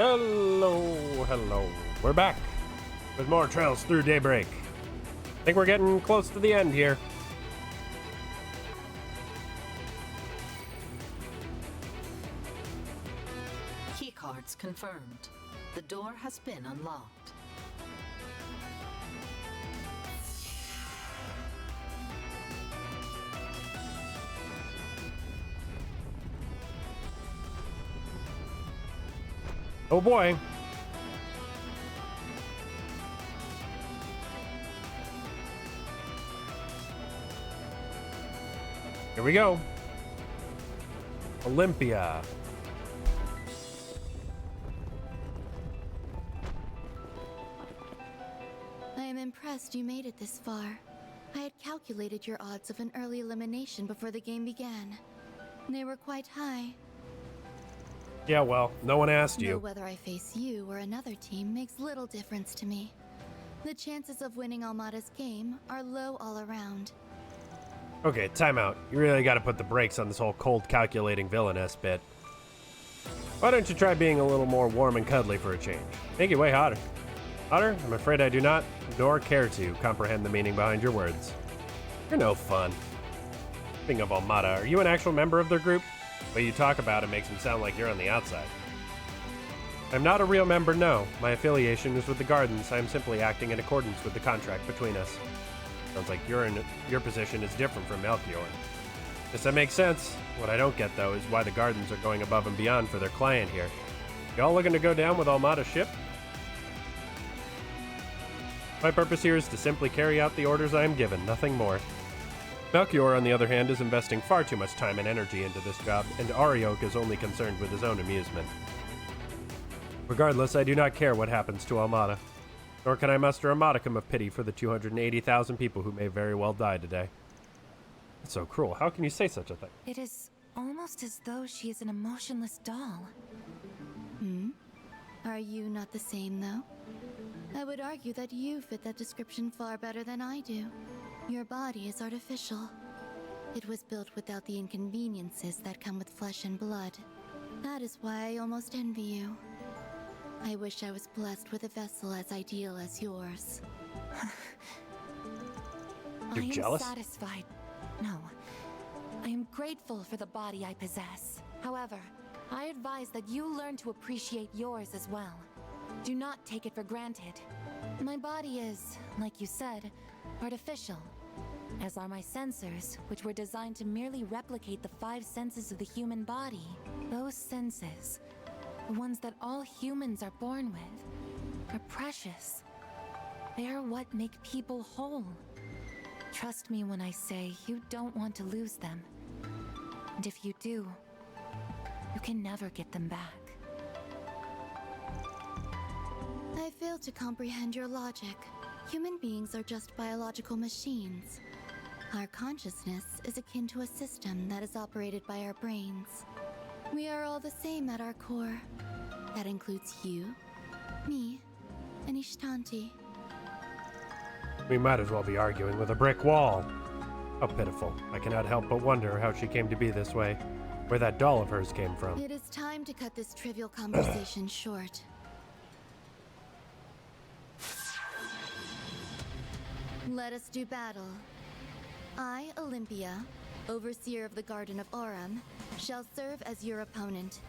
Hello. We're back with more Trails Through Daybreak. I think we're getting close to the end here. Keycards confirmed. The door has been unlocked. Oh boy. Here we go. Olympia. I am impressed you made it this far. I had calculated your odds of an early elimination before the game began. They were quite high. Yeah, well, no one asked Though you. whether I face you or another team makes little difference to me. The chances of winning Almada's game are low all around. Okay, time out. You really gotta put the brakes on this whole cold calculating villainess bit. Why don't you try being a little more warm and cuddly for a change? Make it way hotter. Hotter? I'm afraid I do not, nor care to, comprehend the meaning behind your words. You're no fun. Speaking of Almada, are you an actual member of their group? The way you talk about it makes it sound like you're on the outside. I'm not a real member, no. My affiliation is with the Gardens. I am simply acting in accordance with the contract between us. Sounds like your position is different from Melchior. Guess that makes sense. What I don't get, though, is why the Gardens are going above and beyond for their client here. Y'all looking to go down with Almada's ship? My purpose here is to simply carry out the orders I am given, nothing more. Melchior, on the other hand, is investing far too much time and energy into this job, and Ariok is only concerned with his own amusement. Regardless, I do not care what happens to Almada, nor can I muster a modicum of pity for the 280,000 people who may very well die today. That's so cruel. How can you say such a thing? It is almost as though she is an emotionless doll. Are you not the same, though? I would argue that you fit that description far better than I do. Your body is artificial. It was built without the inconveniences that come with flesh and blood. That is why I almost envy you. I wish I was blessed with a vessel as ideal as yours. You're jealous? I am satisfied. No. I am grateful for the body I possess. However, I advise that you learn to appreciate yours as well. Do not take it for granted. My body is, like you said, artificial, as are my sensors, which were designed to merely replicate the 5 senses of the human body. Those senses, the ones that all humans are born with, are precious. They are what make people whole. Trust me when I say you don't want to lose them. And if you do, you can never get them back. I fail to comprehend your logic. Human beings are just biological machines. Our consciousness is akin to a system that is operated by our brains. We are all the same at our core. That includes you, me, and Ishtanti. We might as well be arguing with a brick wall. How pitiful. I cannot help but wonder how she came to be this way, where that doll of hers came from. It is time to cut this trivial conversation short. Let us do battle. I, Olympia, overseer of the Garden of Aurum, shall serve as your opponent.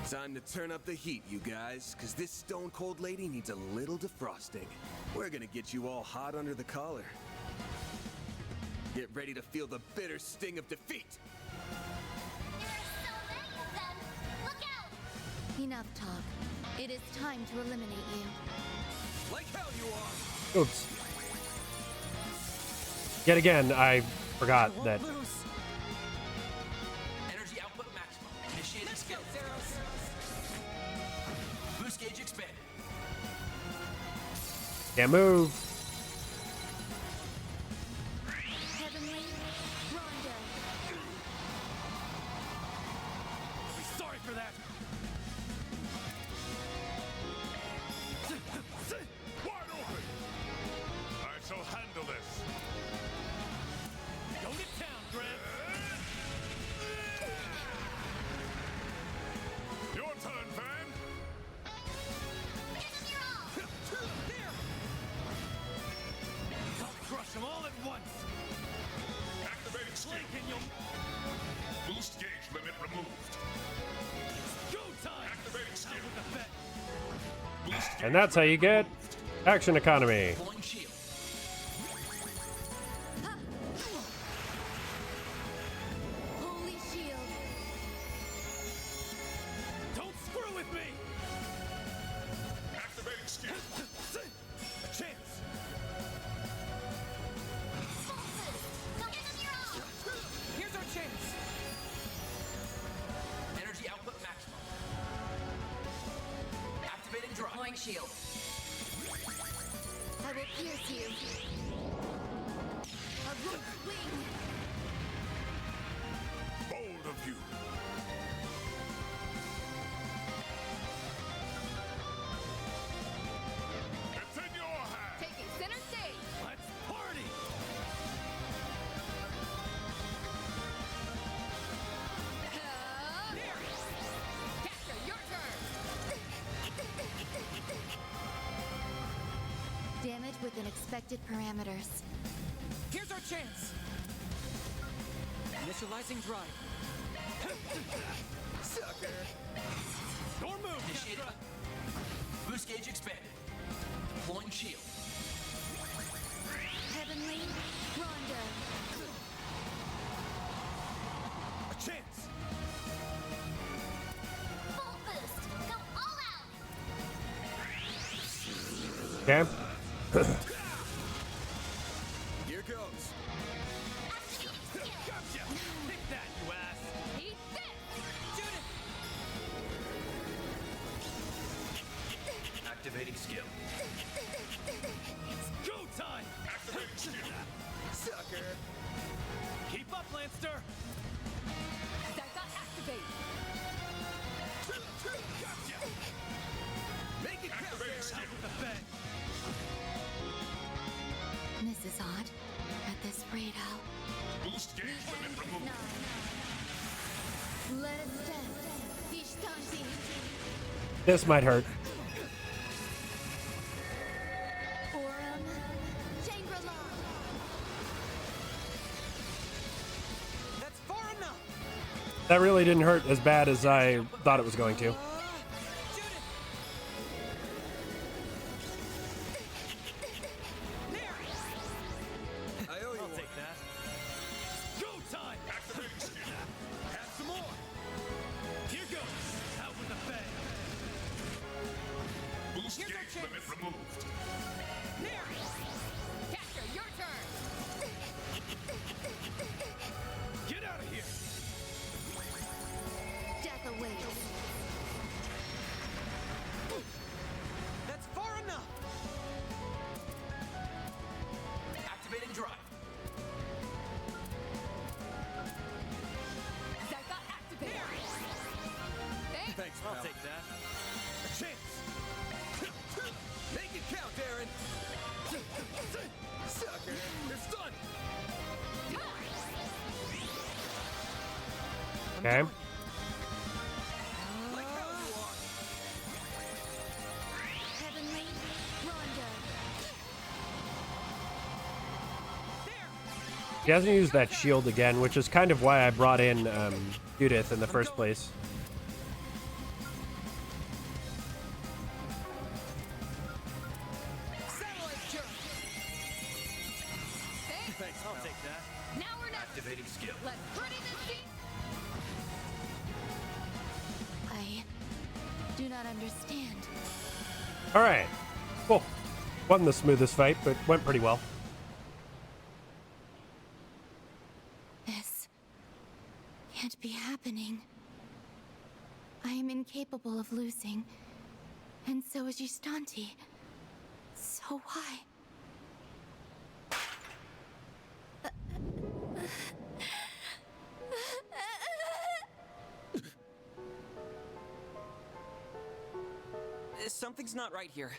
Time to turn up the heat, you guys, because this stone cold lady needs a little defrosting. We're gonna get you all hot under the collar. Get ready to feel the bitter sting of defeat. There are so many of them! Look out! Enough talk. It is time to eliminate you. Like hell you are! Oops. Yet again, I forgot that. Energy output maximum. Initiating skill. Boost gauge expanded. Can't move. Heavenly Rondo. Sorry for that. Wide open! I shall handle this. Go to town, Grant. And that's how you get action economy. Deploying shield. Holy shield. Don't screw with me! Activating skill. A chance. Don't give them your all! Here's our chance! Energy output maximum. Activating drive. Deploying shield. I will pierce you. A root wing. Bold of you. It's in your hands. Taking center stage. Let's party! Catcher, your turn. Damage within expected parameters. Here's our chance! Initializing drive. Sucker. Your move! Initiated. Boost gauge expanded. Deploying shield. Heavenly Rondo. A chance. Full boost! Go all out! Okay. Here goes. Activating skill! Gotcha! Take that, you ass! Eat this. Judith! Activating skill. It's go time! Activating skill. Sucker. Keep up, Lancer! Zygot activate. Gotcha! Make it count, Activating Aaron. skill. The bang! This is odd. At this rate, I'll... Boost gauge limit removed. Let us test. Ishtanti. This might hurt. Aurum. Shangri-La. That's far enough! That really didn't hurt as bad as I thought it was going to. Judith! There! I owe you I'll one. take that. Go time! Activating skill. Have some more. Here goes! Out with a bang! Boost Here's our gauge chance. limit removed. There! Catcher, your turn. Get out of here! Death awaits. That's far enough! Activating drive. Zygot activate. Thanks. Thanks, I'll pal. take that. A chance. Make it count, Aaron. Sucker. They're stunned. Okay. Like how you are. Heavenly Rondo. He hasn't used that shield again, which is kind of why I brought in Judith in the first place. Satellite jump! Thanks, I'll pal. take that. Now we're not. Activating skill. Let's pretty this scene. I do not understand. All right. Cool. Wasn't the smoothest fight, but went pretty well. This can't be happening. I am incapable of losing. And so is Yustanti. So why? Something's not right here.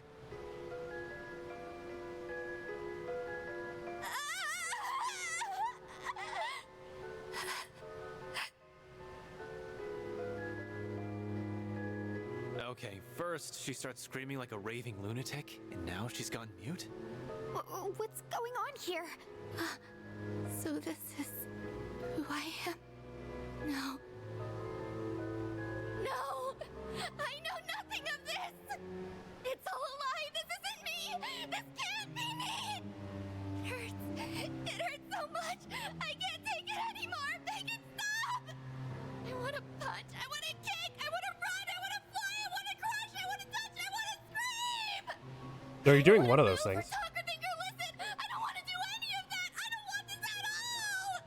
Okay, first she starts screaming like a raving lunatic, and now she's gone mute? What's going on here? So this is who I am? No. No! I know nothing of this! It's all I can't take it anymore! Make it stop! I want to punch, I want to kick, I want to run, I want to fly, I want to crush, I want to touch, I want to scream! No, you're doing one of those things. Talk or think or listen! I don't want to do any of that! I don't want this at all!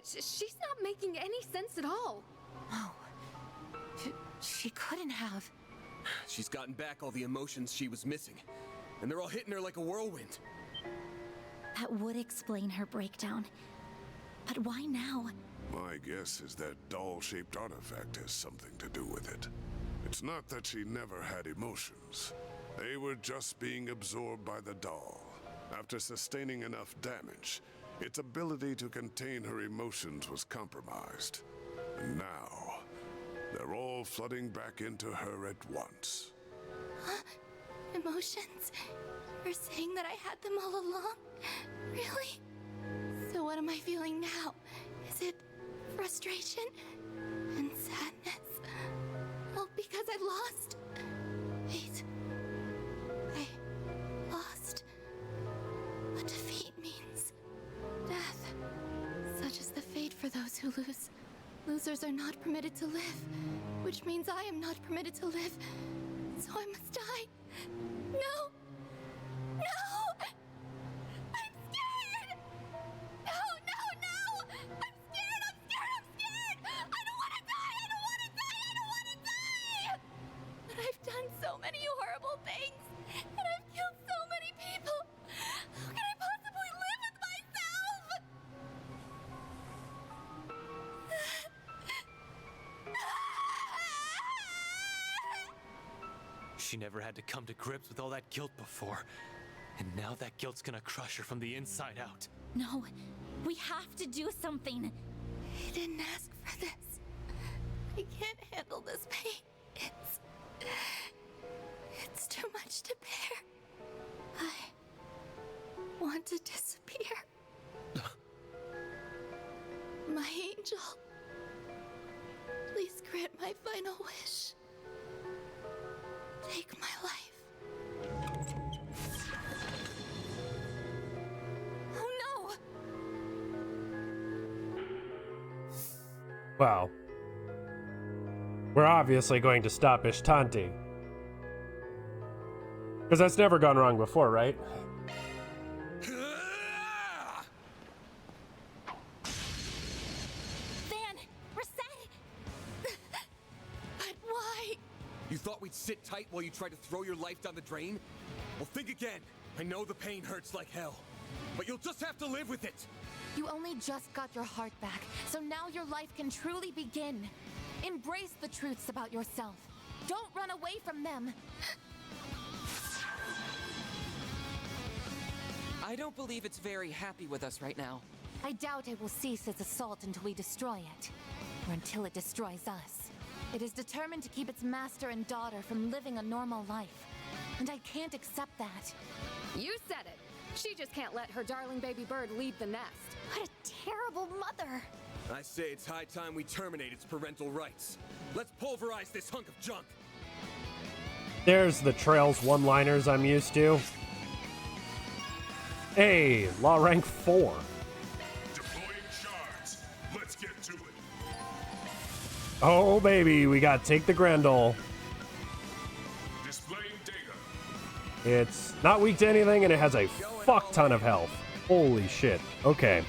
She's not making any sense at all. No. She couldn't have. She's gotten back all the emotions she was missing, and they're all hitting her like a whirlwind. That would explain her breakdown. But why now? My guess is that doll-shaped artifact has something to do with it. It's not that she never had emotions. They were just being absorbed by the doll. After sustaining enough damage, its ability to contain her emotions was compromised. And now, they're all flooding back into her at once. Huh? Emotions? You're saying that I had them all along? Really? So what am I feeling now? Is it frustration and sadness? All because I lost? Wait. I lost. What defeat means? Death. Such is the fate for those who lose. Losers are not permitted to live, which means I am not permitted to live. So I must die. No! No! I'm scared! No, no, no! I'm scared, I'm scared, I'm scared! I don't want to die! I don't want to die! I don't want to die! But I've done so many horrible things, and I've killed so many people. How can I possibly live with myself? She never had to come to grips with all that guilt before. And now that guilt's gonna crush her from the inside out. No, we have to do something. I didn't ask for this. I can't handle this pain. It's too much to bear. I want to disappear. My angel, please grant my final wish. Take my life. Oh no! Wow. We're obviously going to stop Ishtanti. Because that's never gone wrong before, right? Van, reset! But why? You thought we'd sit tight while you tried to throw your life down the drain? Well, think again. I know the pain hurts like hell, but you'll just have to live with it. You only just got your heart back, so now your life can truly begin. Embrace the truths about yourself. Don't run away from them. I don't believe it's very happy with us right now. I doubt it will cease its assault until we destroy it, or until it destroys us. It is determined to keep its master and daughter from living a normal life, and I can't accept that. You said it. She just can't let her darling baby bird leave the nest. What a terrible mother! I say it's high time we terminate its parental rights. Let's pulverize this hunk of junk. There's the Trails one-liners I'm used to. Hey, Law Rank 4. Deploying shards. Let's get to it. Oh, baby, we got Take the Grendel. Displaying data. It's not weak to anything, and it has a fuck ton of health. Holy shit. Okay.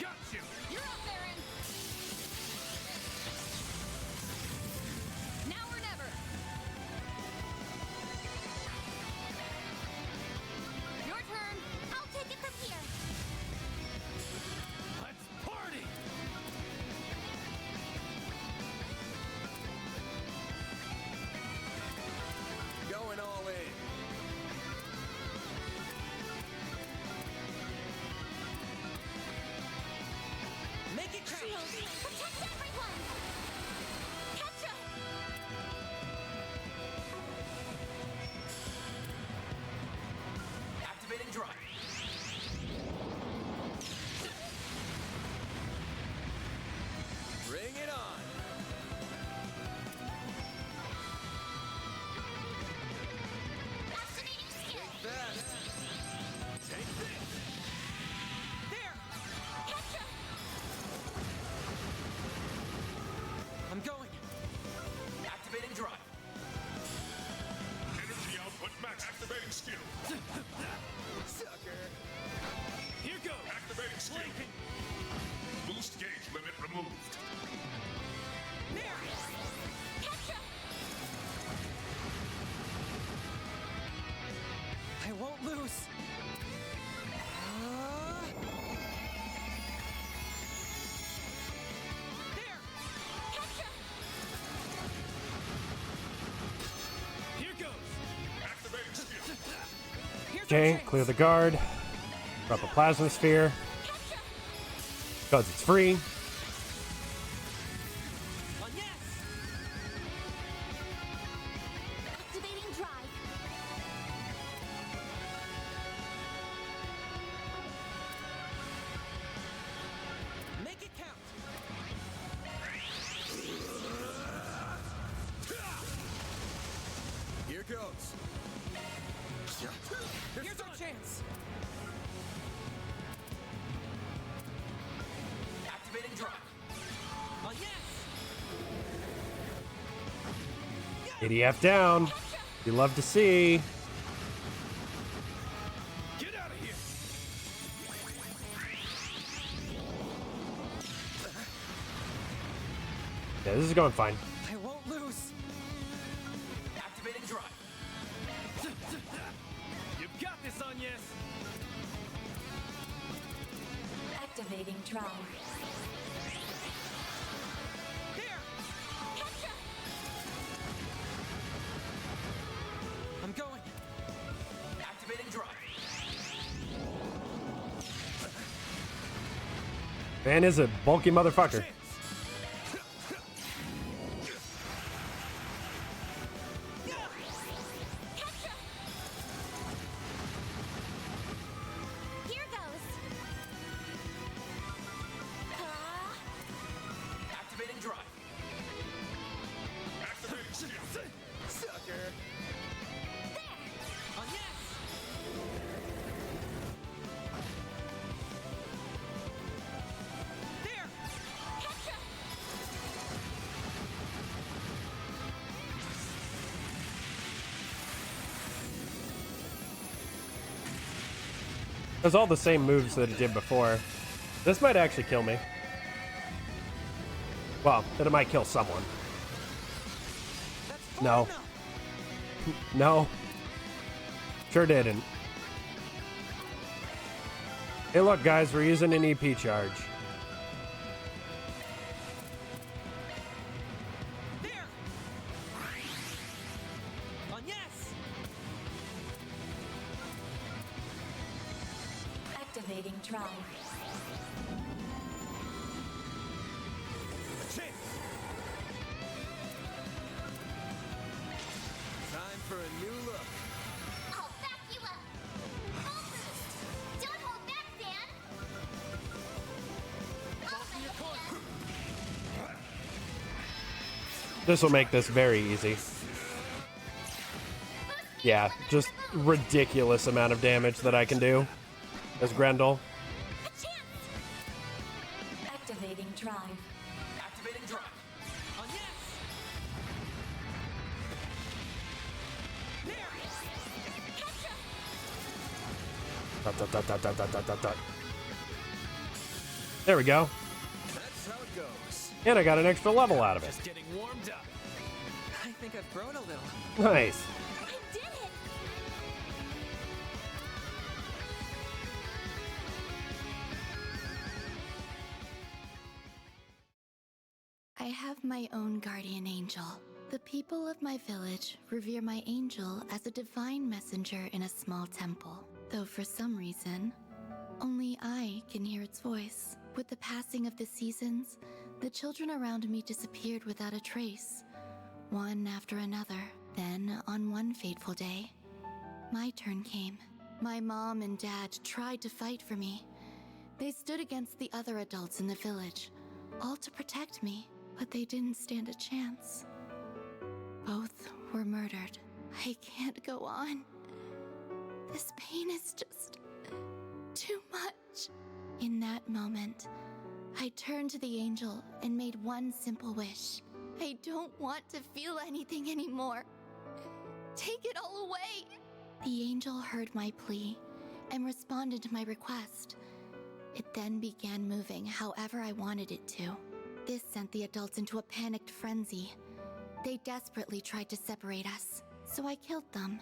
Got you! You're up, Baron! Now or never! Your turn! I'll take it from here. Let's party! Going all in. Make it count. Protect everyone! Petra! Activating drive. Bring it on. Activating Sucker. Here goes. Activating skill. Boost gauge limit removed. I won't lose. There! Here goes. Activating skill. Here's Okay, our chance. clear the guard. Drop a plasma sphere. Because it's free. On yes! Activating drive. Make it count. Here goes. Here's our chance. Activating drive. On yes! ADF down. You love to see. Get out of here. Yeah, this is going fine. I won't lose. Activating drive. You've got this, on yes. Activating drive. There! I'm going. Activating drive. Man is a bulky motherfucker. Here goes. Activating drive. Activating skill. Sucker. On yes! There! Does all the same moves that it did before. This might actually kill me. Well, then it might kill someone. That's far No. enough. No. Sure didn't. Hey, look, guys, we're using an EP charge. There! On yes! Activating drive. Chance! Time for a new look. I'll back you up. Full boost. Don't hold back, Dan. I'll lay it down. This will make this very easy. Yeah, just ridiculous amount of damage that I can do as Grendel. A chance. Activating drive. Activating drive. On yes! There! Dot, dot, dot, dot, dot, dot, dot, dot, dot. There we go. That's how it goes. And I got an extra level out of it. Just getting warmed up. I think I've grown a little. Nice. I did it. I have my own guardian angel. The people of my village revere my angel as a divine messenger in a small temple, though for some reason, only I can hear its voice. With the passing of the seasons, the children around me disappeared without a trace, one after another. Then, on one fateful day, my turn came. My mom and dad tried to fight for me. They stood against the other adults in the village, all to protect me, but they didn't stand a chance. Both were murdered. I can't go on. This pain is just too much. In that moment, I turned to the angel and made one simple wish. I don't want to feel anything anymore. Take it all away. The angel heard my plea and responded to my request. It then began moving however I wanted it to. This sent the adults into a panicked frenzy. They desperately tried to separate us, so I killed them.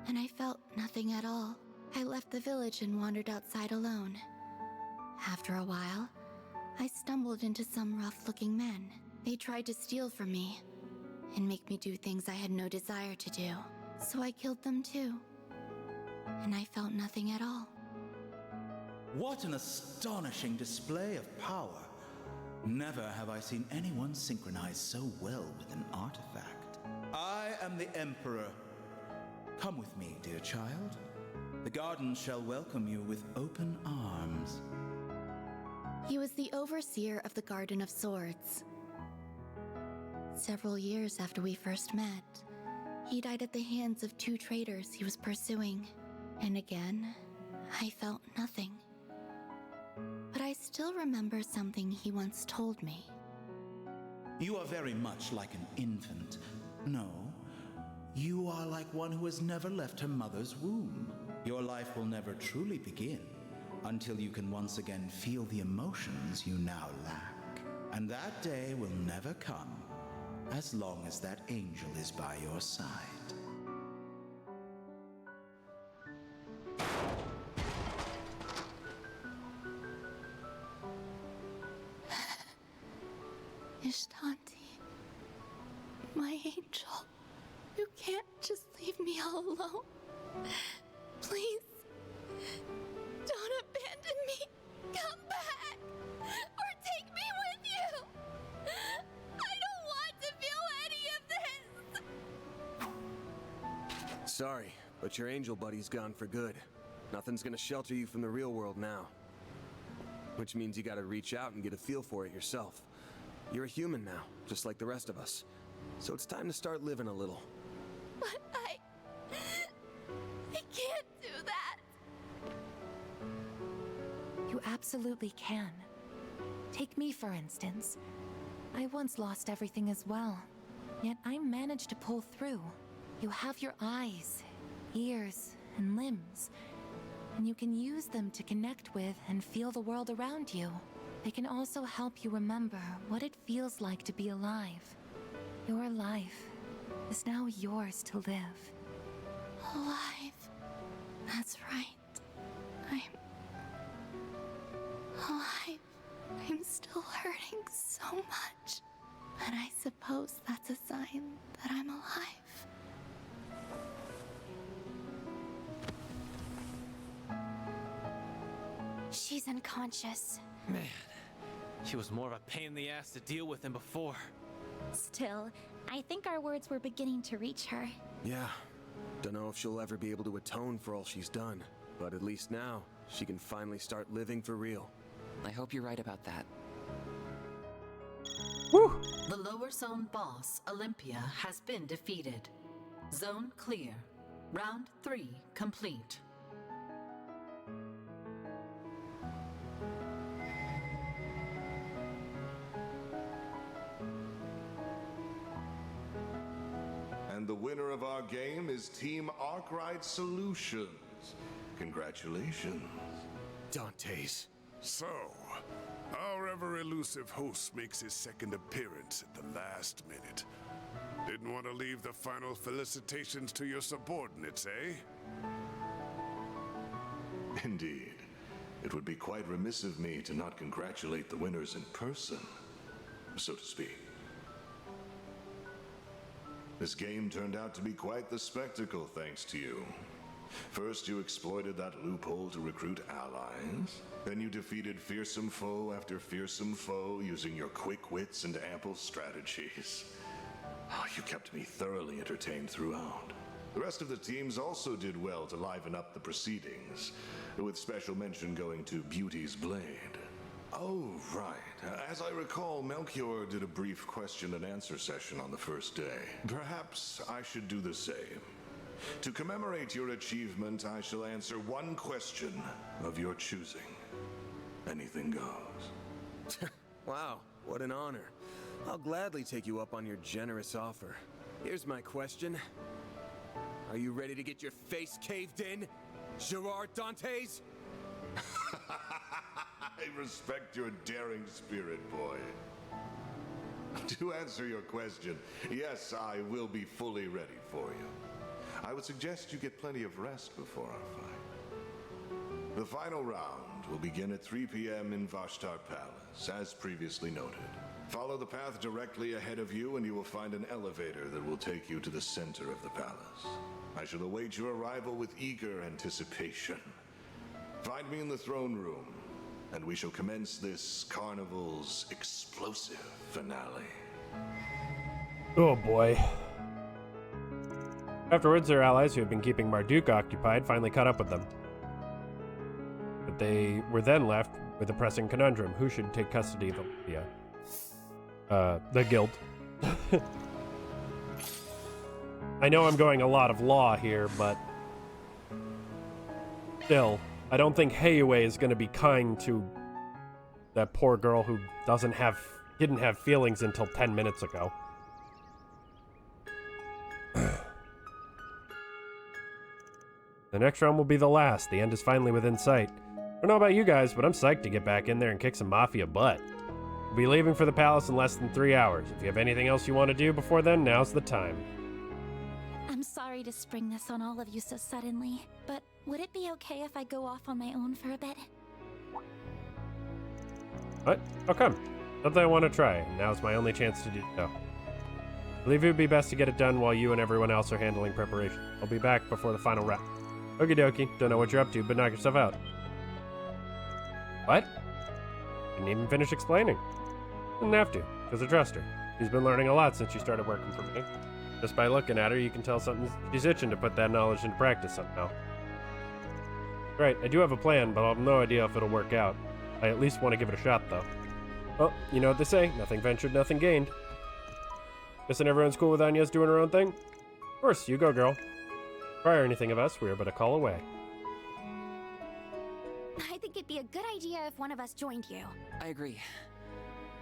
And I felt nothing at all. I left the village and wandered outside alone. After a while, I stumbled into some rough-looking men. They tried to steal from me and make me do things I had no desire to do. So I killed them too. And I felt nothing at all. What an astonishing display of power. Never have I seen anyone synchronize so well with an artifact. I am the Emperor. Come with me, dear child. The garden shall welcome you with open arms. He was the overseer of the Garden of Swords. Several years after we first met, he died at the hands of 2 traitors he was pursuing. And again, I felt nothing. But I still remember something he once told me. You are very much like an infant. No, you are like one who has never left her mother's womb. Your life will never truly begin until you can once again feel the emotions you now lack. And that day will never come as long as that angel is by your side. Ishtanti, my angel, you can't just leave me all alone. Please, don't abandon me. Come back, or take me with you. I don't want to feel any of this. Sorry, but your angel buddy's gone for good. Nothing's gonna shelter you from the real world now. Which means you gotta reach out and get a feel for it yourself. You're a human now, just like the rest of us. So it's time to start living a little. But I can't do that. You absolutely can. Take me, for instance. I once lost everything as well, yet I managed to pull through. You have your eyes, ears, and limbs, and you can use them to connect with and feel the world around you. They can also help you remember what it feels like to be alive. Your life is now yours to live. Alive. That's right. I'm alive. I'm still hurting so much. But I suppose that's a sign that I'm alive. She's unconscious. Man, she was more of a pain in the ass to deal with than before. Still, I think our words were beginning to reach her. Yeah. Don't know if she'll ever be able to atone for all she's done. But at least now, she can finally start living for real. I hope you're right about that. Woo! The lower zone boss, Olympia, has been defeated. Zone clear. Round 3 complete. And the winner of our game is Team Arkwright Solutions. Congratulations. Dante's. So, our ever-elusive host makes his second appearance at the last minute. Didn't want to leave the final felicitations to your subordinates, eh? Indeed. It would be quite remiss of me to not congratulate the winners in person, so to speak. This game turned out to be quite the spectacle thanks to you. First, you exploited that loophole to recruit allies. Then you defeated fearsome foe after fearsome foe using your quick wits and ample strategies. Oh, you kept me thoroughly entertained throughout. The rest of the teams also did well to liven up the proceedings, with special mention going to Beauty's Blade. Oh, right. As I recall, Melchior did a brief question and answer session on the first day. Perhaps I should do the same. To commemorate your achievement, I shall answer one question of your choosing. Anything goes. Wow, what an honor. I'll gladly take you up on your generous offer. Here's my question. Are you ready to get your face caved in? Gerard Dantes? I respect your daring spirit, boy. To answer your question, yes, I will be fully ready for you. I would suggest you get plenty of rest before our fight. The final round will begin at 3 p.m. in Vashtar Palace, as previously noted. Follow the path directly ahead of you and you will find an elevator that will take you to the center of the palace. I shall await your arrival with eager anticipation. Find me in the throne room, and we shall commence this carnival's explosive finale. Oh boy. Afterwards, their allies who had been keeping Marduk occupied finally caught up with them. But they were then left with a pressing conundrum. Who should take custody of Olympia? The guild. I know I'm going a lot of law here, but still, I don't think Heiyue is going to be kind to that poor girl who didn't have feelings until 10 minutes ago. The next round will be the last. The end is finally within sight. I don't know about you guys, but I'm psyched to get back in there and kick some mafia butt. We'll be leaving for the palace in less than 3 hours. If you have anything else you want to do before then, now's the time. I'm sorry to spring this on all of you so suddenly, but would it be okay if I go off on my own for a bit? What? How come? Something I want to try, and now's my only chance to do so. I believe it would be best to get it done while you and everyone else are handling preparation. I'll be back before the final round. Okie dokie. Don't know what you're up to, but knock yourself out. What? Didn't even finish explaining. Didn't have to, because I trust her. She's been learning a lot since she started working for me. Just by looking at her, you can tell she's itching to put that knowledge into practice somehow. Right, I do have a plan, but I'll have no idea if it'll work out. I at least want to give it a shot, though. Well, you know what they say, nothing ventured, nothing gained. Guessing everyone's cool with Anya's doing her own thing? Of course, you go, girl. Prior anything of us, we are but a call away. I think it'd be a good idea if one of us joined you. I agree.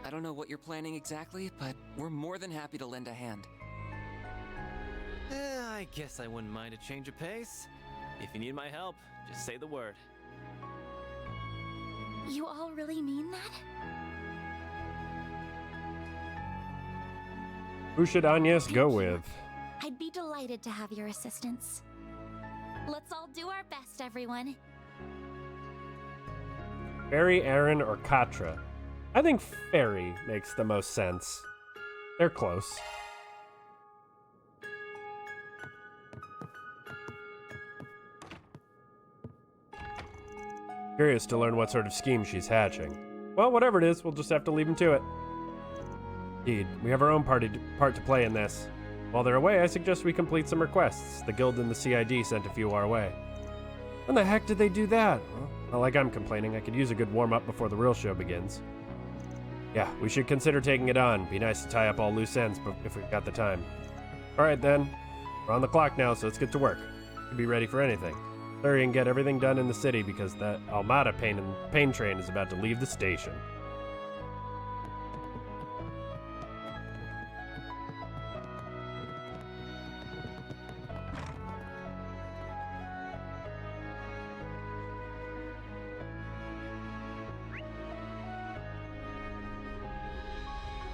I don't know what you're planning exactly, but we're more than happy to lend a hand. I guess I wouldn't mind a change of pace. If you need my help, just say the word. You all really mean that? Who should Agnes go with? I'd be delighted to have your assistance. Let's all do our best, everyone. Fairy, Aaron, or Katra? I think Fairy makes the most sense. They're close. Curious to learn what sort of scheme she's hatching. Well, whatever it is, we'll just have to leave him to it. Indeed, we have our own part to play in this. While they're away, I suggest we complete some requests. The guild and the CID sent a few our way. When the heck did they do that? Well, not like I'm complaining. I could use a good warm-up before the real show begins. Yeah, we should consider taking it on. Be nice to tie up all loose ends if we've got the time. Alright then. We're on the clock now, so let's get to work. We'll be ready for anything. Hurry and get everything done in the city because that Almada pain train is about to leave the station.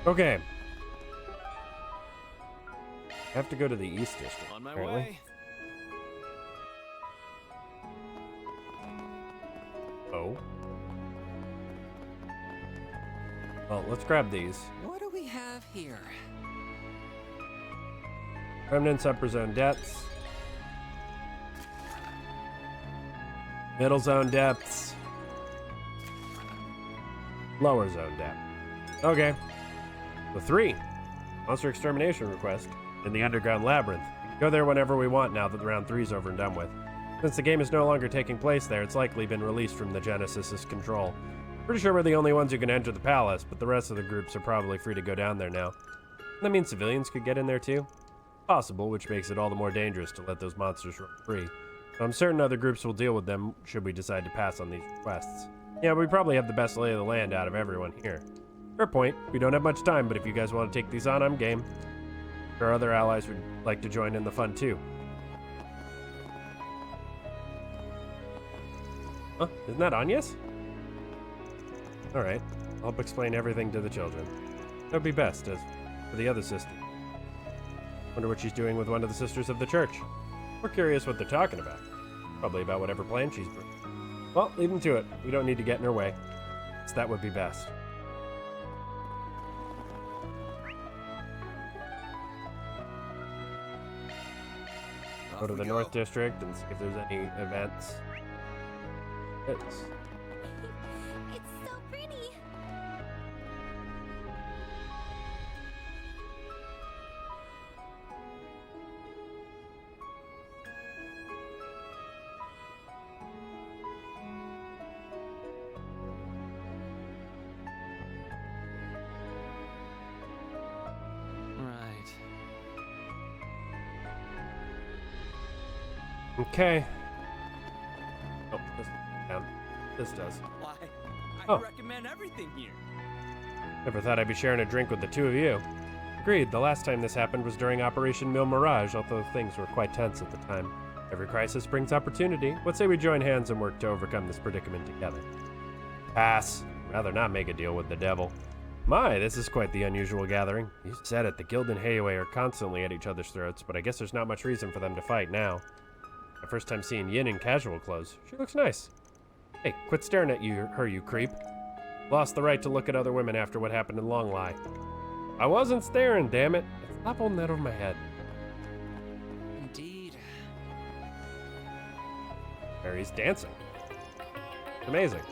Okay. I have to go to the East District. On my apparently. way. Oh. Well, let's grab these. What do we have here? Remnants, upper zone depths. Middle zone depths. Lower zone depth. Okay. The 3. Monster extermination request in the underground labyrinth. We can go there whenever we want now that the round 3's over and done with. Since the game is no longer taking place there, it's likely been released from the Genesis's control. Pretty sure we're the only ones who can enter the palace, but the rest of the groups are probably free to go down there now. That means civilians could get in there too? Possible, which makes it all the more dangerous to let those monsters run free. But I'm certain other groups will deal with them should we decide to pass on these requests. Yeah, we probably have the best lay of the land out of everyone here. Fair point. We don't have much time, but if you guys want to take these on, I'm game. Sure, other allies would like to join in the fun too. Huh? Isn't that Anya's? Alright, I'll help explain everything to the children. That would be best, as for the other sister. Wonder what she's doing with one of the sisters of the church. We're curious what they're talking about. Probably about whatever plan she's brewing. Well, leave them to it. We don't need to get in her way. So that would be best. Go to the North District and see if there's any events. It's It's so pretty. Right. okay. Oh, this down. This does. Why, I Oh. recommend everything here. Never thought I'd be sharing a drink with the two of you. Agreed, the last time this happened was during Operation Mil Mirage, although things were quite tense at the time. Every crisis brings opportunity. What say we join hands and work to overcome this predicament together? Pass. Rather not make a deal with the devil. My, this is quite the unusual gathering. You said it, the Guild and Heiwei are constantly at each other's throats, but I guess there's not much reason for them to fight now. My first time seeing Yin in casual clothes. She looks nice. Hey, quit staring at her, you creep. Lost the right to look at other women after what happened in Longlai. I wasn't staring, damn it. Stop holding that over my head. Indeed. Mary's dancing. Amazing.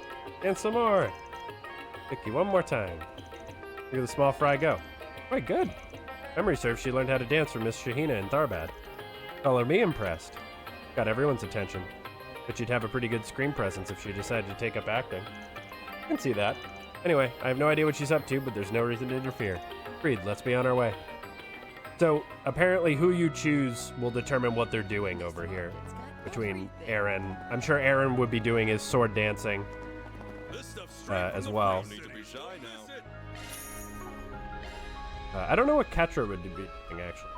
And some more. Pick you one more time. Look at the small fry go. Quite good. Memory serves she learned how to dance from Miss Shahina in Tharbad. Color me impressed. Got everyone's attention. But she'd have a pretty good screen presence if she decided to take up acting. I can see that. Anyway, I have no idea what she's up to, but there's no reason to interfere. Agreed, let's be on our way. So, apparently who you choose will determine what they're doing over here. Between Aaron. I'm sure Aaron would be doing his sword dancing as well. I don't know what Ketra would be doing, actually.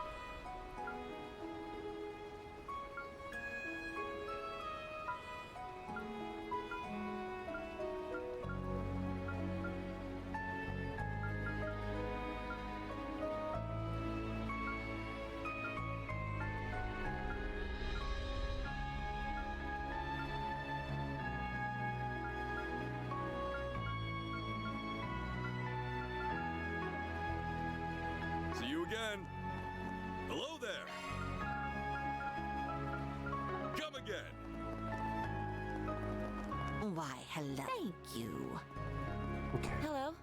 See you again. Hello there. Come again. Why, hello. Thank you. Okay. Hello.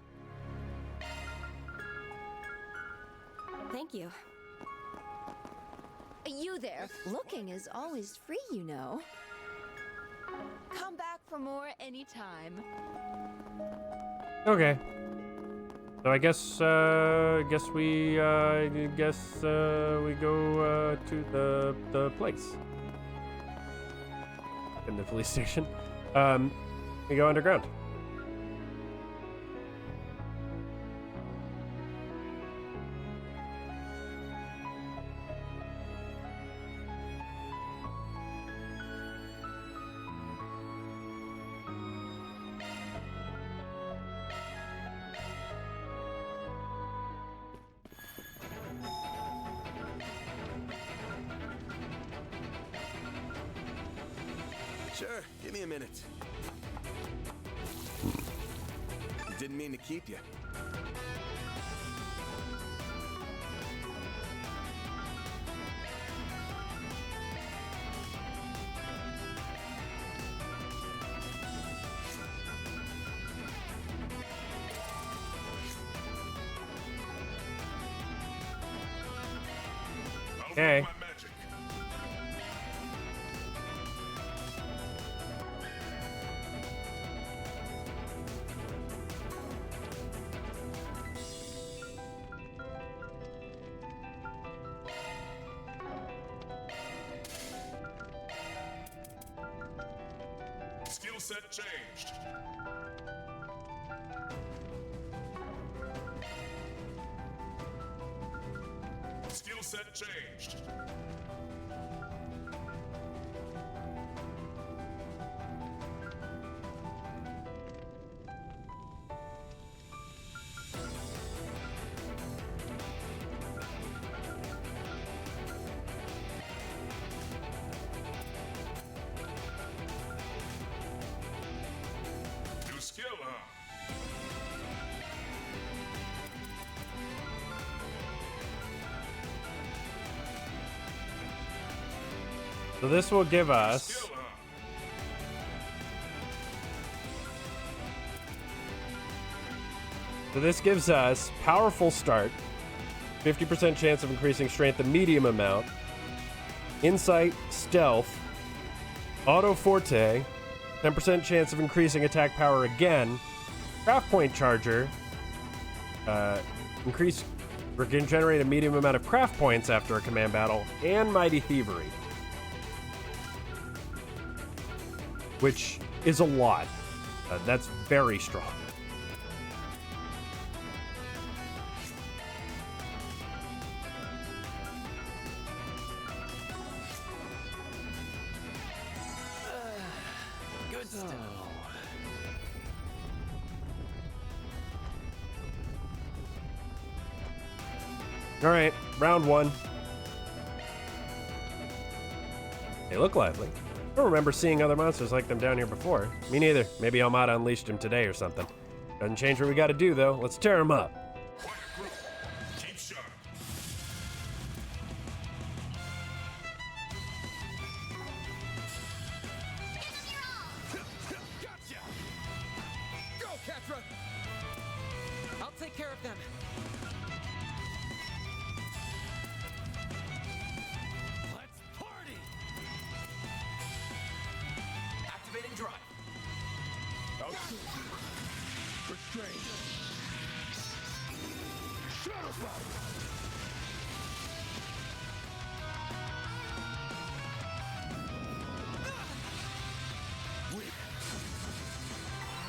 Thank you. You there. Looking is always free, you know. Come back for more anytime. Okay. So I guess we go to the place in the police station. We go underground. Sure, give me a minute. Didn't mean to keep you. Okay. Skill set changed. Skill set changed. So this will give us... So this gives us powerful start, 50% chance of increasing strength a medium amount, insight, stealth, auto forte, 10% chance of increasing attack power again, craft point charger, generate a medium amount of craft points after a command battle, and mighty thievery, which is a lot. That's very strong. Good stuff. All right, round one. They look lively. I don't remember seeing other monsters like them down here before. Me neither. Maybe Almada unleashed them today or something. Doesn't change what we got to do, though. Let's tear them up. Keep sharp. Gotcha! Go, Catra! I'll take care of them. Let's party! Activating drive. Restrain. Shadow Fire.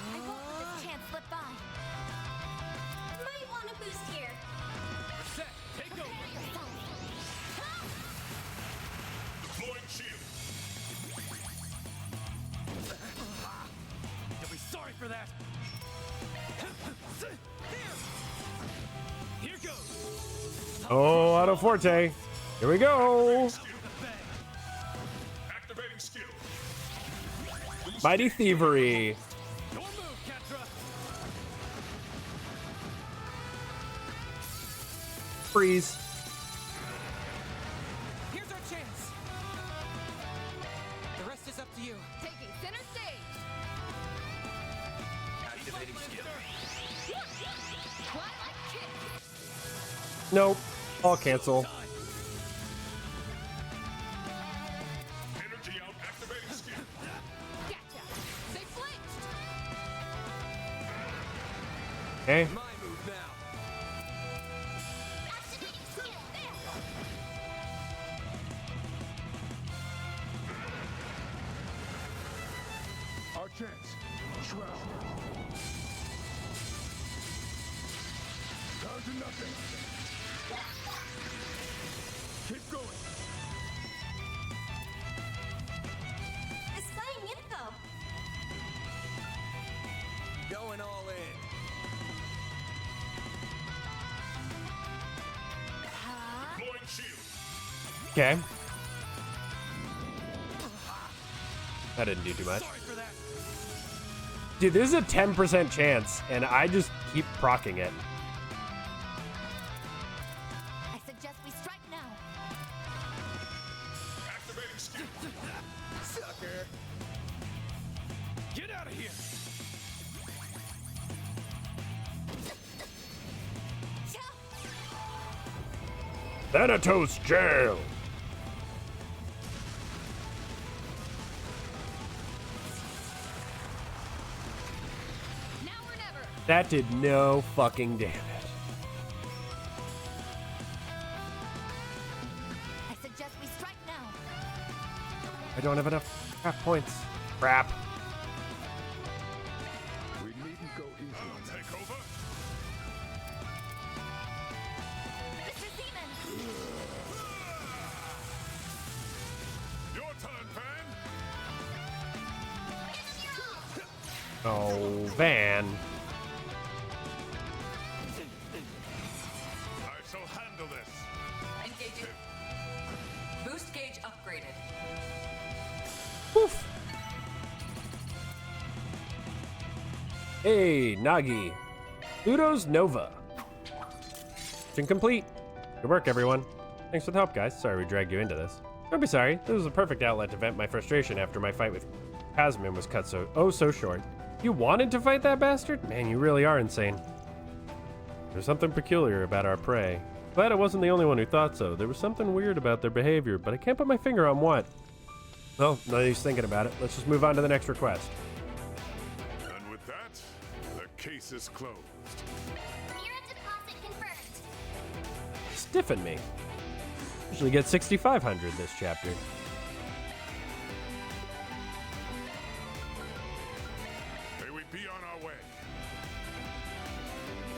I won't let this chance slip by. Might want a boost here. Set, take over. Deploying shield. You'll be sorry for that. Here goes. Oh, auto forte. Here we go. Activating skill. Mighty thievery. Your move, Catra. Freeze. Here's our chance. The rest is up to you. Taking center stage. Activating skill. Twilight kick. Nope. I'll cancel. Energy out. Activating skill. Gotcha. They flinched. Okay. My move now. Activating skill. Our chance. Shroud. Down to nothing. Keep going. Displaying info. Going all in. Deploying shield. Okay. That didn't do too much. Sorry for that. Dude, this is a 10% chance, and I just keep proccing it. I suggest we strike now. Activating skill. Sucker. Get out of here. Thanatos jail. Now or never. That did no fucking damage. I suggest we strike now. I don't have enough craft points. Crap. We needn't go easy. I'll take over. Mr. Seaman. Your turn, Van. Oh, Van. I shall handle this. Engaging. Boost gauge upgraded. Poof. Hey, Nagi. Ludo's Nova. Mission complete. Good work, everyone. Thanks for the help, guys. Sorry we dragged you into this. Don't be sorry. This was a perfect outlet to vent my frustration after my fight with Casman was cut so short. You wanted to fight that bastard? Man, you really are insane. There's something peculiar about our prey. Glad I wasn't the only one who thought so. There was something weird about their behavior, but I can't put my finger on what. Well, no use thinking about it. Let's just move on to the next request. And with that, the case is closed. Mira deposit confirmed. Stiffen me. Usually get 6,500 this chapter. May we be on our way.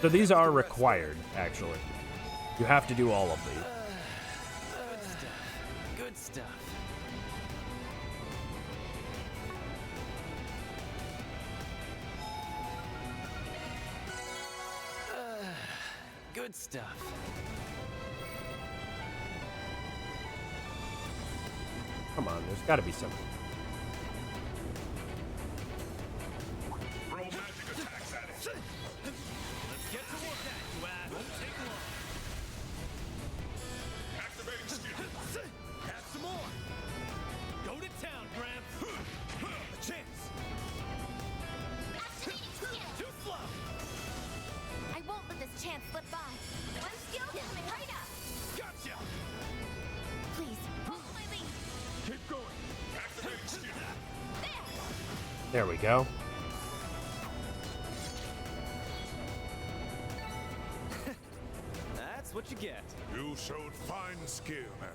So these are required, actually. You have to do all of these. Good stuff. Good stuff. Good stuff. Come on, there's got to be something. Throw magic attacks at it. Let's get to work. Won't take long. Activating skill. Have some more. Go to town, Gramps. A chance. Activating skill. Too slow. I won't let this chance slip by. One skill coming right up. Gotcha. Please, Follow my lead. Keep going. Activating skill. There we go. That's what you get. You showed fine skill, Harry.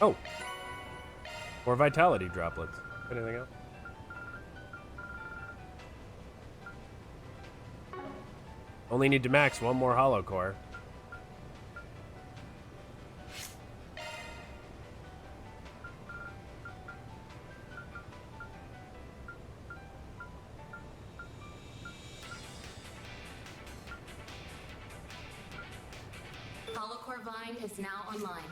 Oh. More vitality droplets. Anything else? Only need to max one more hollow core. Holocore Vine is now online.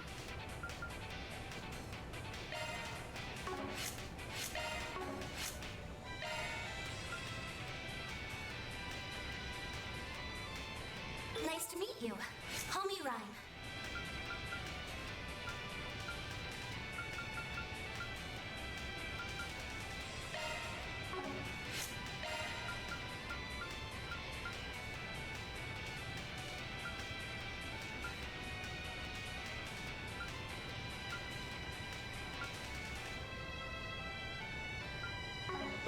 Nice to meet you. Call me Rhyme.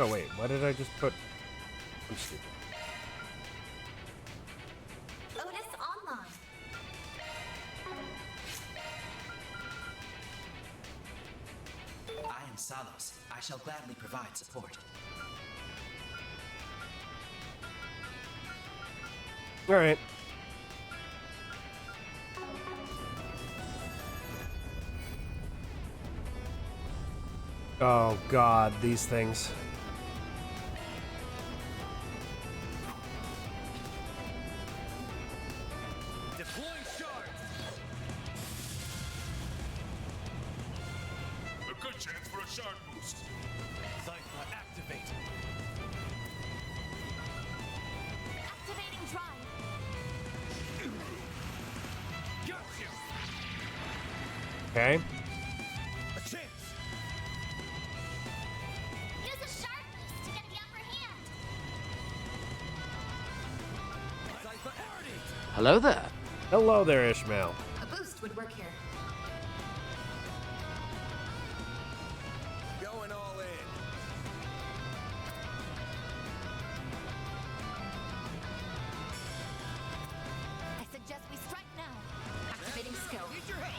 Oh wait, what did I just put? I'm stupid. Otis online. I am Salos. I shall gladly provide support. All right. Oh God, these things. Deploying shards. A good chance for a shard boost. Cypher activate. Activating Drive. Gotcha. Okay. A chance. Use a sharp boost to get the upper hand. Cypher activate. Hello there. Hello there, Ishmael. A boost would work here. Going all in. I suggest we strike now. Activating skill. Need your help.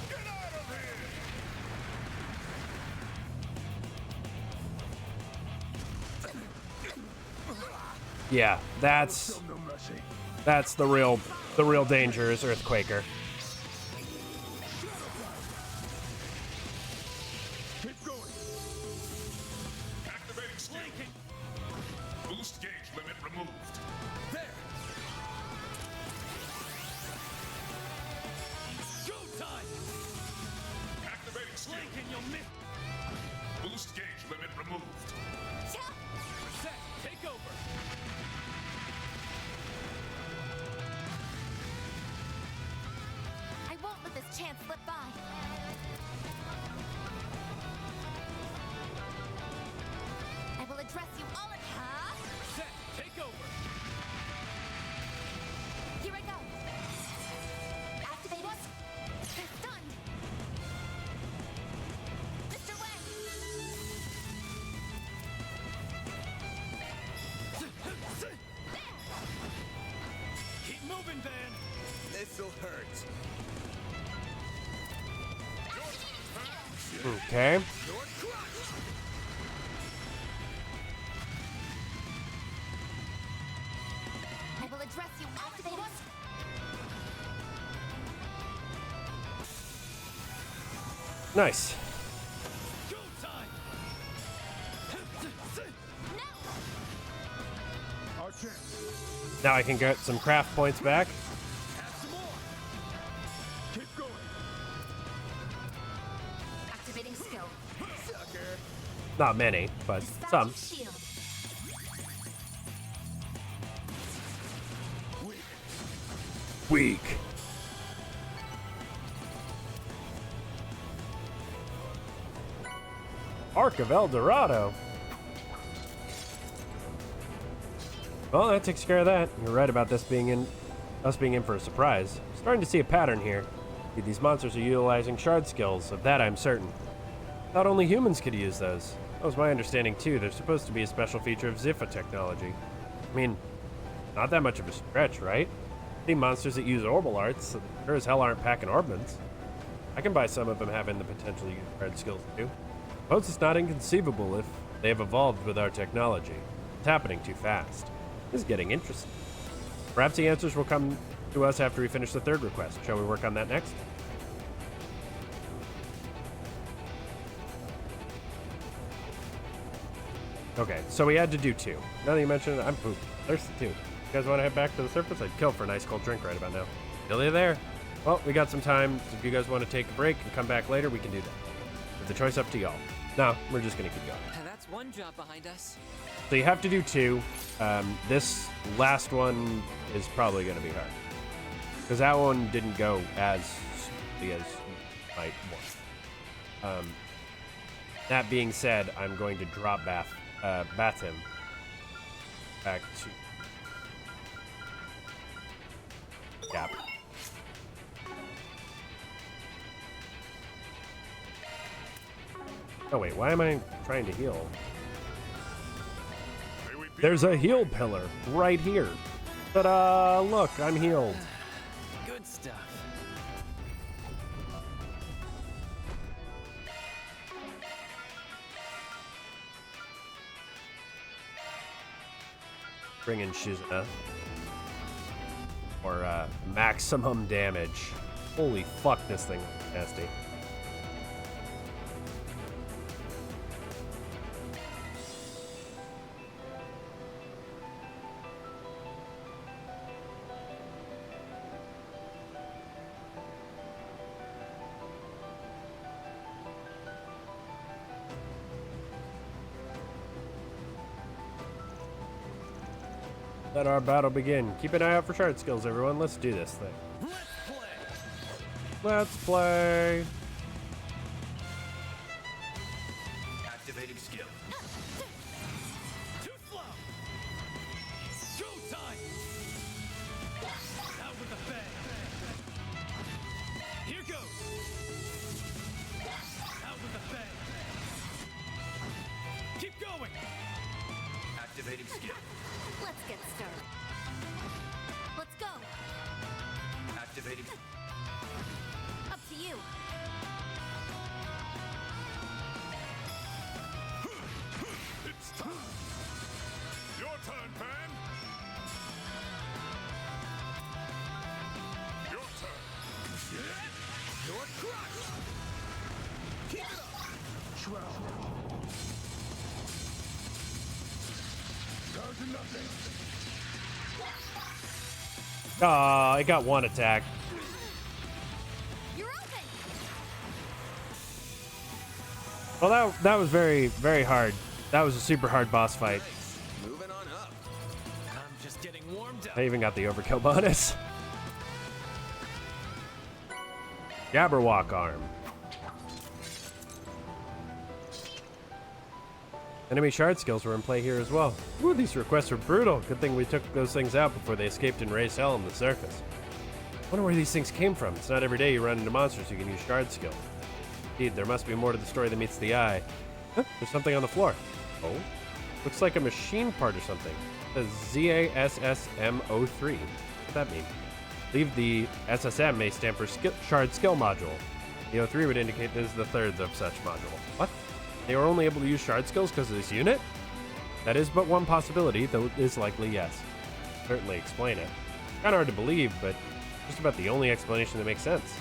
Get out of here! Yeah, that's the real danger is Earthquaker. Keep going. Activating skill. Boost gauge limit removed. There. Go time. Activating skill. Blink and you'll miss. Boost gauge limit removed. Reset. Take over. chance slip by. I will address you all at Set, take over. Here I go. Activate what? Stunned. Mr. Wang. Keep moving, Van. This'll hurt. Okay. I will address you. Activate what? Nice. Go time. Our chance. Now I can get some craft points back. Have some more. Keep going. Activating skill. Sucker. Not many, but some. Shield. Weak. Arc of El Dorado. Well, that takes care of that. You're right about us being in for a surprise. Starting to see a pattern here. These monsters are utilizing shard skills. Of that, I'm certain. Not only humans could use those. That was my understanding too. They're supposed to be a special feature of Ziffa technology. I mean, not that much of a stretch, right? See monsters that use orbital arts, sure as hell aren't packing orbments. I can buy some of them having the potential to use shard skills too. Suppose it's not inconceivable if they have evolved with our technology. It's happening too fast. This is getting interesting. Perhaps the answers will come to us after we finish the third request. Shall we work on that next? Okay, so we had to do 2. Now that you mention it, I'm pooped. There's 2. You guys want to head back to the surface? I'd kill for a nice cold drink right about now. Still there. Well, we got some time. If you guys want to take a break and come back later, we can do that. With the choice up to y'all. No, we're just going to keep going. That's one job behind us. So you have to do 2. This last one is probably going to be hard. Because that one didn't go as smoothly as you might want. That being said, I'm going to drop bath him back to Gap. Oh wait, why am I trying to heal? There's a heal pillar right here. Ta-da! Look, I'm healed. Good stuff. Bring in Shizuna. Or maximum damage. Holy fuck, this thing is nasty. Let our battle begin. Keep an eye out for shard skills, everyone. Let's do this thing. Let's play. Activating skill. Too slow. Go time. Out with a bang. Here goes. Out with a bang. Keep going. Activating skill. Let's get started. Let's go. Activating. Up to you. It's time. Your turn, Van. Your turn. You're crushed. Keep it up. Shroud. Down to nothing. Ah, I got one attack. You're open. Well, that was very, very hard. That was a super hard boss fight. Moving on up. I'm just getting warmed up. I even got the overkill bonus. Jabberwock arm. Enemy shard skills were in play here as well. Ooh, these requests were brutal. Good thing we took those things out before they escaped and raised hell on the surface. I wonder where these things came from. It's not every day you run into monsters who can use shard skills. Indeed, there must be more to the story than meets the eye. Huh, there's something on the floor. Oh? Looks like a machine part or something. It says ZASSM03. What's that mean? I believe the SSM may stand for Shard Skill Module. The 03 would indicate this is the third of such module. What? They were only able to use shard skills because of this unit? That is but one possibility, though it is likely yes. Certainly explain it. Kinda hard to believe, but just about the only explanation that makes sense.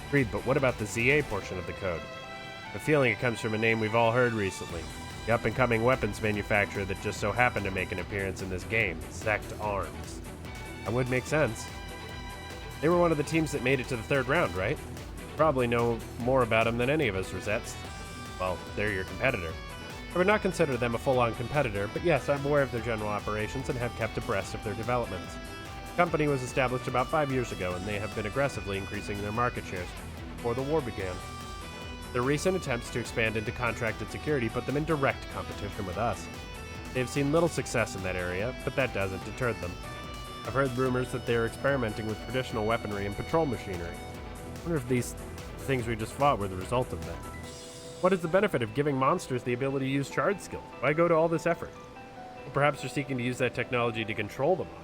Agreed, but what about the ZA portion of the code? I have a feeling it comes from a name we've all heard recently. The up-and-coming weapons manufacturer that just so happened to make an appearance in this game, Zect Arms. That would make sense. They were one of the teams that made it to the third round, right? You probably know more about them than any of us Rosettes. Well, they're your competitor. I would not consider them a full-on competitor, but yes, I'm aware of their general operations and have kept abreast of their developments. The company was established about 5 years ago, and they have been aggressively increasing their market shares before the war began. Their recent attempts to expand into contracted security put them in direct competition with us. They've seen little success in that area, but that doesn't deter them. I've heard rumors that they're experimenting with traditional weaponry and patrol machinery. I wonder if these things we just fought were the result of that. What is the benefit of giving monsters the ability to use shard skills? Why go to all this effort? Well, perhaps they're seeking to use that technology to control the monster.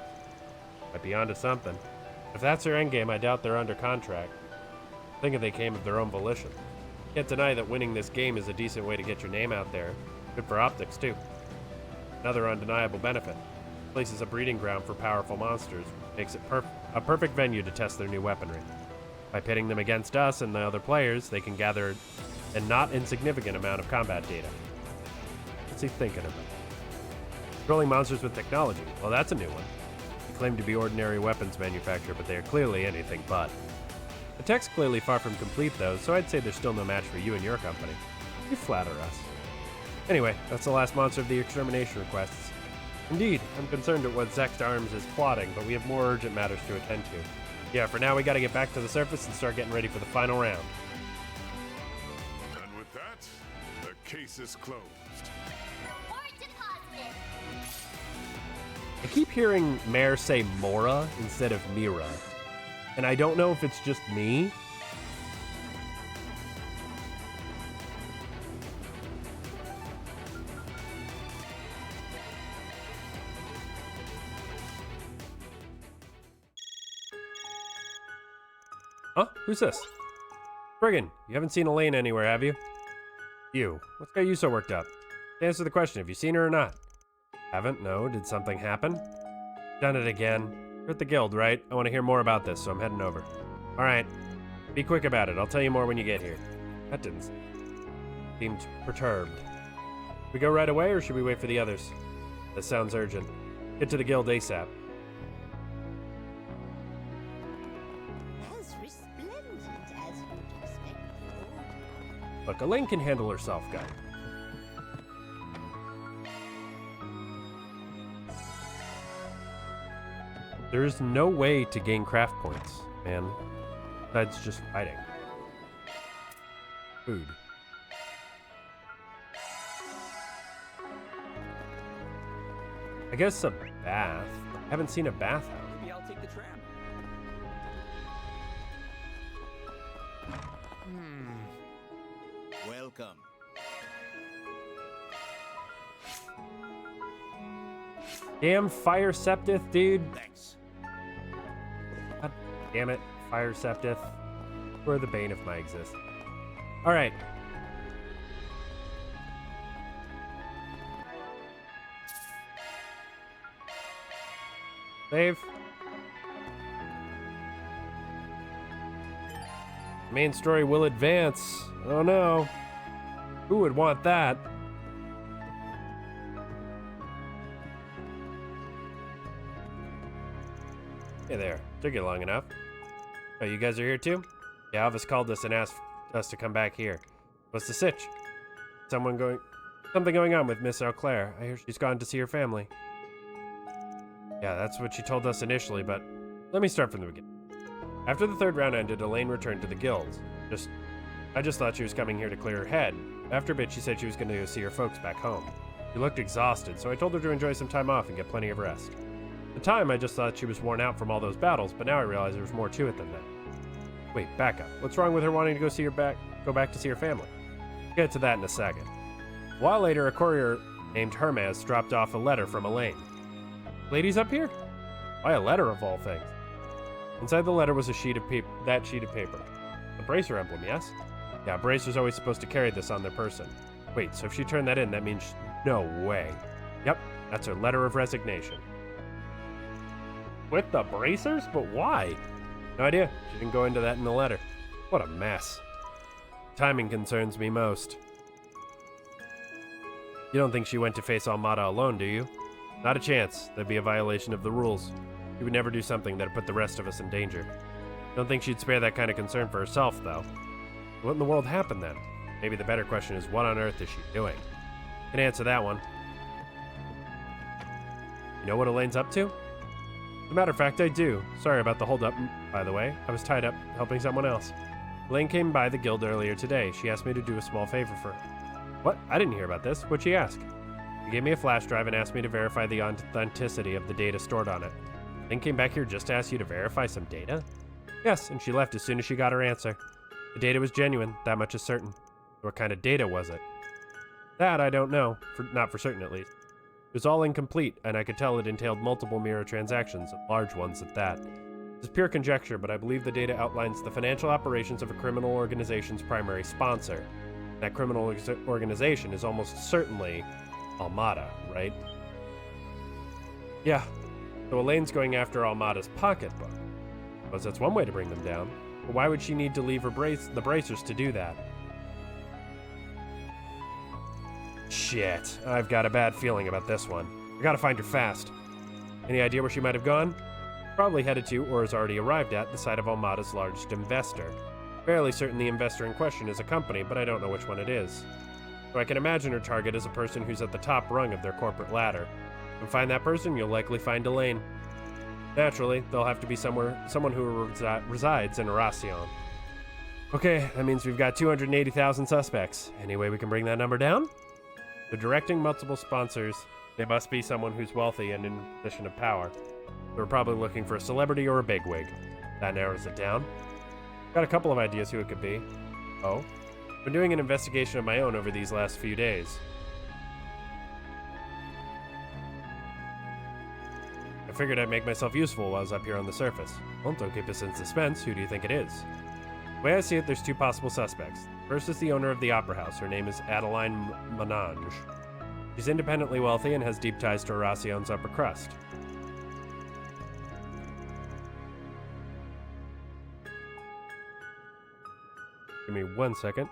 Might be onto something. If that's their endgame, I doubt they're under contract. I think if they came of their own volition. Can't deny that winning this game is a decent way to get your name out there. Good for optics, too. Another undeniable benefit. The place is a breeding ground for powerful monsters. Makes it a perfect venue to test their new weaponry. By pitting them against us and the other players, they can gather a not insignificant amount of combat data. What's he thinking about? Controlling monsters with technology. Well, that's a new one. They claim to be ordinary weapons manufacturer, but they are clearly anything but. The tech's clearly far from complete, though, so I'd say there's still no match for you and your company. You flatter us. Anyway, that's the last monster of the extermination requests. Indeed, I'm concerned at what Zect Arms is plotting, but we have more urgent matters to attend to. Yeah, for now we gotta get back to the surface and start getting ready for the final round. And with that, the case is closed. I keep hearing Mare say Mora instead of Mira, and I don't know if it's just me. Huh? Who's this? Friggin', you haven't seen Elaine anywhere, have you? You. What's got you so worked up? To answer the question, have you seen her or not? Haven't? No. Did something happen? Done it again. You're at the guild, right? I want to hear more about this, so I'm heading over. Alright. Be quick about it. I'll tell you more when you get here. That didn't seemed perturbed. We go right away, or should we wait for the others? This sounds urgent. Get to the guild ASAP. As resplendent as you'd expect. Look, Elaine can handle herself, guy. There's no way to gain craft points, man. Besides just fighting. Food. I guess a bath. I haven't seen a bathhouse. Maybe I'll take the tram. Welcome. Damn Fire Septith, dude. Thanks. God damn it, Fire Septith. You're the bane of my existence. Alright. Save. Main story will advance. Oh no. Who would want that? Hey there. Took you long enough. Oh, you guys are here too? Yeah, Alvis called us and asked us to come back here. What's the sitch? Something going on with Miss Claire. I hear she's gone to see her family. Yeah, that's what she told us initially, but let me start from the beginning. After the third round ended, Elaine returned to the guild. I just thought she was coming here to clear her head. After a bit, she said she was going to go see her folks back home. She looked exhausted, so I told her to enjoy some time off and get plenty of rest. At the time, I just thought she was worn out from all those battles, but now I realize there was more to it than that. Wait, back up. What's wrong with her wanting to go back to see her family? We'll get to that in a second. A while later, a courier named Hermes dropped off a letter from Elaine. Ladies up here? Why a letter of all things? Inside the letter was a sheet of paper. The bracer emblem, yes? Yeah, Bracer's always supposed to carry this on their person. Wait, so if she turned that in, that means no way. Yep, that's her letter of resignation. With the bracers? But why? No idea. She didn't go into that in the letter. What a mess. Timing concerns me most. You don't think she went to face Almada alone, do you? Not a chance. That'd be a violation of the rules. She would never do something that'd put the rest of us in danger. Don't think she'd spare that kind of concern for herself, though. What in the world happened then? Maybe the better question is, what on earth is she doing? Can answer that one. You know what Elaine's up to? As a matter of fact, I do. Sorry about the holdup, by the way. I was tied up helping someone else. Elaine came by the guild earlier today. She asked me to do a small favor for her. What? I didn't hear about this. What'd she ask? She gave me a flash drive and asked me to verify the authenticity of the data stored on it. Elaine came back here just to ask you to verify some data? Yes, and she left as soon as she got her answer. The data was genuine, that much is certain. What kind of data was it? That I don't know, not for certain at least. It was all incomplete, and I could tell it entailed multiple mirror transactions, large ones at that. This is pure conjecture, but I believe the data outlines the financial operations of a criminal organization's primary sponsor. That criminal organization is almost certainly Almada, right? Yeah, so Elaine's going after Almada's pocketbook. Because that's one way to bring them down. But why would she need to leave the bracers to do that? Shit, I've got a bad feeling about this one. I gotta find her fast. Any idea where she might have gone? Probably headed to, or has already arrived at, the site of Almada's largest investor. Fairly certain the investor in question is a company, but I don't know which one it is. So I can imagine her target is a person who's at the top rung of their corporate ladder. If you find that person, you'll likely find Elaine. Naturally, they'll have to be someone who resides in Arasion. Okay, that means we've got 280,000 suspects. Any way we can bring that number down? They're directing multiple sponsors. They must be someone who's wealthy and in a position of power. We're probably looking for a celebrity or a bigwig. That narrows it down. Got a couple of ideas who it could be. Oh? I've been doing an investigation of my own over these last few days. I figured I'd make myself useful while I was up here on the surface. Well, don't keep us in suspense. Who do you think it is? The way I see it, there's two possible suspects. First is the owner of the opera house. Her name is Adeline Menange. She's independently wealthy and has deep ties to Arasion's upper crust. Give me 1 second.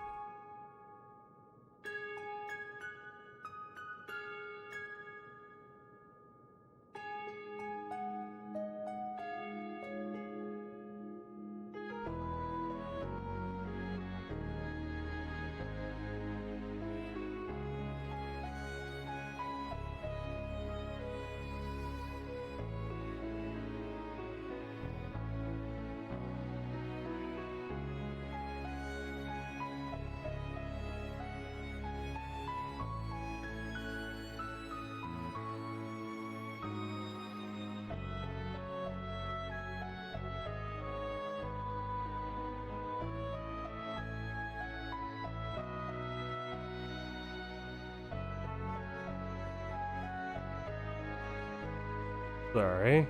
Sorry.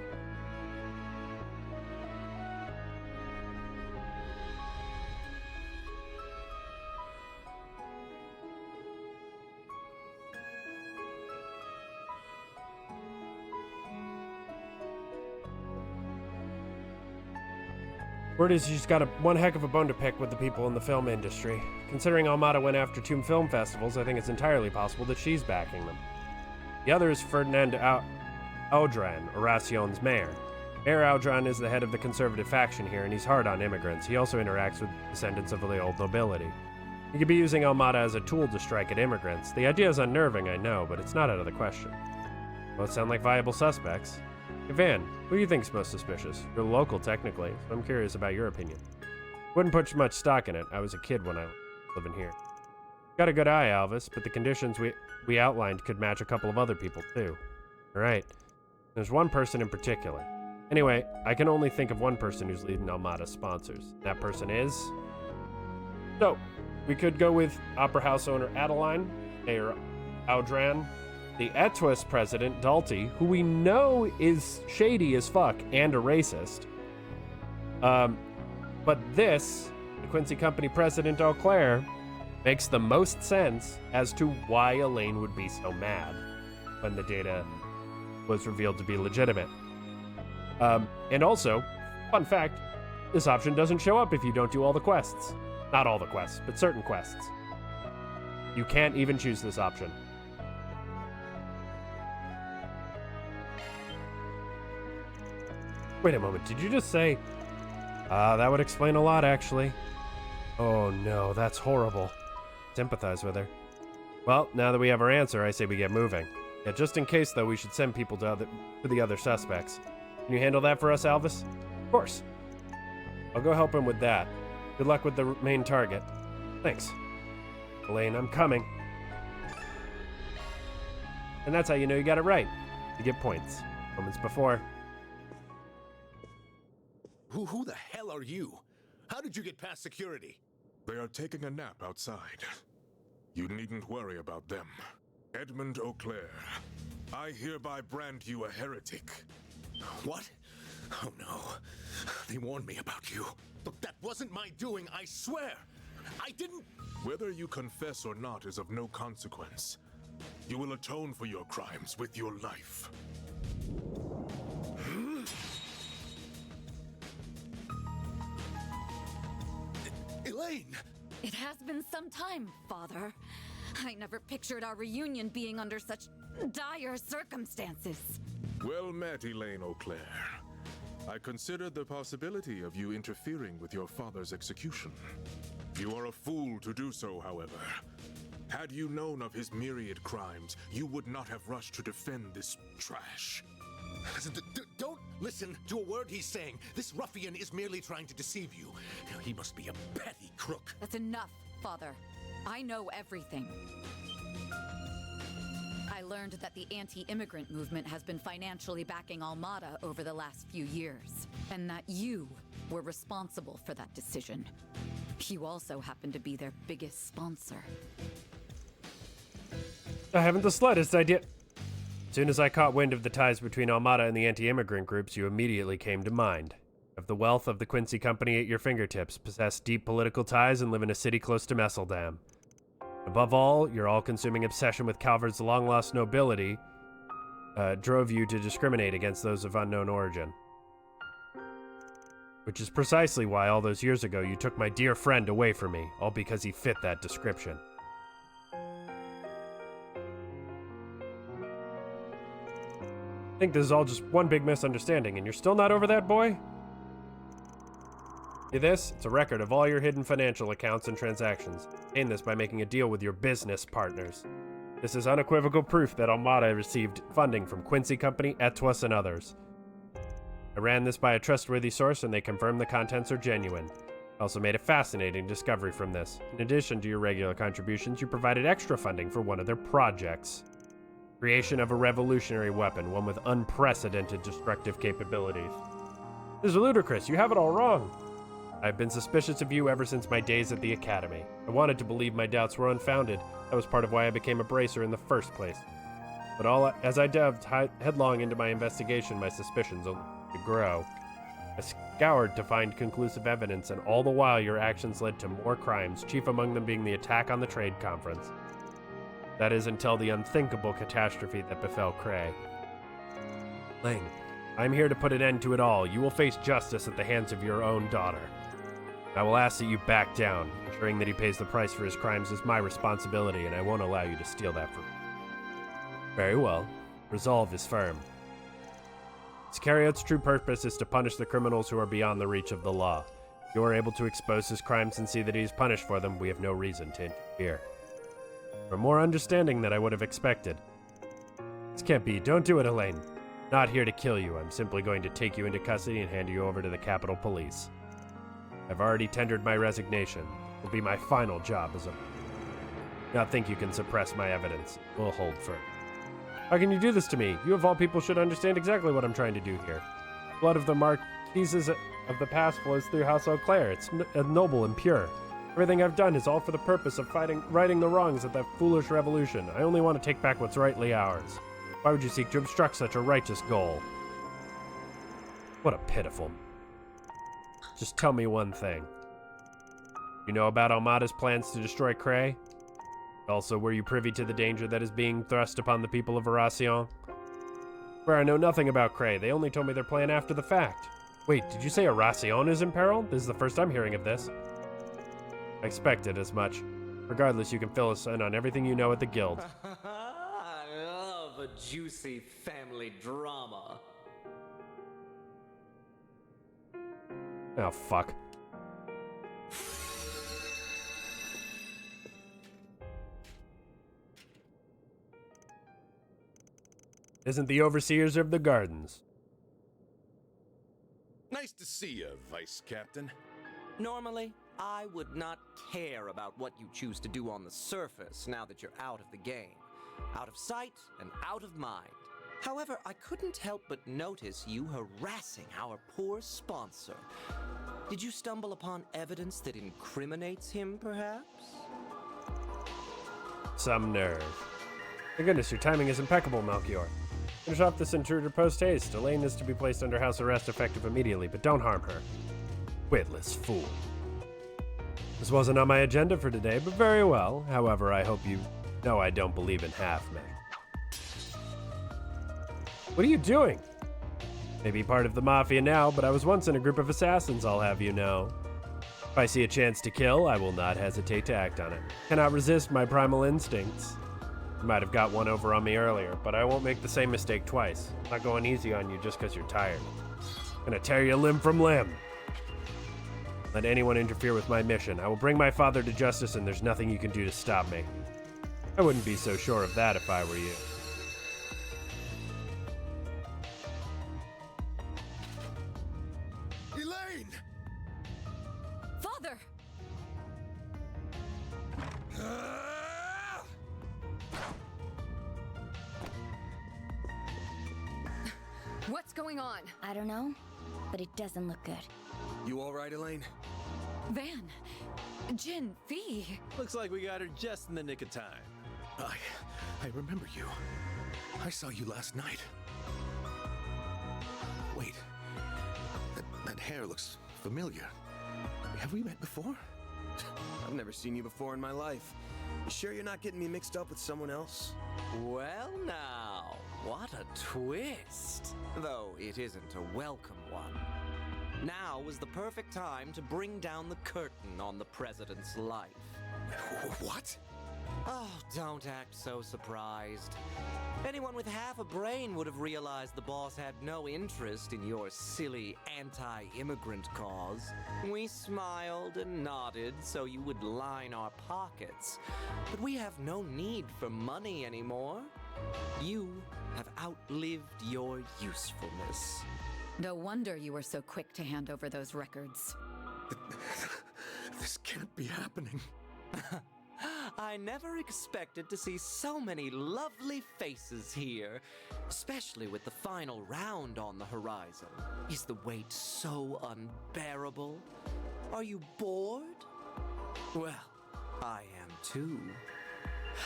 Word is she's got one heck of a bone to pick with the people in the film industry. Considering Almada went after 2 film festivals, I think it's entirely possible that she's backing them. The other is Ferdinand Audran, Arasion's mayor. Mayor Audran is the head of the conservative faction here, and he's hard on immigrants. He also interacts with descendants of the old nobility. He could be using Almada as a tool to strike at immigrants. The idea is unnerving, I know, but it's not out of the question. Both sound like viable suspects. Hey, Van, who do you think's most suspicious? You're local, technically, so I'm curious about your opinion. Wouldn't put much stock in it. I was a kid when I was living here. Got a good eye, Alvis, but the conditions we outlined could match a couple of other people, too. All right. There's one person in particular. Anyway, I can only think of one person who's leading Almada's sponsors. That person is... So, we could go with Opera House owner Adeline, Mayor Audran, the Etwis president, Dalty, who we know is shady as fuck and a racist. But this, the Quincy Company president, Eau Claire, makes the most sense as to why Elaine would be so mad when the data was revealed to be legitimate. And also, fun fact, this option doesn't show up if you don't do all the quests. Not all the quests, but certain quests. You can't even choose this option. Wait a moment, did you just say... that would explain a lot, actually. Oh no, that's horrible. Sympathize with her. Well, now that we have our answer, I say we get moving. Yeah, just in case, though, we should send people to the other suspects. Can you handle that for us, Alvis? Of course. I'll go help him with that. Good luck with the main target. Thanks. Elaine, I'm coming. And that's how you know you got it right. You get points. Moments before. Who the hell are you? How did you get past security? They are taking a nap outside. You needn't worry about them. Edmund Eau Claire, I hereby brand you a heretic. What? Oh no. They warned me about you. But that wasn't my doing, I swear! I didn't... Whether you confess or not is of no consequence. You will atone for your crimes with your life. Elaine! It has been some time, Father. I never pictured our reunion being under such dire circumstances. Well met, Elaine Eau Claire. I considered the possibility of you interfering with your father's execution. You are a fool to do so, however. Had you known of his myriad crimes, you would not have rushed to defend this trash. Don't listen to a word he's saying. This ruffian is merely trying to deceive you. He must be a petty crook. That's enough, Father. I know everything. I learned that the anti-immigrant movement has been financially backing Almada over the last few years, and that you were responsible for that decision. You also happen to be their biggest sponsor. I haven't the slightest idea. As soon as I caught wind of the ties between Almada and the anti-immigrant groups, you immediately came to mind. Of the wealth of the Quincy Company at your fingertips, possess deep political ties, and live in a city close to Messeldam. Above all, your all-consuming obsession with Calvard's long-lost nobility drove you to discriminate against those of unknown origin. Which is precisely why all those years ago you took my dear friend away from me, all because he fit that description. I think this is all just one big misunderstanding, and you're still not over that, boy? See this? It's a record of all your hidden financial accounts and transactions. Obtain this by making a deal with your business partners. This is unequivocal proof that Almada received funding from Quincy Company, Etwas, and others. I ran this by a trustworthy source, and they confirmed the contents are genuine. I also made a fascinating discovery from this. In addition to your regular contributions, you provided extra funding for one of their projects. Creation of a revolutionary weapon, one with unprecedented destructive capabilities. This is ludicrous. You have it all wrong. I've been suspicious of you ever since my days at the Academy. I wanted to believe my doubts were unfounded. That was part of why I became a bracer in the first place. But as I delved headlong into my investigation, my suspicions only to grow. I scoured to find conclusive evidence, and all the while your actions led to more crimes, chief among them being the attack on the trade conference. That is until the unthinkable catastrophe that befell Cray. Ling, I'm here to put an end to it all. You will face justice at the hands of your own daughter. I will ask that you back down. Ensuring that he pays the price for his crimes is my responsibility, and I won't allow you to steal that from me. Very well. Resolve is firm. Iscariot's true purpose is to punish the criminals who are beyond the reach of the law. If you are able to expose his crimes and see that he is punished for them, we have no reason to interfere. We're more understanding than I would have expected. This can't be. Don't do it, Elaine. Not here to kill you. I'm simply going to take you into custody and hand you over to the Capitol Police. I've already tendered my resignation. It'll be my final job as a... Now think you can suppress my evidence. We'll hold firm. How can you do this to me? You of all people should understand exactly what I'm trying to do here. Blood of the Marquises of the past flows through House Eau Claire. It's noble and pure. Everything I've done is all for the purpose of righting the wrongs of that foolish revolution. I only want to take back what's rightly ours. Why would you seek to obstruct such a righteous goal? What a pitiful... Just tell me one thing. You know about Almada's plans to destroy Cray? Also, were you privy to the danger that is being thrust upon the people of Varasion? Where I know nothing about Cray. They only told me their plan after the fact. Wait, did you say Varasion is in peril? This is the first I'm hearing of this. I expected as much. Regardless, you can fill us in on everything you know at the Guild. I love a juicy family drama. Oh, fuck. Isn't the overseers of the gardens? Nice to see you, Vice Captain. Normally, I would not care about what you choose to do on the surface now that you're out of the game. Out of sight and out of mind. However, I couldn't help but notice you harassing our poor sponsor. Did you stumble upon evidence that incriminates him, perhaps? Some nerve. My goodness, your timing is impeccable, Melchior. Finish off this intruder post-haste. Elaine is to be placed under house arrest effective immediately, but don't harm her. Witless fool. This wasn't on my agenda for today, but very well. However, I hope you know I don't believe in half-men. What are you doing? Maybe part of the Mafia now, but I was once in a group of assassins, I'll have you know. If I see a chance to kill, I will not hesitate to act on it. Cannot resist my primal instincts. You might have got one over on me earlier, but I won't make the same mistake twice. I'm not going easy on you just because you're tired. I'm gonna tear you limb from limb. Let anyone interfere with my mission. I will bring my father to justice, and there's nothing you can do to stop me. I wouldn't be so sure of that if I were you. Elaine! Father! What's going on? I don't know, but it doesn't look good. You all right, Elaine? Van! Jin, Fee! Looks like we got her just in the nick of time. I remember you. I saw you last night. Wait. That hair looks familiar. Have we met before? I've never seen you before in my life. You sure you're not getting me mixed up with someone else? Well now, what a twist. Though it isn't a welcome one. Now was the perfect time to bring down the curtain on the president's life. What? Oh, don't act so surprised. Anyone with half a brain would have realized the boss had no interest in your silly anti-immigrant cause. We smiled and nodded so you would line our pockets. But we have no need for money anymore. You have outlived your usefulness. No wonder you were so quick to hand over those records. This can't be happening. I never expected to see so many lovely faces here, especially with the final round on the horizon. Is the wait so unbearable? Are you bored? Well, I am too.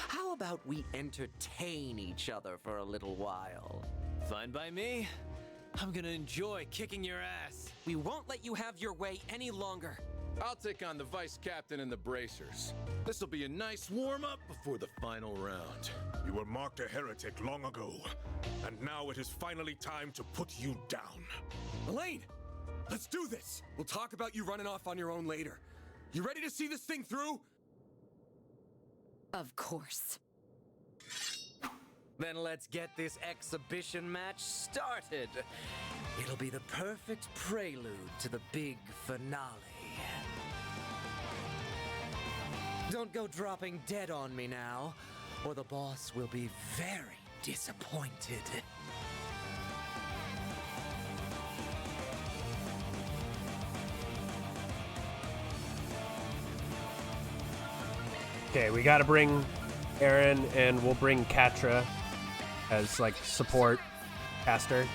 How about we entertain each other for a little while? Fine by me. I'm gonna enjoy kicking your ass. We won't let you have your way any longer. I'll take on the Vice Captain and the Bracers. This'll be a nice warm-up before the final round. You were marked a heretic long ago, and now it is finally time to put you down. Elaine! Let's do this! We'll talk about you running off on your own later. You ready to see this thing through? Of course. Then let's get this exhibition match started. It'll be the perfect prelude to the big finale. Don't go dropping dead on me now, or the boss will be very disappointed. Okay, we gotta bring Aaron, and we'll bring Katra as, like, support caster.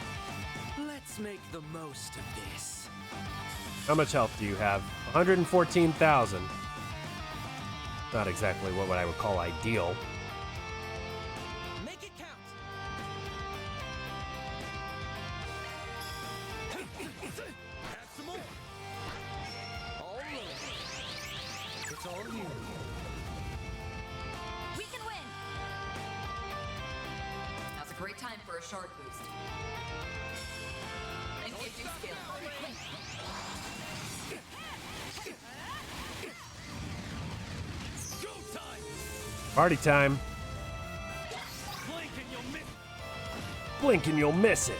Let's make the most of this. How much health do you have? 114,000. Not exactly what I would call ideal. Make it count. Add some more. All right. It's all you. We can win! Now's a great time for a shard boost. Engaging skill. Go time. Party time. Blink and you'll miss. Blink and you'll miss it.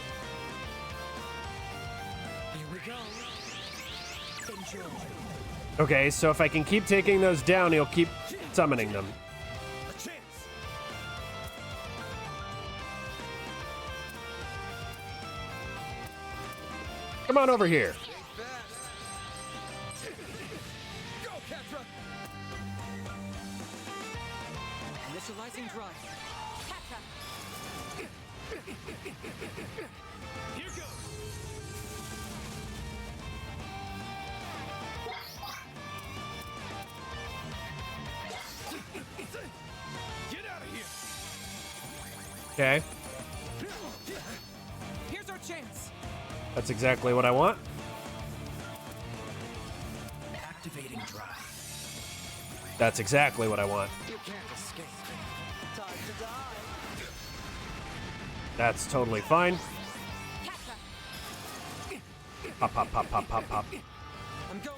Here we go. Enjoy. Okay, so if I can keep taking those down, he'll keep summoning them. A chance. Come on over here. Go, Katra. Initializing drive. Here goes. Get out of here. Okay, Here's our chance. that's exactly what I want. Activating drive. That's exactly what I want. You can't escape. Time to die. That's totally fine. Pop, pop, pop, pop, pop, pop. I'm going.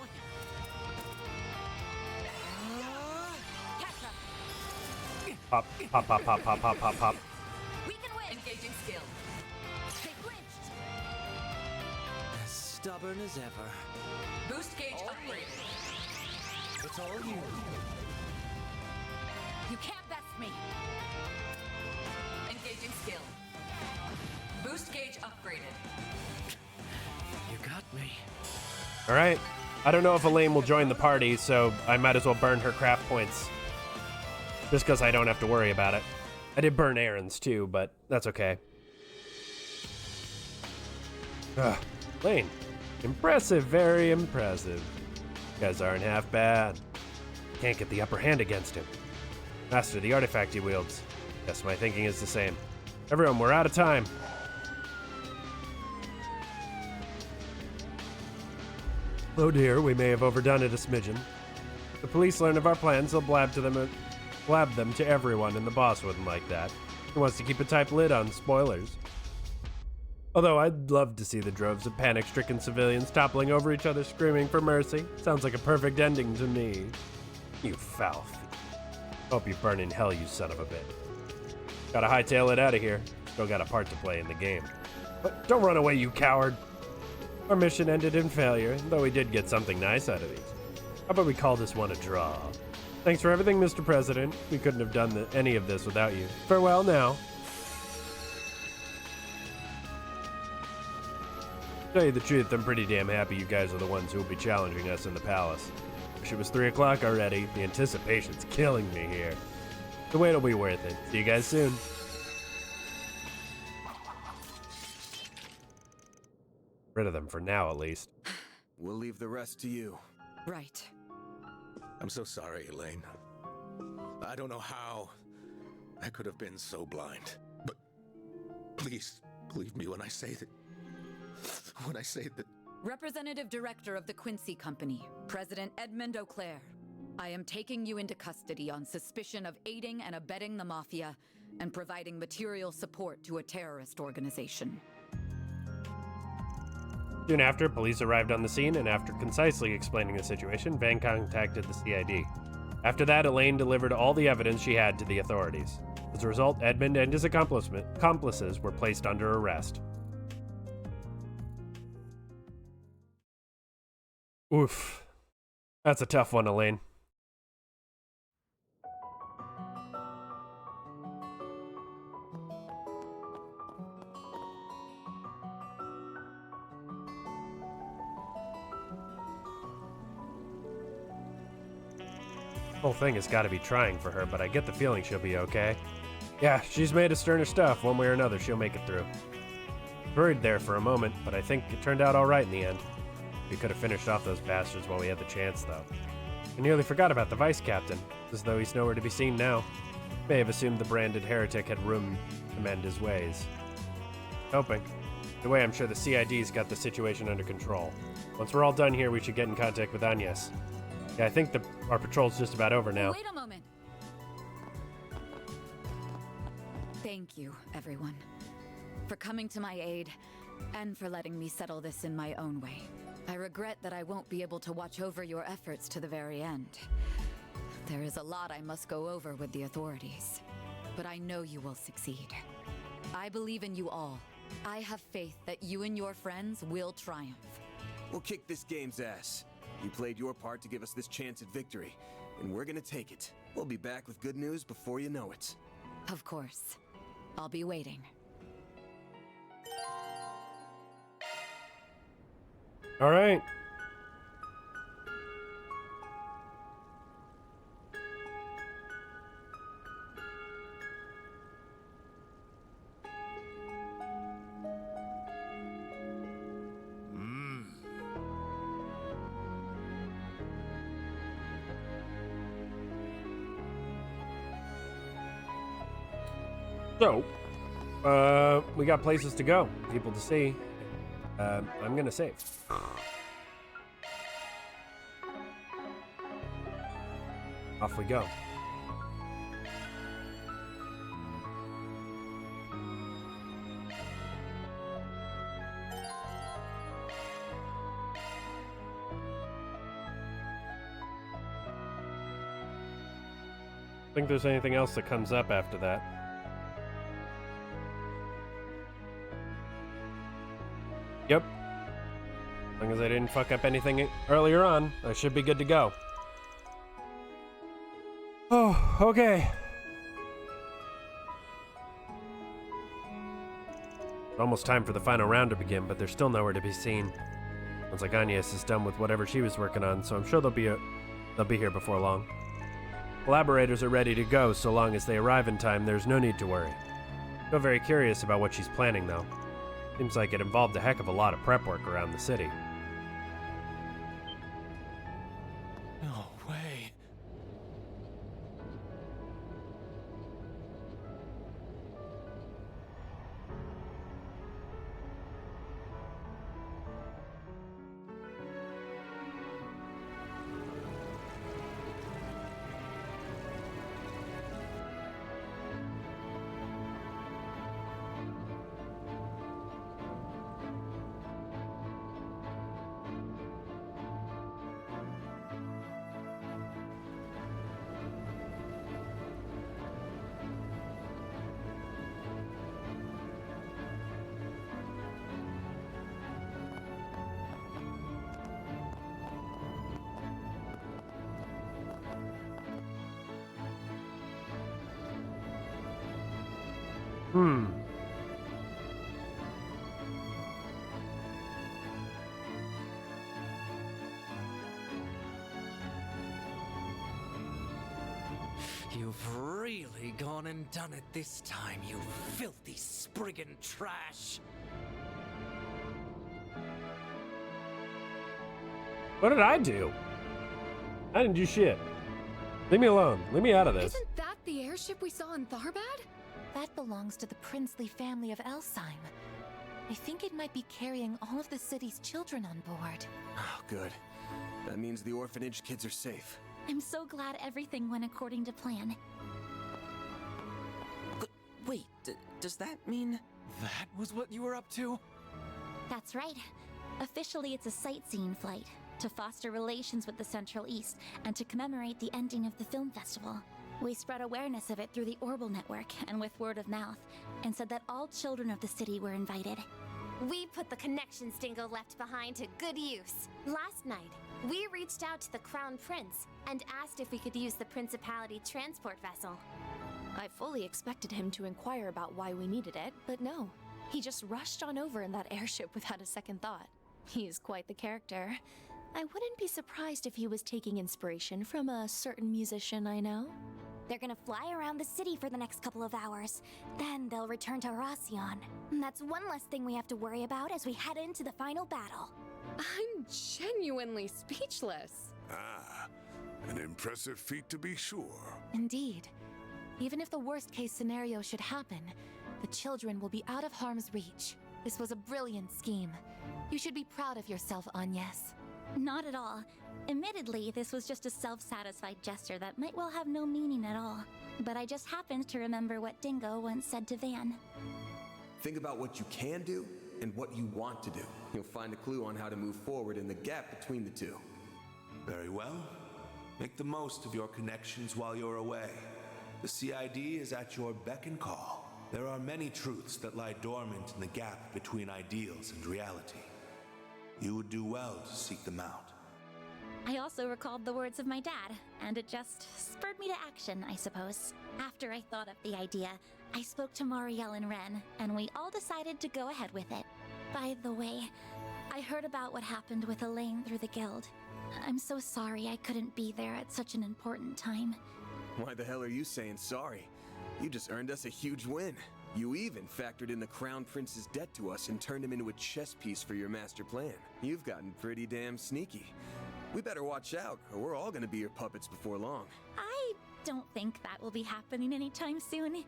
Pop, pop, pop, pop, pop, pop, pop, pop. We can win! Engaging skill. They flinched! As stubborn as ever. Boost gauge upgraded. It's all you. You can't best me! Engaging skill. Boost gauge upgraded. You got me. All right. I don't know if Elaine will join the party, so I might as well burn her craft points. Just because I don't have to worry about it. I did burn Aaron's too, but that's okay. Elaine. Impressive, very impressive. You guys aren't half bad. Can't get the upper hand against him. Master the artifact he wields. Yes, my thinking is the same. Everyone, we're out of time. Oh dear, we may have overdone it a smidgen. If the police learn of our plans, they'll blab them to everyone, and the boss wouldn't like that. He wants to keep a tight lid on spoilers. Although I'd love to see the droves of panic-stricken civilians toppling over each other screaming for mercy. Sounds like a perfect ending to me. You foul thief. Hope you burn in hell, you son of a bitch. Gotta hightail it out of here. Still got a part to play in the game. But don't run away, you coward. Our mission ended in failure, though we did get something nice out of these. How about we call this one a draw? Thanks for everything, Mr. President. We couldn't have done any of this without you. Farewell now. To tell you the truth, I'm pretty damn happy you guys are the ones who will be challenging us in the palace. Wish it was 3 o'clock already. The anticipation's killing me here. The wait'll be worth it. See you guys soon. Rid of them for now, at least. We'll leave the rest to you. Right. I'm so sorry, Elaine. I don't know how I could have been so blind. But please believe me when I say that. Representative Director of the Quincy Company, President Edmund Auclair. I am taking you into custody on suspicion of aiding and abetting the Mafia and providing material support to a terrorist organization. Soon after, police arrived on the scene, and after concisely explaining the situation, Van contacted the CID. After that, Elaine delivered all the evidence she had to the authorities. As a result, Edmund and his accomplices were placed under arrest. Oof. That's a tough one, Elaine. Whole thing has got to be trying for her, but I get the feeling she'll be okay. Yeah, she's made of sterner stuff. One way or another, she'll make it through. Worried there for a moment, but I think it turned out all right in the end. We could have finished off those bastards while we had the chance, though. I nearly forgot about the vice captain, as though he's nowhere to be seen now. May have assumed the branded heretic had room to mend his ways. Hoping. The way I'm sure the CID's got the situation under control. Once we're all done here, we should get in contact with Agnes. Yeah, I think our patrol's just about over now. Wait a moment. Thank you, everyone, for coming to my aid and for letting me settle this in my own way. I regret that I won't be able to watch over your efforts to the very end. There is a lot I must go over with the authorities, but I know you will succeed. I believe in you all. I have faith that you and your friends will triumph. We'll kick this game's ass. You played your part to give us this chance at victory, and we're gonna take it. We'll be back with good news before you know it. Of course. I'll be waiting. All right. So, we got places to go, people to see. I'm gonna save. Off we go. Think there's anything else that comes up after that. Yep. As long as I didn't fuck up anything earlier on, I should be good to go. Oh, okay. Almost time for the final round to begin, but they're still nowhere to be seen. Sounds like Agnes is done with whatever she was working on, so I'm sure they'll be here before long. Collaborators are ready to go, so long as they arrive in time, there's no need to worry. Feel very curious about what she's planning, though. Seems like it involved a heck of a lot of prep work around the city. No way. You've really gone and done it this time, you filthy spriggan trash. What did I do? I didn't do shit. Leave me alone. Leave me out of this. Isn't that the airship we saw in Tharbad? That belongs to the princely family of Elsheim. I think it might be carrying all of the city's children on board. Oh, good. That means the orphanage kids are safe. I'm so glad everything went according to plan. Wait, does that mean... That was what you were up to? That's right. Officially, it's a sightseeing flight to foster relations with the Central East and to commemorate the ending of the film festival. We spread awareness of it through the Orbital Network and with word of mouth, and said that all children of the city were invited. We put the connection Stingo left behind to good use. Last night, we reached out to the Crown Prince and asked if we could use the Principality transport vessel. I fully expected him to inquire about why we needed it, but no. He just rushed on over in that airship without a second thought. He is quite the character. I wouldn't be surprised if he was taking inspiration from a certain musician I know. They're gonna fly around the city for the next couple of hours. Then they'll return to Racion. That's one less thing we have to worry about as we head into the final battle. I'm genuinely speechless. Ah, an impressive feat to be sure. Indeed. Even if the worst-case scenario should happen, the children will be out of harm's reach. This was a brilliant scheme. You should be proud of yourself, Agnes. Not at all. Admittedly, this was just a self-satisfied gesture that might well have no meaning at all. But I just happened to remember what Dingo once said to Van. Think about what you can do and what you want to do. You'll find a clue on how to move forward in the gap between the two. Very well. Make the most of your connections while you're away. The CID is at your beck and call. There are many truths that lie dormant in the gap between ideals and reality. You would do well to seek them out. I also recalled the words of my dad, and it just spurred me to action, I suppose. After I thought up the idea, I spoke to Marielle and Ren, and we all decided to go ahead with it. By the way, I heard about what happened with Elaine through the guild. I'm so sorry I couldn't be there at such an important time. Why the hell are you saying sorry? You just earned us a huge win. You even factored in the Crown Prince's debt to us and turned him into a chess piece for your master plan. You've gotten pretty damn sneaky. We better watch out, or we're all gonna be your puppets before long. I don't think that will be happening anytime soon.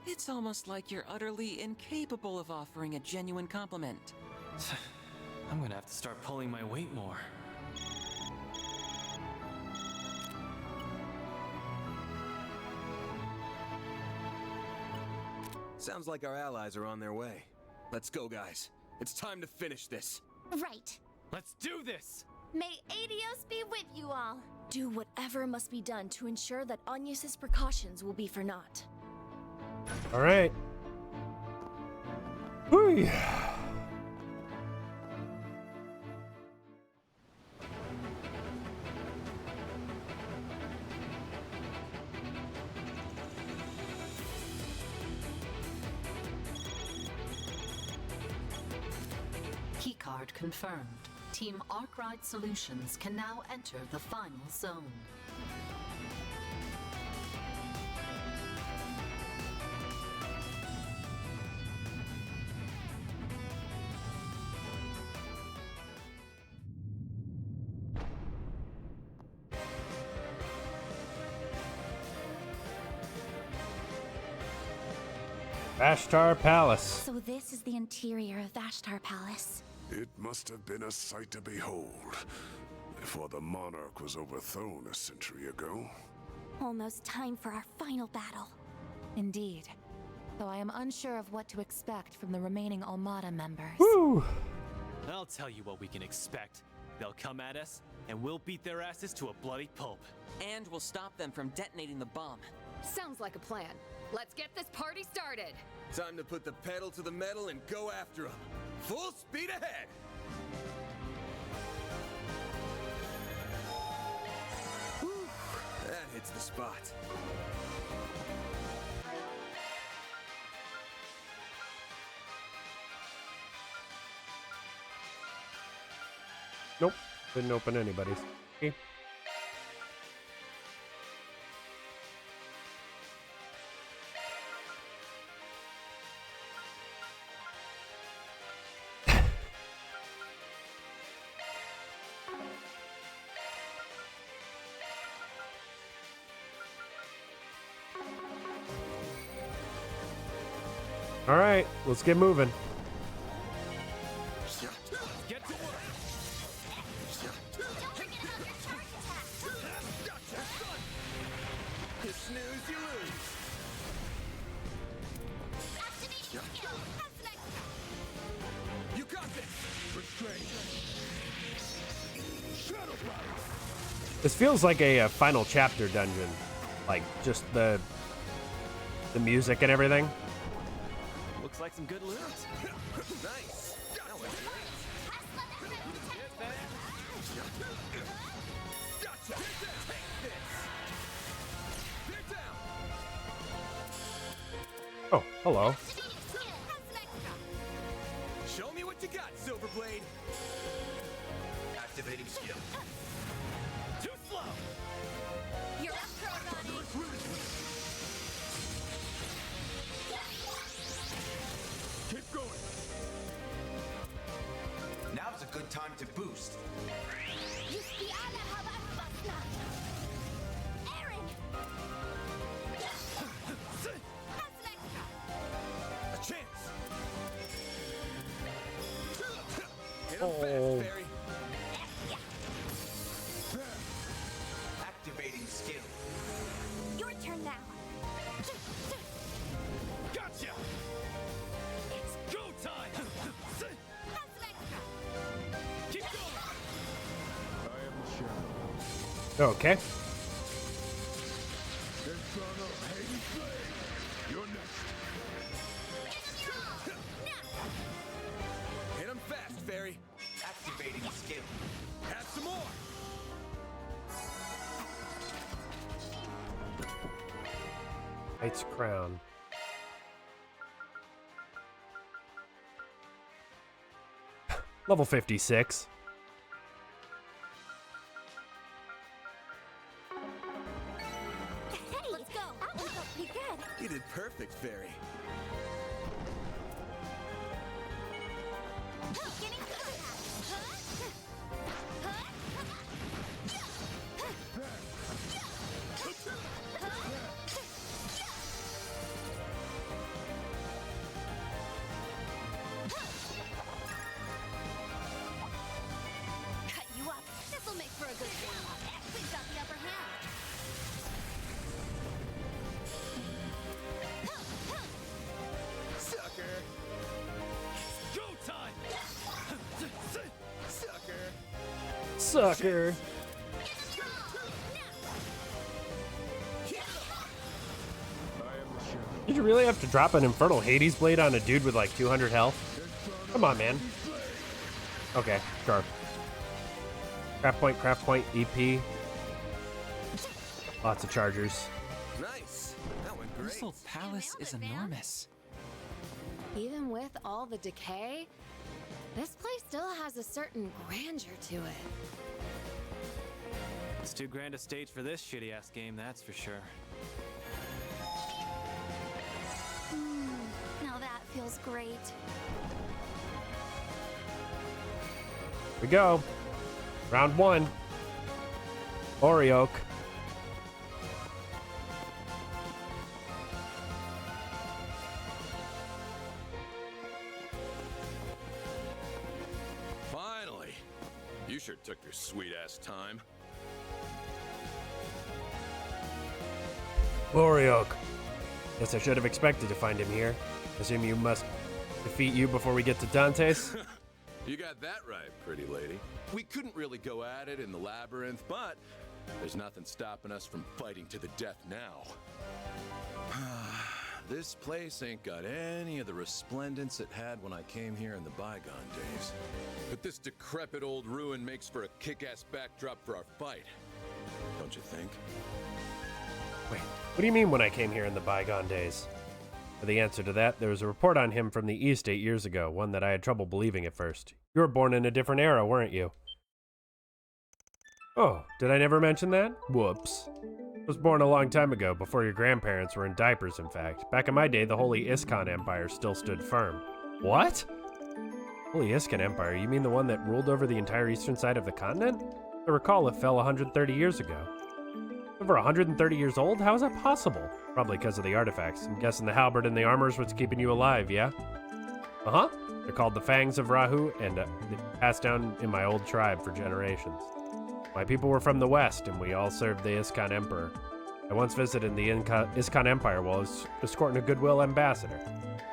It's almost like you're utterly incapable of offering a genuine compliment. I'm gonna have to start pulling my weight more. Sounds like our allies are on their way. Let's go, guys. It's time to finish this. Right. Let's do this! May Adios be with you all. Do whatever must be done to ensure that Agnes's precautions will be for naught. All right. Whee. Keycard confirmed. Team Arkwright Solutions can now enter the final zone. Vashtar Palace. So this is the interior of Vashtar Palace. It must have been a sight to behold, before the monarch was overthrown a century ago. Almost time for our final battle. Indeed. Though I am unsure of what to expect from the remaining Almada members. Woo! I'll tell you what we can expect. They'll come at us, and we'll beat their asses to a bloody pulp. And we'll stop them from detonating the bomb. Sounds like a plan. Let's get this party started. Time to put the pedal to the metal and go after them. Full speed ahead! Whew, that hits the spot. Nope, didn't open anybody's. Okay. All right, let's get moving. Get to work! You snooze, you lose. You got this! Restraint. This feels like a final chapter dungeon, like just the music and everything. Looks like some good loot. Nice. That was great. Gotcha. Take this. They're down. Oh, hello. Show me what you got, Silverblade. Activating skill. Too slow! You're up, Kurogane! Keep going. Now's a good time to boost. Yustiana Habasna! Aaron! A chance! Hit him Oh. fast, Barry. Activating skill. Your turn now. Gotcha! It's go time! Keep going! I am the shadow. Okay. Son of Hades Blade. You're next. Hit him fast, Barry. Activating skill. Have some more. Knight's Crown. Level 56. Hey, let's go. That one felt pretty good. You did perfect, Barry. Getting contact. Cut you up. This'll make for a good warm-up. We've got the upper hand. Sucker. Go time! Sucker. Sucker. Did you really have to drop an Infernal Hades blade on a dude with like 200 health? Come on, man. Okay, sure. Craft point, EP. Lots of chargers. Nice. That went great. Crystal Palace is enormous. Even with all the decay, this place still has a certain grandeur to it. It's too grand a stage for this shitty-ass game, that's for sure. Now that feels great. Here we go. Round 1. Orioke. Finally. You sure took your sweet-ass time. Orioke. Guess I should have expected to find him here. Assume you must defeat you before we get to Dante's? You got that right, pretty lady. We couldn't really go at it in the labyrinth, but there's nothing stopping us from fighting to the death now. This place ain't got any of the resplendence it had when I came here in the bygone days. But this decrepit old ruin makes for a kick-ass backdrop for our fight. Don't you think? Wait, what do you mean when I came here in the bygone days? For the answer to that, there was a report on him from the East 8 years ago, one that I had trouble believing at first. You were born in a different era, weren't you? Oh, did I never mention that? Whoops. I was born a long time ago, before your grandparents were in diapers, in fact. Back in my day, the Holy Iskon Empire still stood firm. What? Holy Iskon Empire, you mean the one that ruled over the entire eastern side of the continent? I recall it fell 130 years ago. Over 130 years old? How is that possible? Probably because of the artifacts. I'm guessing the halberd and the armor is what's keeping you alive, yeah? Uh-huh. They're called the Fangs of Rahu, and they passed down in my old tribe for generations. My people were from the west, and we all served the Iskon Emperor. I once visited the Iskon Empire while I was escorting a goodwill ambassador.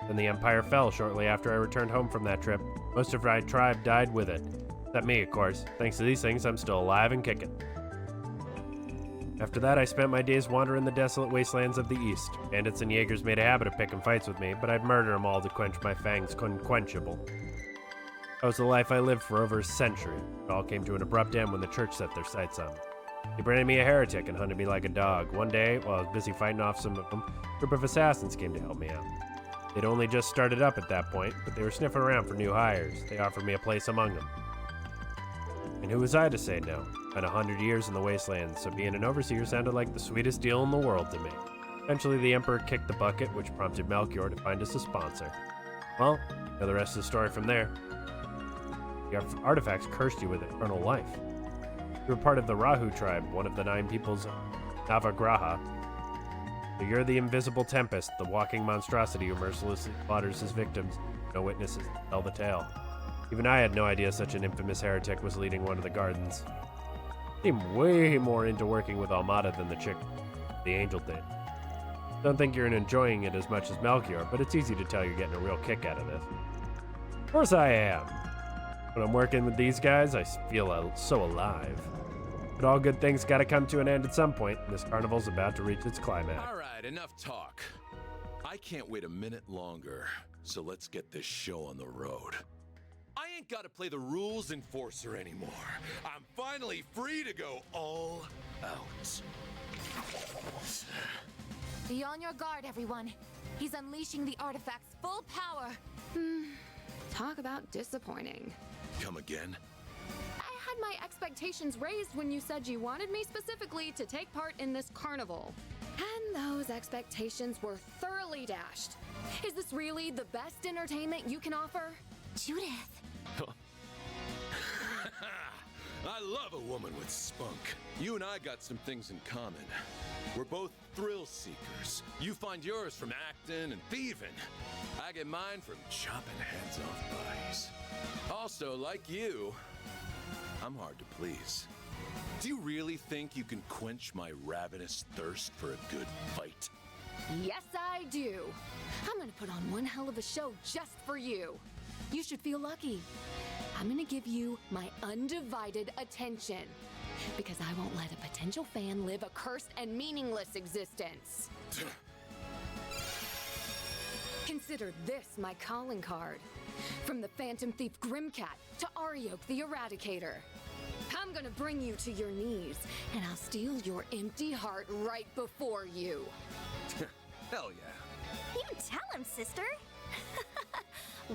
Then the empire fell shortly after I returned home from that trip. Most of my tribe died with it. Except me, of course. Thanks to these things, I'm still alive and kicking. After that, I spent my days wandering the desolate wastelands of the east. Bandits and Jaegers made a habit of picking fights with me, but I'd murder them all to quench my fangs unquenchable. That was the life I lived for over a century. It all came to an abrupt end when the church set their sights on me. They branded me a heretic and hunted me like a dog. One day, while I was busy fighting off some of them, a group of assassins came to help me out. They'd only just started up at that point, but they were sniffing around for new hires. They offered me a place among them. And who was I to say no? Spent 100 years in the wasteland, so being an overseer sounded like the sweetest deal in the world to me. Eventually, the Emperor kicked the bucket, which prompted Melchior to find us a sponsor. Well, you know the rest of the story from there. The artifacts cursed you with eternal life. You were part of the Rahu tribe, one of the 9 peoples of Navagraha. So you're the invisible tempest, the walking monstrosity who mercilessly slaughters his victims. No witnesses to tell the tale. Even I had no idea such an infamous heretic was leading one of the gardens. Seemed way more into working with Almada than the chick, the angel did. Don't think you're enjoying it as much as Melchior, but it's easy to tell you're getting a real kick out of this. Of course I am. When I'm working with these guys, I feel so alive. But all good things gotta come to an end at some point, and this carnival's about to reach its climax. All right, enough talk. I can't wait a minute longer, so let's get this show on the road. I ain't gotta play the rules enforcer anymore. I'm finally free to go all out. Be on your guard, everyone. He's unleashing the artifact's full power. Talk about disappointing. Come again? I had my expectations raised when you said you wanted me specifically to take part in this carnival. And those expectations were thoroughly dashed. Is this really the best entertainment you can offer? Judith. I love a woman with spunk. You and I got some things in common. We're both thrill seekers. You find yours from acting and thieving. I get mine from chopping heads off bodies. Also, like you, I'm hard to please. Do you really think you can quench my ravenous thirst for a good fight? Yes, I do. I'm gonna put on one hell of a show just for you. You should feel lucky. I'm gonna give you my undivided attention. Because I won't let a potential fan live a cursed and meaningless existence. Consider this my calling card. From the Phantom Thief Grimcat to Ariok the Eradicator. I'm gonna bring you to your knees, and I'll steal your empty heart right before you. Hell yeah. You tell him, sister.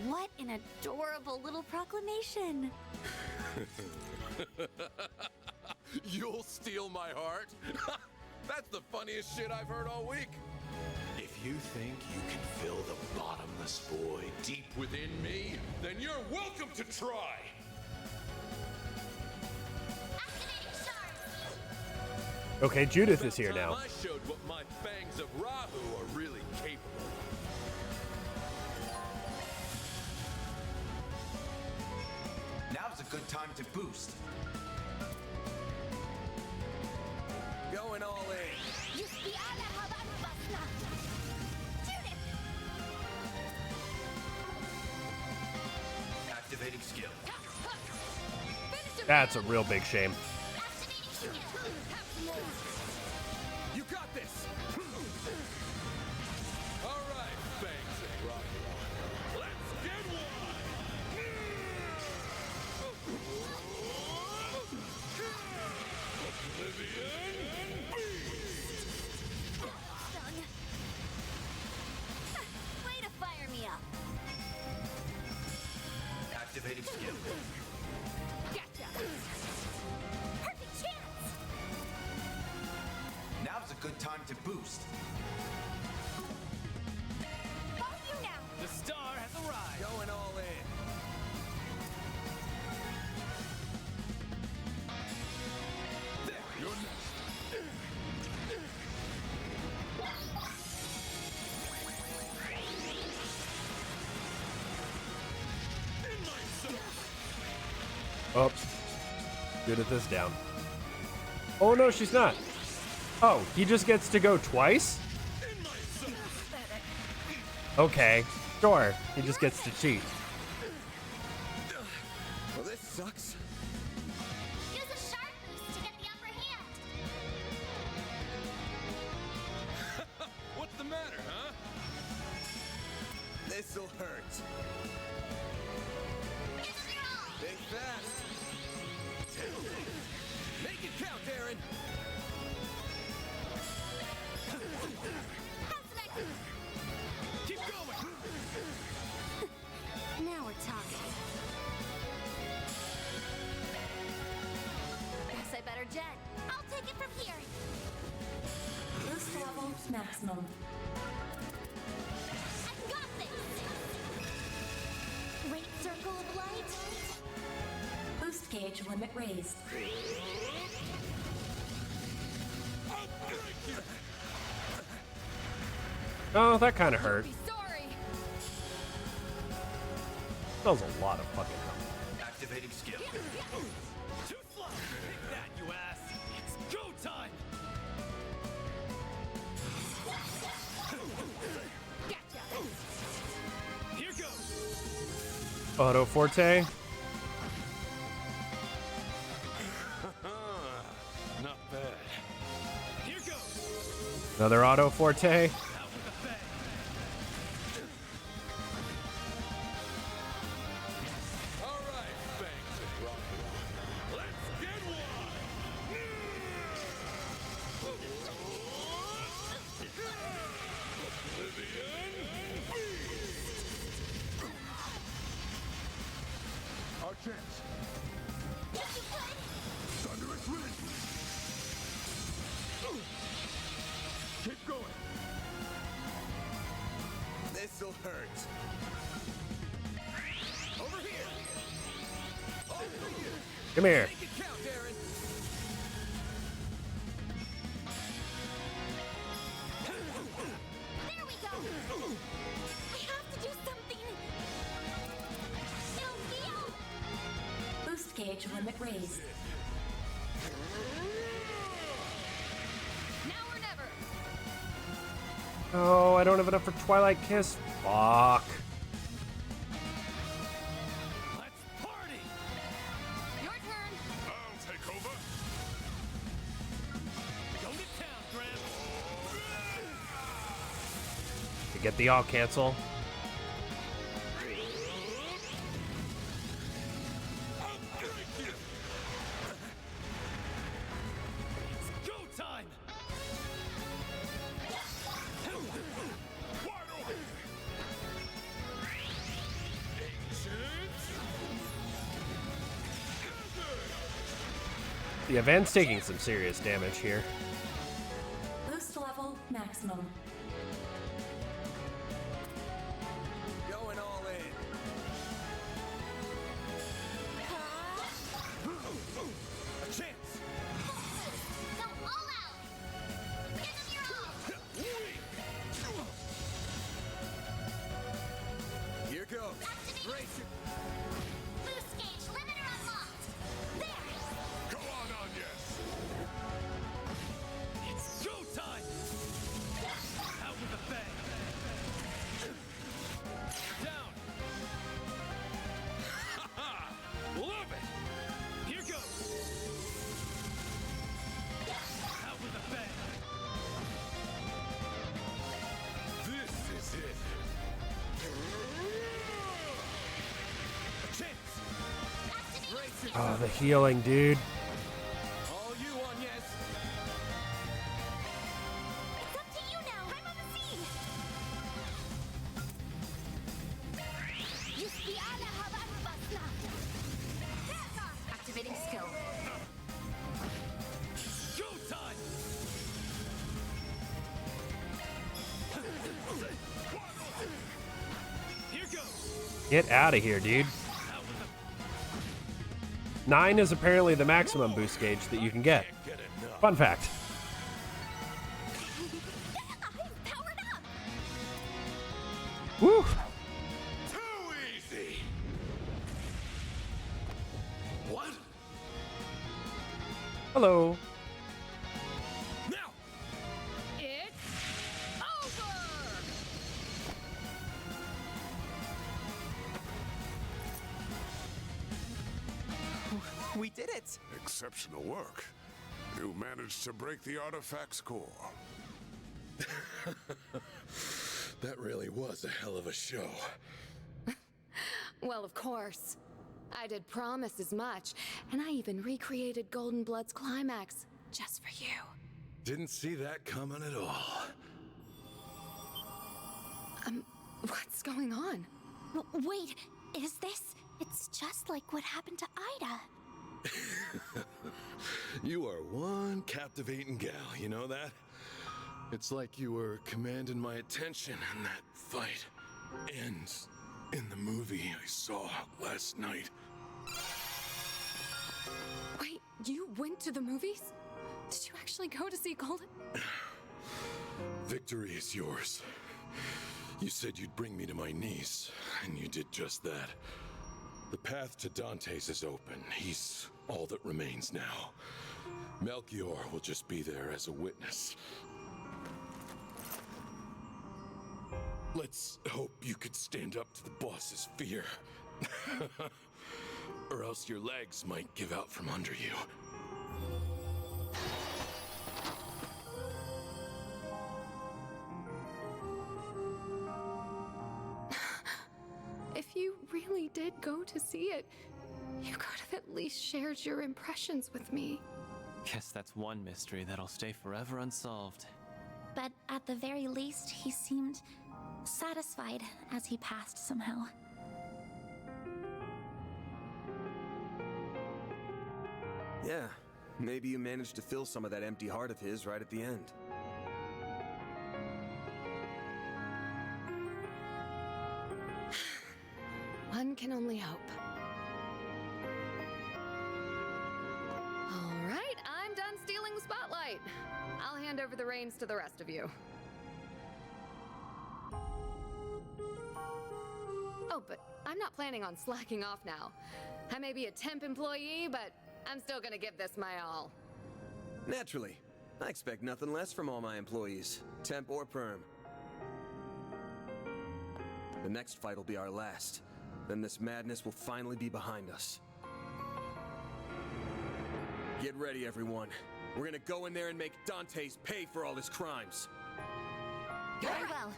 What an adorable little proclamation. You'll steal my heart? That's the funniest shit I've heard all week. If you think you can fill the bottomless void deep within me, then you're welcome to try. Okay, Judith is here now. I showed what my fangs of Rahu are really capable of. Now's a good time to boost. Going all in. Activating skill. That's a real big shame. You got this! All right, fangs of Rahu. Let's get Way to fire me up. Activating skill. Gotcha. Perfect chance. Now's a good time to boost. Follow you now. The star has arrived! Going all in. There, you're next. Oh, Judith is down. Oh no, she's not. Oh, he just gets to go twice? Okay, sure. He just gets to cheat. Well, this sucks. Use a sharp boost to get the upper hand. What's the matter, huh? This'll hurt. Think fast. Make it count, Aaron! Keep going! Now we're talking. jet. I'll take it from here. Boost level maximum. I got this! Great circle of light. Boost gauge limit raised. Oh, that kind of hurt. Sorry. That was a lot of fucking help. Activating skill. Too slow! Take that, you ass! It's go time! Here goes! Auto Forte. Not bad. Here goes! Another Auto Forte. Out with a bang! All right, Banks and Rocket. Let's get Our chance. Thunderous wind. Keep going. This'll hurt. Over here. Come here. Make it count, Darren. There we go! I have to do something! It'll heal! Boost gauge limit raised. Now or never. Oh, I don't have enough for Twilight Kiss. Fuck. Let's party! Your turn. I'll take over. Go to town, Gramps! To get the all cancel. It's go time! Wide open. The event's taking some serious damage here. Boost level maximum. Going all in. A chance. Go all out! Give them your all! Here goes. Brace it! Boost gauge limiter unlocked! There! Go on, yes. It's go time! Out with a bang! Down! Ha-ha! Love it! Here goes! Out with a bang! This is it. A chance. Brace it. Oh, the healing, dude. All you on, yes. It's up to you now! I'm on the scene! Activating skill. Go time! Here goes! Get out of here, dude. 9 is apparently the maximum boost gauge that you can get. Fun fact. Woo! Too easy. What? Hello. Now. It's over! We did it. Exceptional work. You managed to break the artifact's core. That really was a hell of a show. Well, of course. I did promise as much, and I even recreated Golden Blood's climax just for you. Didn't see that coming at all. What's going on? Wait, is this? It's just like what happened to Ida. You are one captivating gal, you know that? It's like you were commanding my attention in that fight. And in the movie I saw last night. Wait, you went to the movies? Did you actually go to see Golden? Victory is yours. You said you'd bring me to my knees, and you did just that. The path to Dante's is open. He's all that remains now. Melchior will just be there as a witness. Let's hope you could stand up to the boss's fear. Or else your legs might give out from under you. If you really did go to see it, you could have at least shared your impressions with me. Guess that's one mystery that'll stay forever unsolved. But at the very least, he seemed satisfied as he passed somehow. Yeah, maybe you managed to fill some of that empty heart of his right at the end. One can only hope. All right, I'm done stealing the spotlight. I'll hand over the reins to the rest of you. Oh, but I'm not planning on slacking off now. I may be a temp employee, but I'm still gonna give this my all. Naturally. I expect nothing less from all my employees, temp or perm. The next fight will be our last. Then this madness will finally be behind us. Get ready, everyone. We're gonna go in there and make Dante's pay for all his crimes. Very well.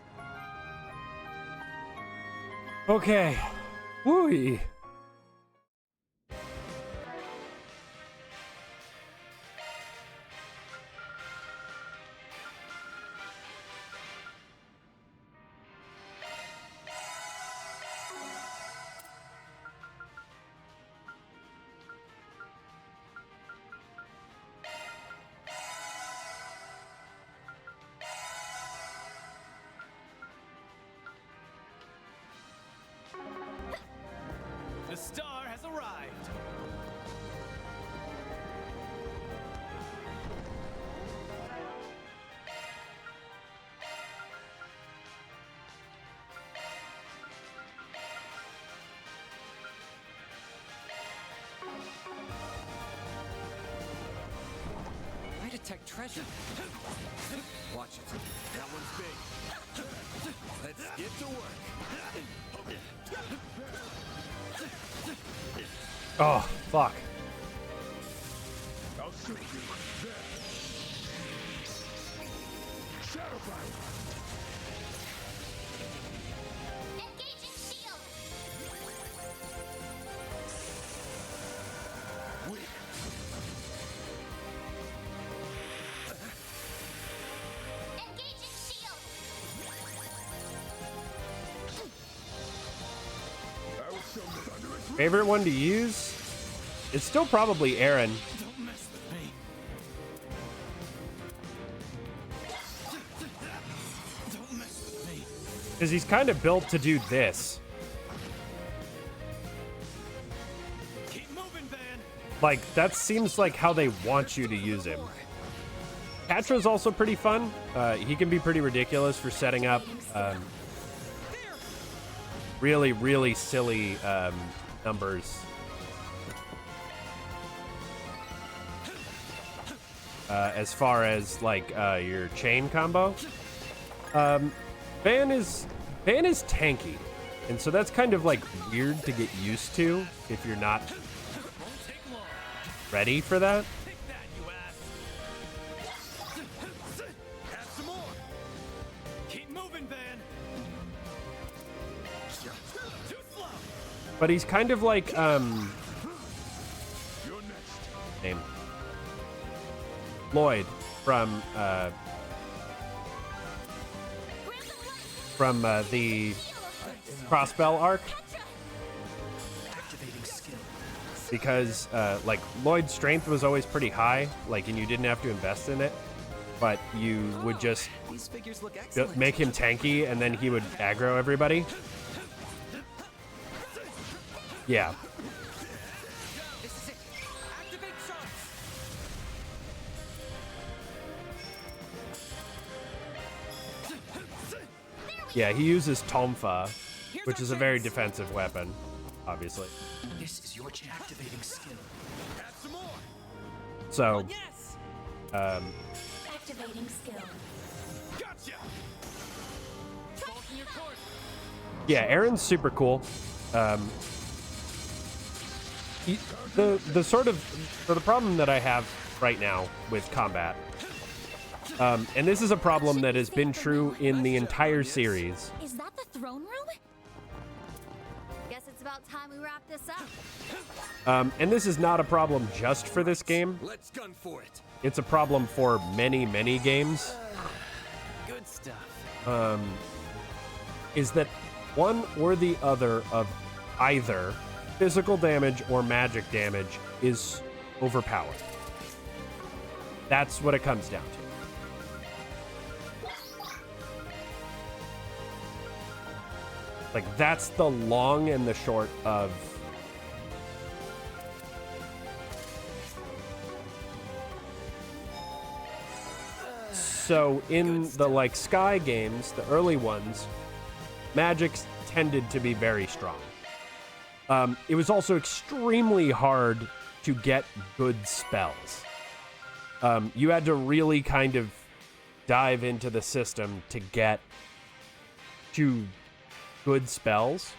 Okay. Woo-wee. The star has arrived! I detect treasure. Watch it. That one's big. Let's get to work. Oh, fuck. I'll shoot you. There. Shadow fire. Engaging shield. Engaging shield. I will show the thunderous Favorite one to use? It's still probably Aaron. Don't mess with me. Don't mess with me. Because he's kind of built to do this. Keep moving, Van. Like, that seems like how they want you to use him. Catra's also pretty fun. He can be pretty ridiculous for setting up really, really silly numbers. As far as like your chain combo, Van is tanky, and so that's kind of like weird to get used to if you're not ready for that. Have some more. Keep moving, Van. Too slow. But he's kind of like name Lloyd from the Crossbell arc. Activating skill. because like Lloyd's strength was always pretty high, like, and you didn't have to invest in it, but you would just These figures look excellent. make him tanky, and then he would aggro everybody. Yeah. This is it. Activate shots. Yeah, he uses Tomfa, which is a very defensive weapon, obviously. This is your chance. Activating skill. Add some more. So, Yes. Activating skill. Gotcha. Balking your course. yeah, Aaron's super cool. The sort of the problem that I have right now with combat, and this is a problem that has been true in the entire series. Is that the throne room? Guess it's about time we wrap this up. And this is not a problem just for this game. Let's gun for it. It's a problem for many, many games. Good stuff. Is that one or the other of either physical damage or magic damage is overpowered. That's what it comes down to. Like, that's the long and the short of so in the like Sky games, the early ones, magic tended to be very strong. It was also extremely hard to get good spells. You had to really kind of dive into the system to get to good spells,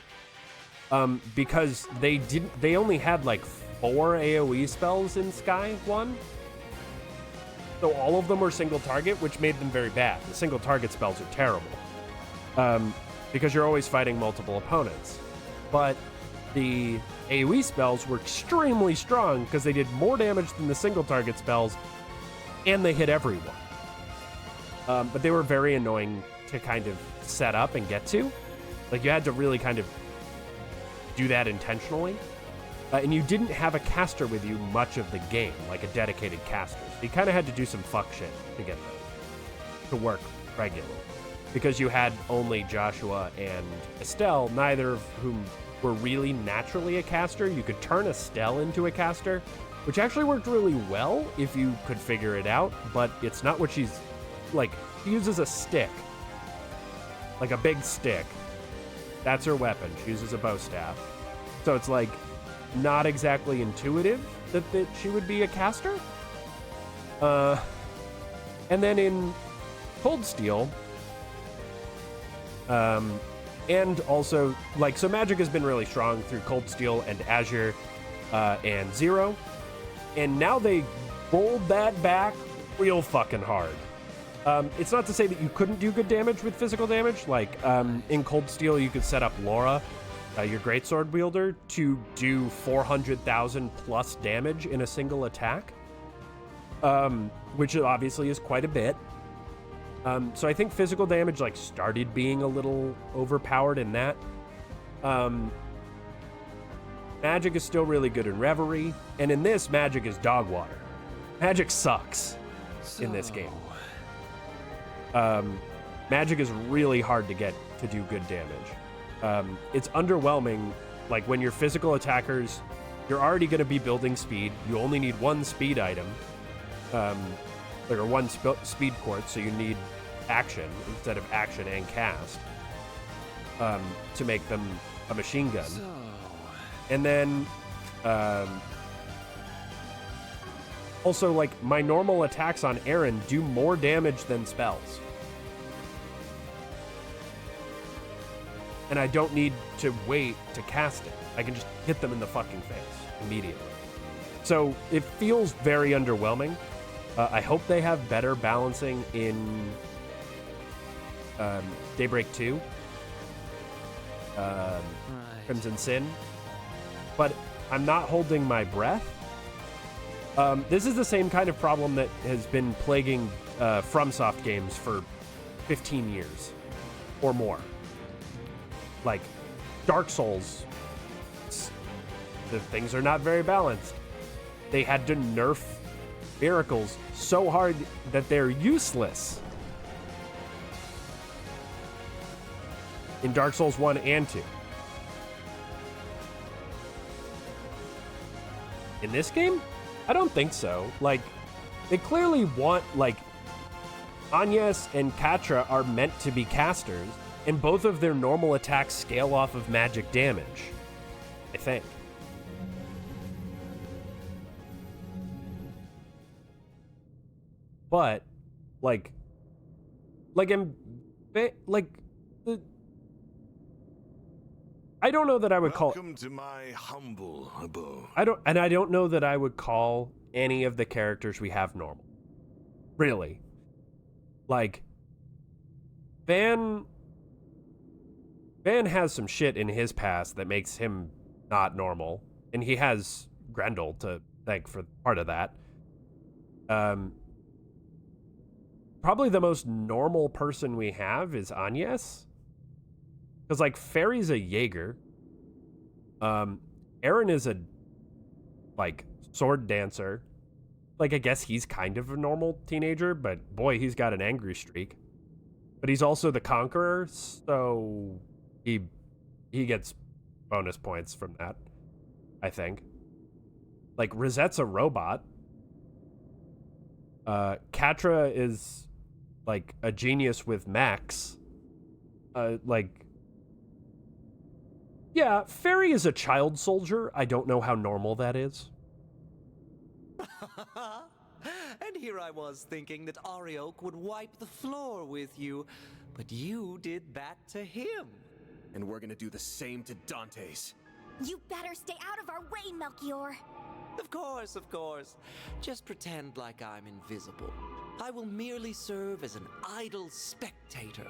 because they only had like 4 AoE spells in Sky 1. So all of them were single target, which made them very bad. The single target spells are terrible, because you're always fighting multiple opponents. But the AoE spells were extremely strong because they did more damage than the single target spells, and they hit everyone. But they were very annoying to kind of set up and get to. Like, you had to really kind of do that intentionally. And you didn't have a caster with you much of the game, like a dedicated caster. So you kind of had to do some fuck shit to get those to work regularly. Because you had only Joshua and Estelle, neither of whom were really naturally a caster. You could turn Estelle into a caster, which actually worked really well if you could figure it out, but it's not what she's... Like, she uses a stick. Like a big stick. That's her weapon. She uses a bow staff. So it's like not exactly intuitive that she would be a caster. And then in Cold Steel, and also, like, so magic has been really strong through Cold Steel and Azure and Zero. And now they rolled that back real fucking hard. It's not to say that you couldn't do good damage with physical damage. Like, in Cold Steel, you could set up Laura, your greatsword wielder, to do 400,000 plus damage in a single attack, which obviously is quite a bit. So I think physical damage, like, started being a little overpowered in that. Magic is still really good in Reverie, and in this, magic is dog water. Magic sucks in this game. Magic is really hard to get to do good damage. It's underwhelming. Like, when your physical attackers, you're already going to be building speed. You only need 1 speed item, or 1 speed quartz, so you need action instead of action and cast, to make them a machine gun. And then, also, like, my normal attacks on Aaron do more damage than spells. And I don't need to wait to cast it. I can just hit them in the fucking face immediately. So it feels very underwhelming. I hope they have better balancing in Daybreak 2, Crimson Sin. But I'm not holding my breath. This is the same kind of problem that has been plaguing FromSoft games for 15 years or more. Like, Dark Souls, the things are not very balanced. They had to nerf miracles so hard that they're useless in Dark Souls 1 and 2. In this game, I don't think so. Like, they clearly want, like, Agnes and Catra are meant to be casters, and both of their normal attacks scale off of magic damage, I think. But, like, I don't know that I would call. Welcome to my humble abode. I don't know that I would call any of the characters we have normal. Really. Like, Van has some shit in his past that makes him not normal, and he has Grendel to thank for part of that. Probably the most normal person we have is Agnes. Because, like, Fairy's a Jaeger. Aaron is a, like, sword dancer. Like, I guess he's kind of a normal teenager, but boy, he's got an angry streak. But he's also the Conqueror, so he gets bonus points from that, I think. Like, Rosette's a robot. Catra is, like, a genius with Max. Yeah, Fairy is a child soldier. I don't know how normal that is. And here I was thinking that Arioch would wipe the floor with you, but you did that to him. And we're gonna do the same to Dante's. You better stay out of our way, Melchior. Of course, of course. Just pretend like I'm invisible. I will merely serve as an idle spectator.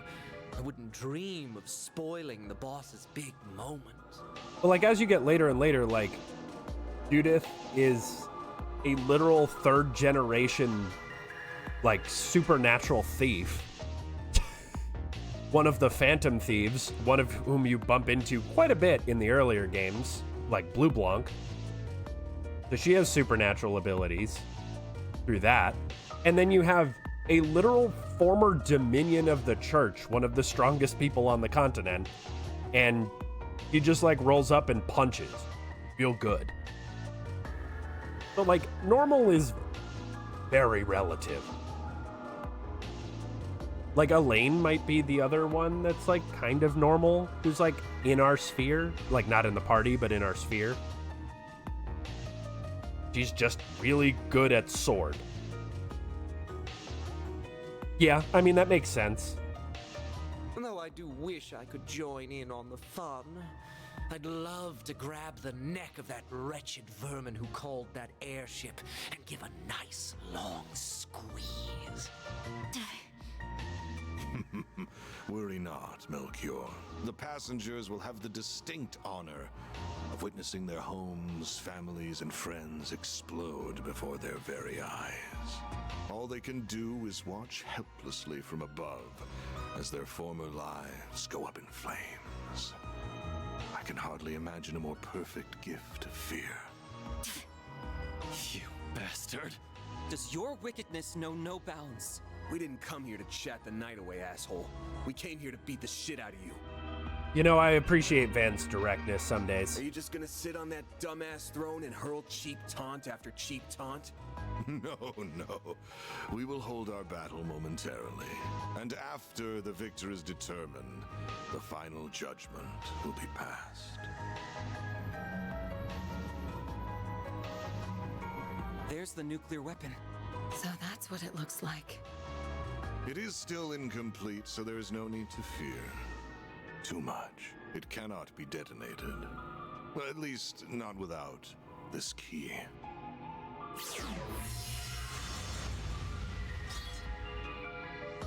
I wouldn't dream of spoiling the boss's big moment. But, like, as you get later and later, like, Judith is a literal third generation, like, supernatural thief. One of the Phantom Thieves, one of whom you bump into quite a bit in the earlier games, like Blue Blanc. So she has supernatural abilities through that. And then you have a literal former Dominion of the Church, one of the strongest people on the continent, and he just, like, rolls up and punches. Feel good. But, like, normal is very relative. Like, Elaine might be the other one that's, like, kind of normal, who's, like, in our sphere. Like, not in the party, but in our sphere. She's just really good at sword. Yeah, I mean, that makes sense. Though I do wish I could join in on the fun. I'd love to grab the neck of that wretched vermin who called that airship and give a nice long squeeze. Worry not, Melchior. The passengers will have the distinct honor of witnessing their homes, families, and friends explode before their very eyes. All they can do is watch helplessly from above as their former lives go up in flames. I can hardly imagine a more perfect gift of fear. You bastard. Does your wickedness know no bounds? We didn't come here to chat the night away, asshole. We came here to beat the shit out of you. You know, I appreciate Van's directness some days. Are you just gonna sit on that dumbass throne and hurl cheap taunt after cheap taunt? No. We will hold our battle momentarily. And after the victor is determined, the final judgment will be passed. There's the nuclear weapon. So that's what it looks like. It is still incomplete, so there is no need to fear too much. It cannot be detonated. Well, at least not without this key.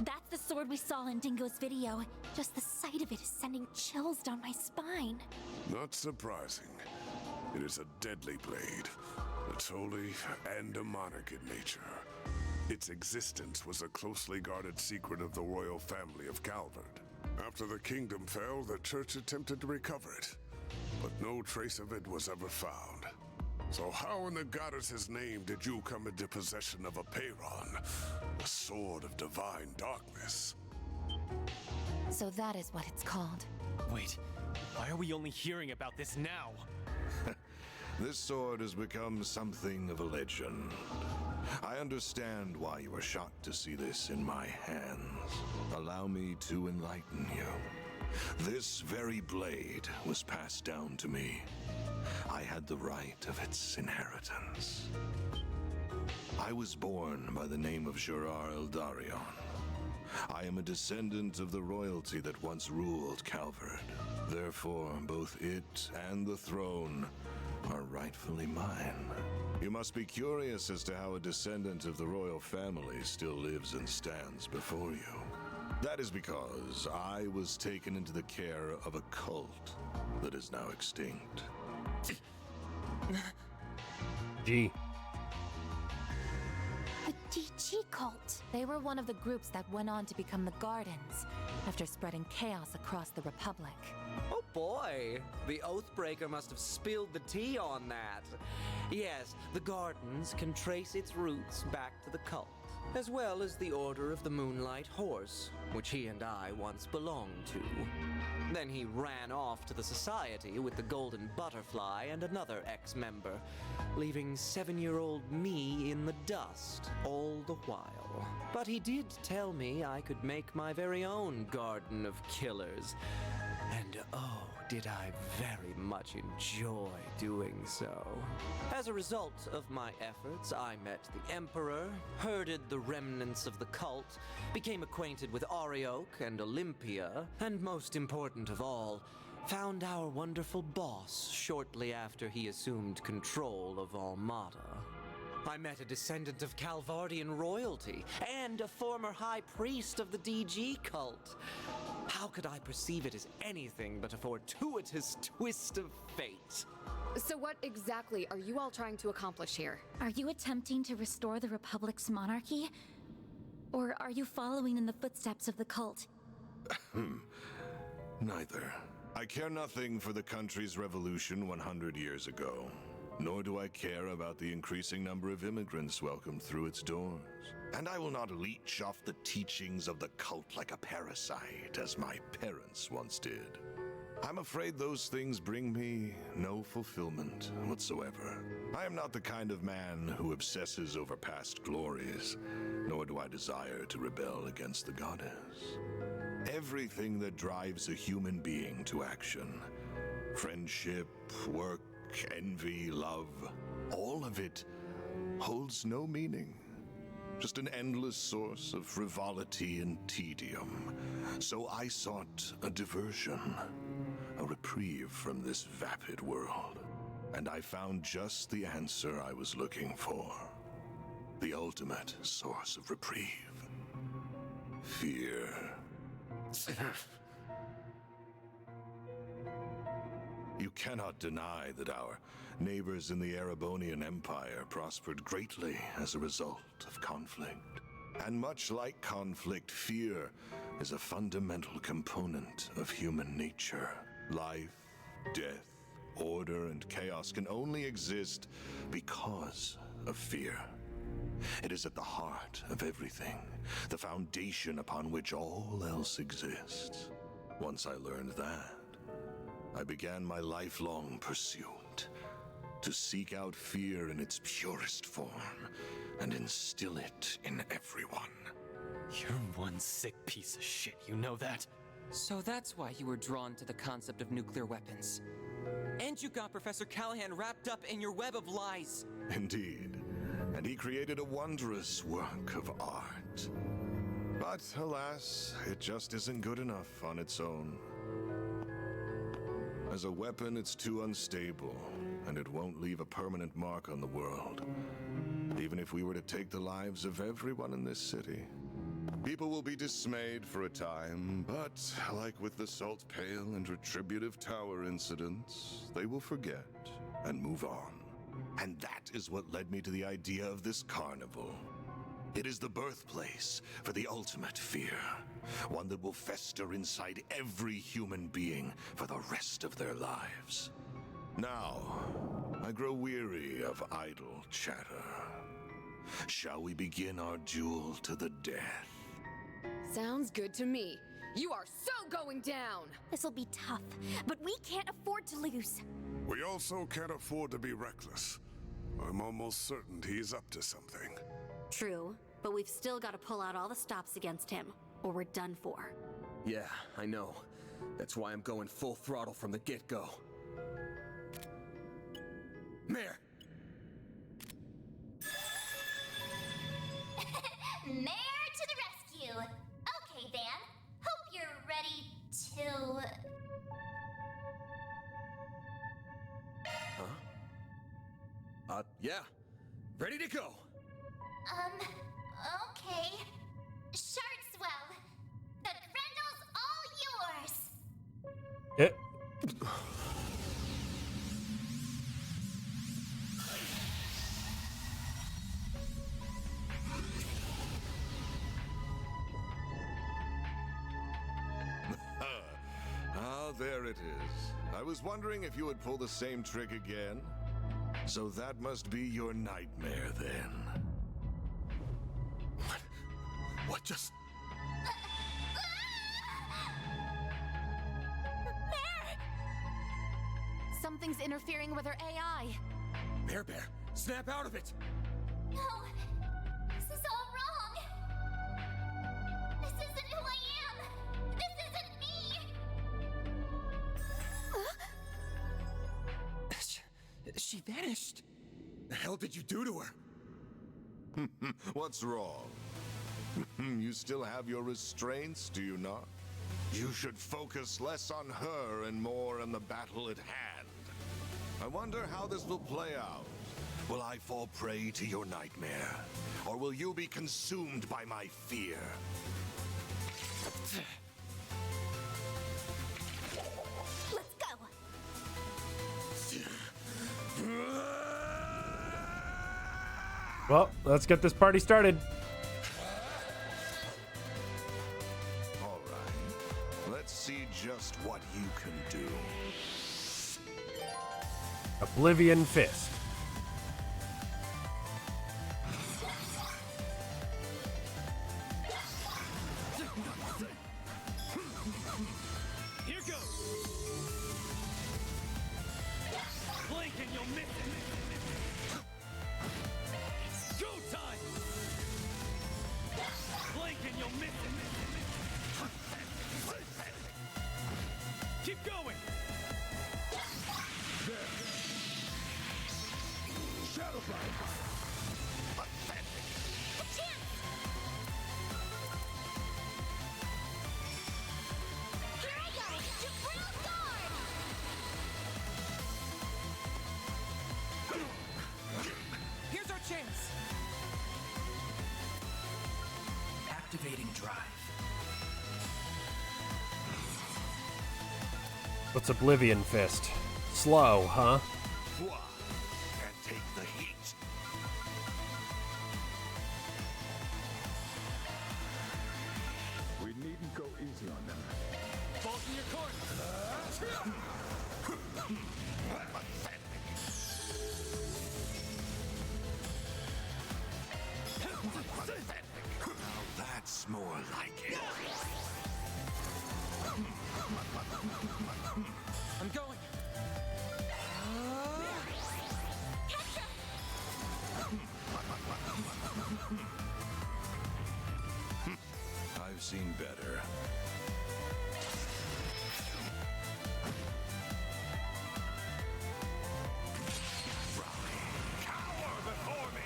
That's the sword we saw in Dingo's video. Just the sight of it is sending chills down my spine. Not surprising. It is a deadly blade. It's holy and demonic in nature. Its existence was a closely guarded secret of the royal family of Calvard. After the kingdom fell, the church attempted to recover it, but no trace of it was ever found. So how in the goddess's name did you come into possession of a Peyron, a sword of divine darkness? So that is what it's called. Wait, why are we only hearing about this now? This sword has become something of a legend. I understand why you were shocked to see this in my hands. Allow me to enlighten you. This very blade was passed down to me. I had the right of its inheritance. I was born by the name of Gerard Eldarion. I am a descendant of the royalty that once ruled Calvard. Therefore, both it and the throne are rightfully mine. You must be curious as to how a descendant of the royal family still lives and stands before you. That is because I was taken into the care of a cult that is now extinct. G. The DG cult. They were one of the groups that went on to become the Gardens after spreading chaos across the Republic. Oh boy, the Oathbreaker must have spilled the tea on that. Yes, the Gardens can trace its roots back to the cult, as well as the Order of the Moonlight Horse, which he and I once belonged to. Then he ran off to the Society with the Golden Butterfly and another ex-member, leaving 7-year-old me in the dust all the while. But he did tell me I could make my very own Garden of Killers. And oh, did I very much enjoy doing so. As a result of my efforts, I met the Emperor, herded the remnants of the cult, became acquainted with Arioch and Olympia, and most important of all, found our wonderful boss shortly after he assumed control of Almada. I met a descendant of Calvardian royalty and a former high priest of the DG cult. How could I perceive it as anything but a fortuitous twist of fate? So what exactly are you all trying to accomplish here? Are you attempting to restore the Republic's monarchy? Or are you following in the footsteps of the cult? Neither. I care nothing for the country's revolution 100 years ago. Nor do I care about the increasing number of immigrants welcomed through its doors. And I will not leech off the teachings of the cult like a parasite, as my parents once did. I'm afraid those things bring me no fulfillment whatsoever. I am not the kind of man who obsesses over past glories, nor do I desire to rebel against the goddess. Everything that drives a human being to action, friendship, work, envy, love, all of it holds no meaning. Just an endless source of frivolity and tedium. So I sought a diversion, a reprieve from this vapid world. And I found just the answer I was looking for. The ultimate source of reprieve. Fear. You cannot deny that our neighbors in the Erebonian Empire prospered greatly as a result of conflict. And much like conflict, fear is a fundamental component of human nature. Life, death, order, and chaos can only exist because of fear. It is at the heart of everything, the foundation upon which all else exists. Once I learned that, I began my lifelong pursuit to seek out fear in its purest form and instill it in everyone. You're one sick piece of shit, you know that? So that's why you were drawn to the concept of nuclear weapons. And you got Professor Callahan wrapped up in your web of lies. Indeed. And he created a wondrous work of art. But alas, it just isn't good enough on its own. As a weapon, it's too unstable, and it won't leave a permanent mark on the world. Even if we were to take the lives of everyone in this city. People will be dismayed for a time, but like with the Salt Pail and Retributive Tower incidents, they will forget and move on. And that is what led me to the idea of this carnival. It is the birthplace for the ultimate fear, one that will fester inside every human being for the rest of their lives. Now, I grow weary of idle chatter. Shall we begin our duel to the death? Sounds good to me. You are so going down! This'll be tough, but we can't afford to lose. We also can't afford to be reckless. I'm almost certain he's up to something. True, but we've still got to pull out all the stops against him, or we're done for. Yeah, I know. That's why I'm going full throttle from the get-go. Mare! Mare to the rescue! Okay, Van. Hope you're ready to... Yeah. Ready to go! Okay. Sharkswell. The Grendel's all yours! It. Ah, there it is. I was wondering if you would pull the same trick again. So that must be your nightmare, then. What just... Something's interfering with her AI. Bear, snap out of it! No! This is all wrong! This isn't who I am! This isn't me! She vanished! The hell did you do to her? What's wrong? You still have your restraints, do you not? You should focus less on her and more on the battle at hand. I wonder how this will play out. Will I fall prey to your nightmare? Or will you be consumed by my fear? Let's go! Well, let's get this party started. All right. Let's see just what you can do. Oblivion Fist. Here goes! Blink and you'll miss it! Go time! Blink and you'll miss it! Keep going! Here's our chance! Activating drive. What's Oblivion Fist? Slow, huh? Can't take the heat. We needn't go easy on them. Balls in your court! Now that's more like it. I'm going! I've seen better. Cower before me!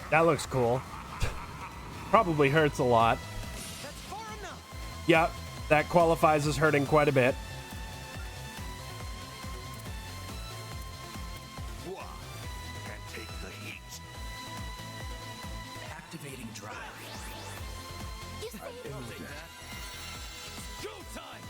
That looks cool. Probably hurts a lot. That's far enough! Yep, that qualifies as hurting quite a bit. Can't take the heat. Activating drive. Go time!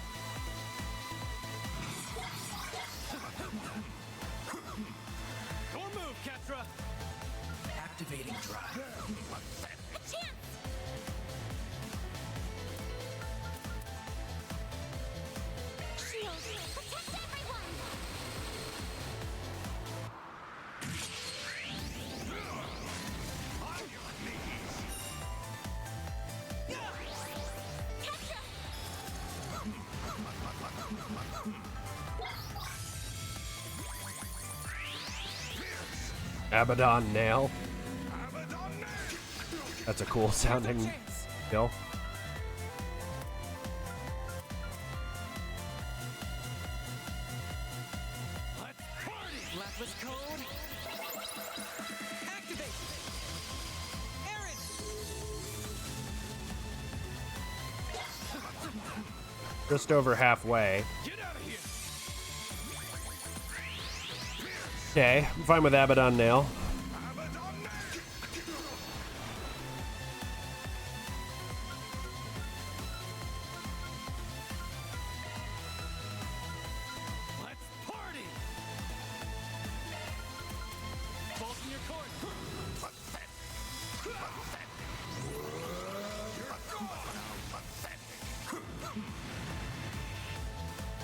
Abaddon Nail. That's a cool sounding skill. Lapis code. Activate. Aaron. Just over halfway. Okay, I'm fine with Abaddon Nail.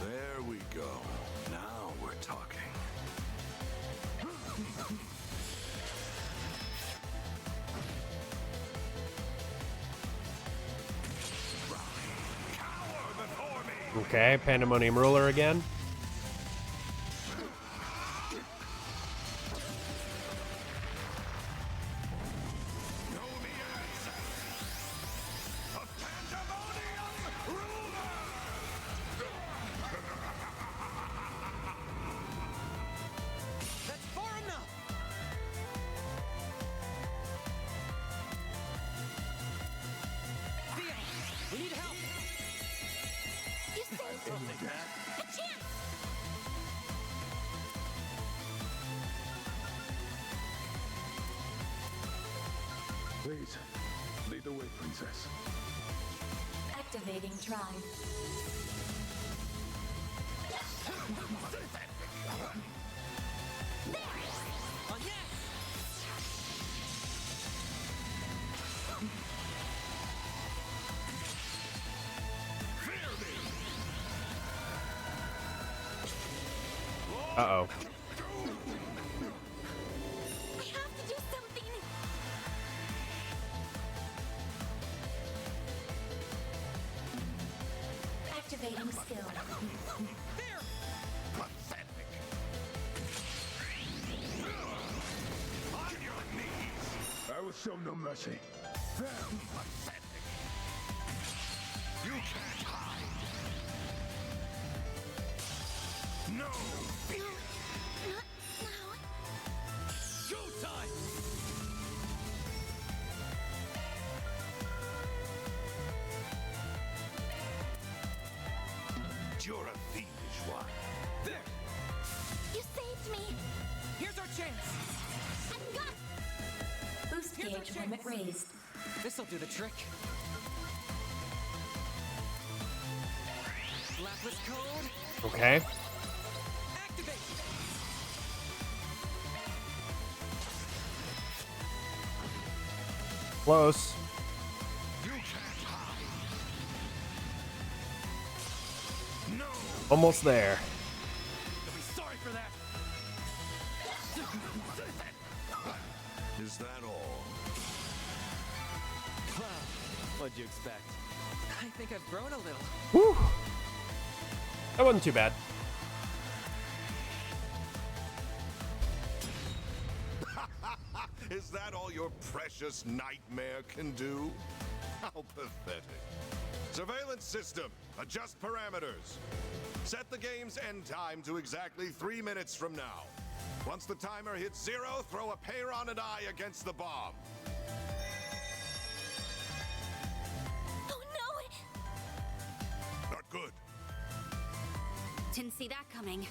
There we go. Now we're talking. Okay, Pandemonium Ruler again. That's far enough. Theo, we need help. You saved me. A chance. Please, lead the way, Princess. Activating Drive. On yes. Uh-oh. We have to do something. Activating skill. I will show no mercy. You can't hide. No fear. Not now. Showtime. You're a fiendish one. There. You saved me. Here's our chance. I'm gone. Boost Here's our gauge chance. limit raised. This'll do the trick. Lapis code. Okay. Activate. Close. You can't hide. No. Almost there. You'll be sorry for that. Is that all? Well, what'd you expect? I think I've grown a little. Whew. That wasn't too bad. Is that all your precious nightmare can do? How pathetic. Surveillance system, adjust parameters. Set the game's end time to exactly 3 minutes from now. Once the timer hits 0, throw a Peyron and I against the bomb. Oh no! Not good. Didn't see that coming.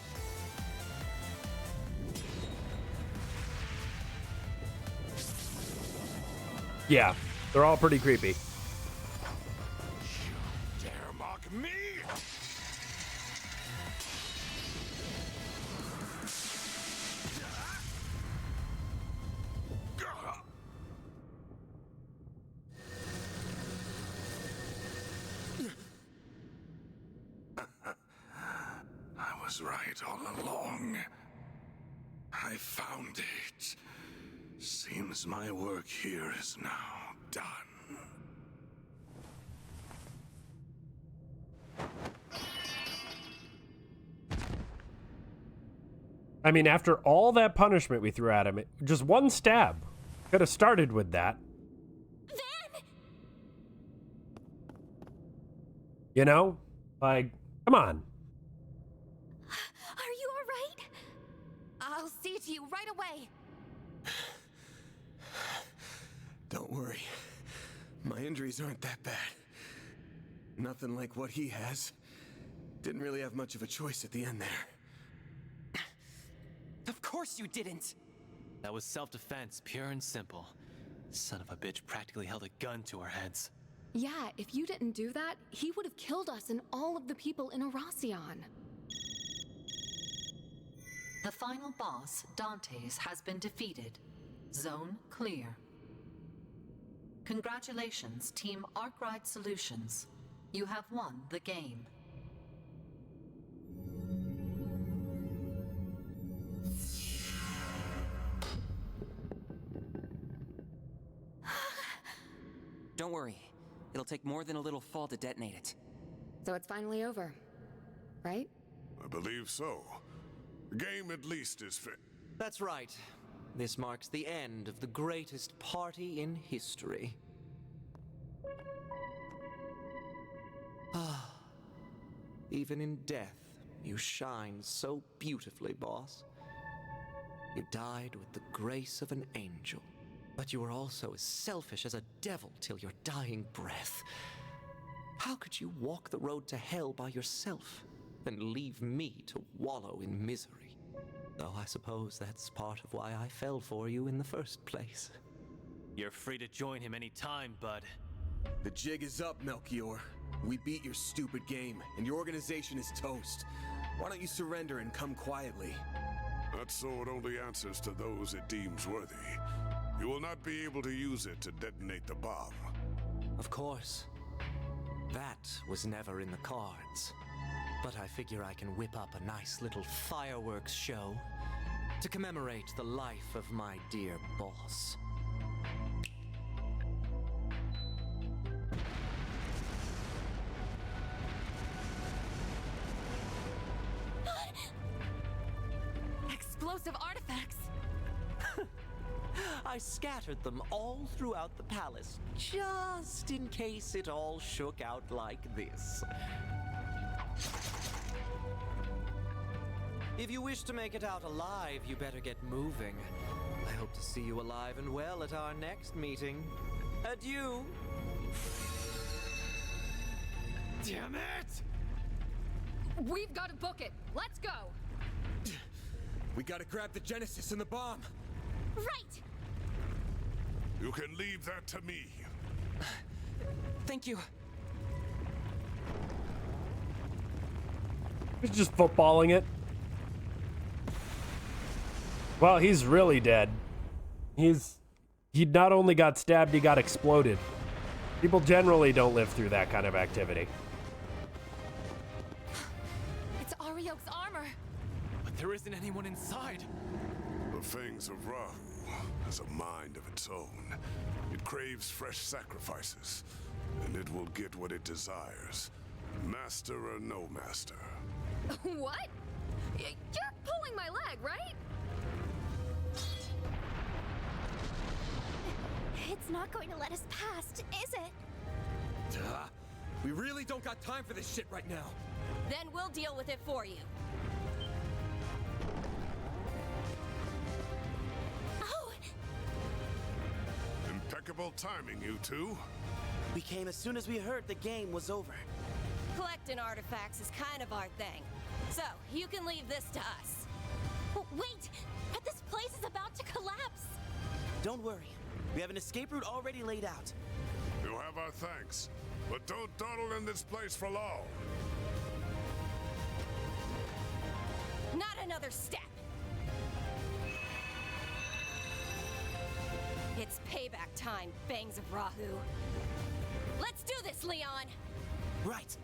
Yeah, they're all pretty creepy. Dare mock me? I was right all along. I found it. Seems my work here is now done. I mean, after all that punishment we threw at him, just one stab. Could have started with that. Van! You know? Like, come on. Are you alright? I'll see to you right away. Don't worry. My injuries aren't that bad. Nothing like what he has. Didn't really have much of a choice at the end there. Of course you didn't! That was self-defense, pure and simple. Son of a bitch practically held a gun to our heads. Yeah, if you didn't do that, he would have killed us and all of the people in Arasion. The final boss, Dantes, has been defeated. Zone clear. Congratulations, Team Arkwright Solutions. You have won the game. Don't worry. It'll take more than a little fall to detonate it. So it's finally over, right? I believe so. The game at least is fit. That's right. This marks the end of the greatest party in history. Ah. Even in death, you shine so beautifully, boss. You died with the grace of an angel. But you were also as selfish as a devil till your dying breath. How could you walk the road to hell by yourself and leave me to wallow in misery? Though I suppose that's part of why I fell for you in the first place. You're free to join him any time, bud. The jig is up, Melchior. We beat your stupid game, and your organization is toast. Why don't you surrender and come quietly? That sword only answers to those it deems worthy. You will not be able to use it to detonate the bomb. Of course. That was never in the cards. But I figure I can whip up a nice little fireworks show to commemorate the life of my dear boss. Explosive artifacts! I scattered them all throughout the palace, just in case it all shook out like this. If you wish to make it out alive, you better get moving. I hope to see you alive and well at our next meeting. Adieu! Damn it! We've got to book it. Let's go! We gotta grab the Genesis and the bomb. Right! You can leave that to me. Thank you. He's just footballing it. Well, he's really dead. He not only got stabbed, he got exploded. People generally don't live through that kind of activity. It's Ariok's armor. But there isn't anyone inside. The Fangs of Rahu has a mind of its own. It craves fresh sacrifices, and it will get what it desires. Master or no master. What? You're pulling my leg, right? It's not going to let us past, is it? We really don't got time for this shit right now. Then we'll deal with it for you. Oh! Impeccable timing, you two. We came as soon as we heard the game was over. Collecting artifacts is kind of our thing. So, you can leave this to us. Wait! This place is about to collapse! Don't worry. We have an escape route already laid out. You have our thanks, but don't dawdle in this place for long. Not another step! It's payback time, Fangs of Rahu. Let's do this, Leon! Right.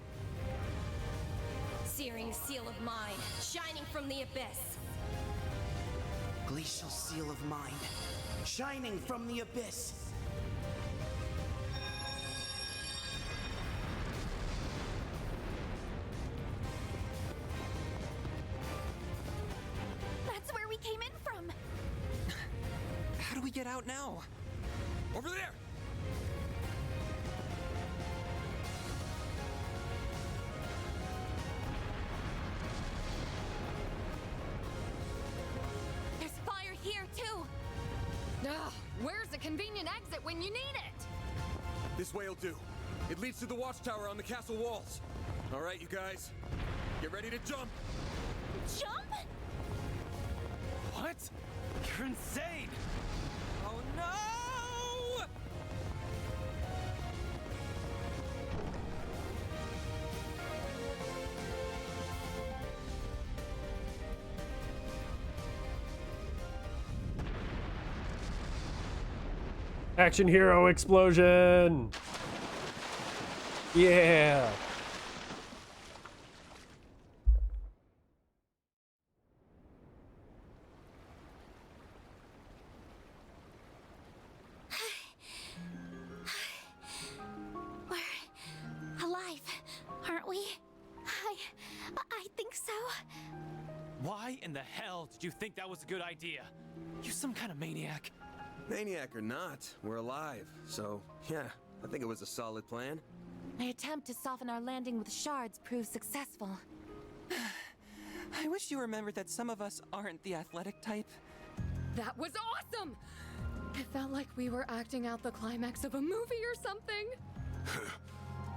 Searing seal of mine, shining from the abyss. Glacial seal of mine, shining from the abyss. That's where get out now? Over there! There's fire here, too! Ugh, where's the convenient exit when you need it? This way'll do. It leads to the watchtower on the castle walls. All right, you guys. Get ready to jump! Jump? What? You're insane! Oh no! Action hero explosion! Yeah! We're alive, aren't we? I think so. Why in the hell did you think that was a good idea? You some kind of maniac. Maniac or not, we're alive. So, yeah, I think it was a solid plan. My attempt to soften our landing with shards proved successful. I wish you remembered that some of us aren't the athletic type. That was awesome! It felt like we were acting out the climax of a movie or something.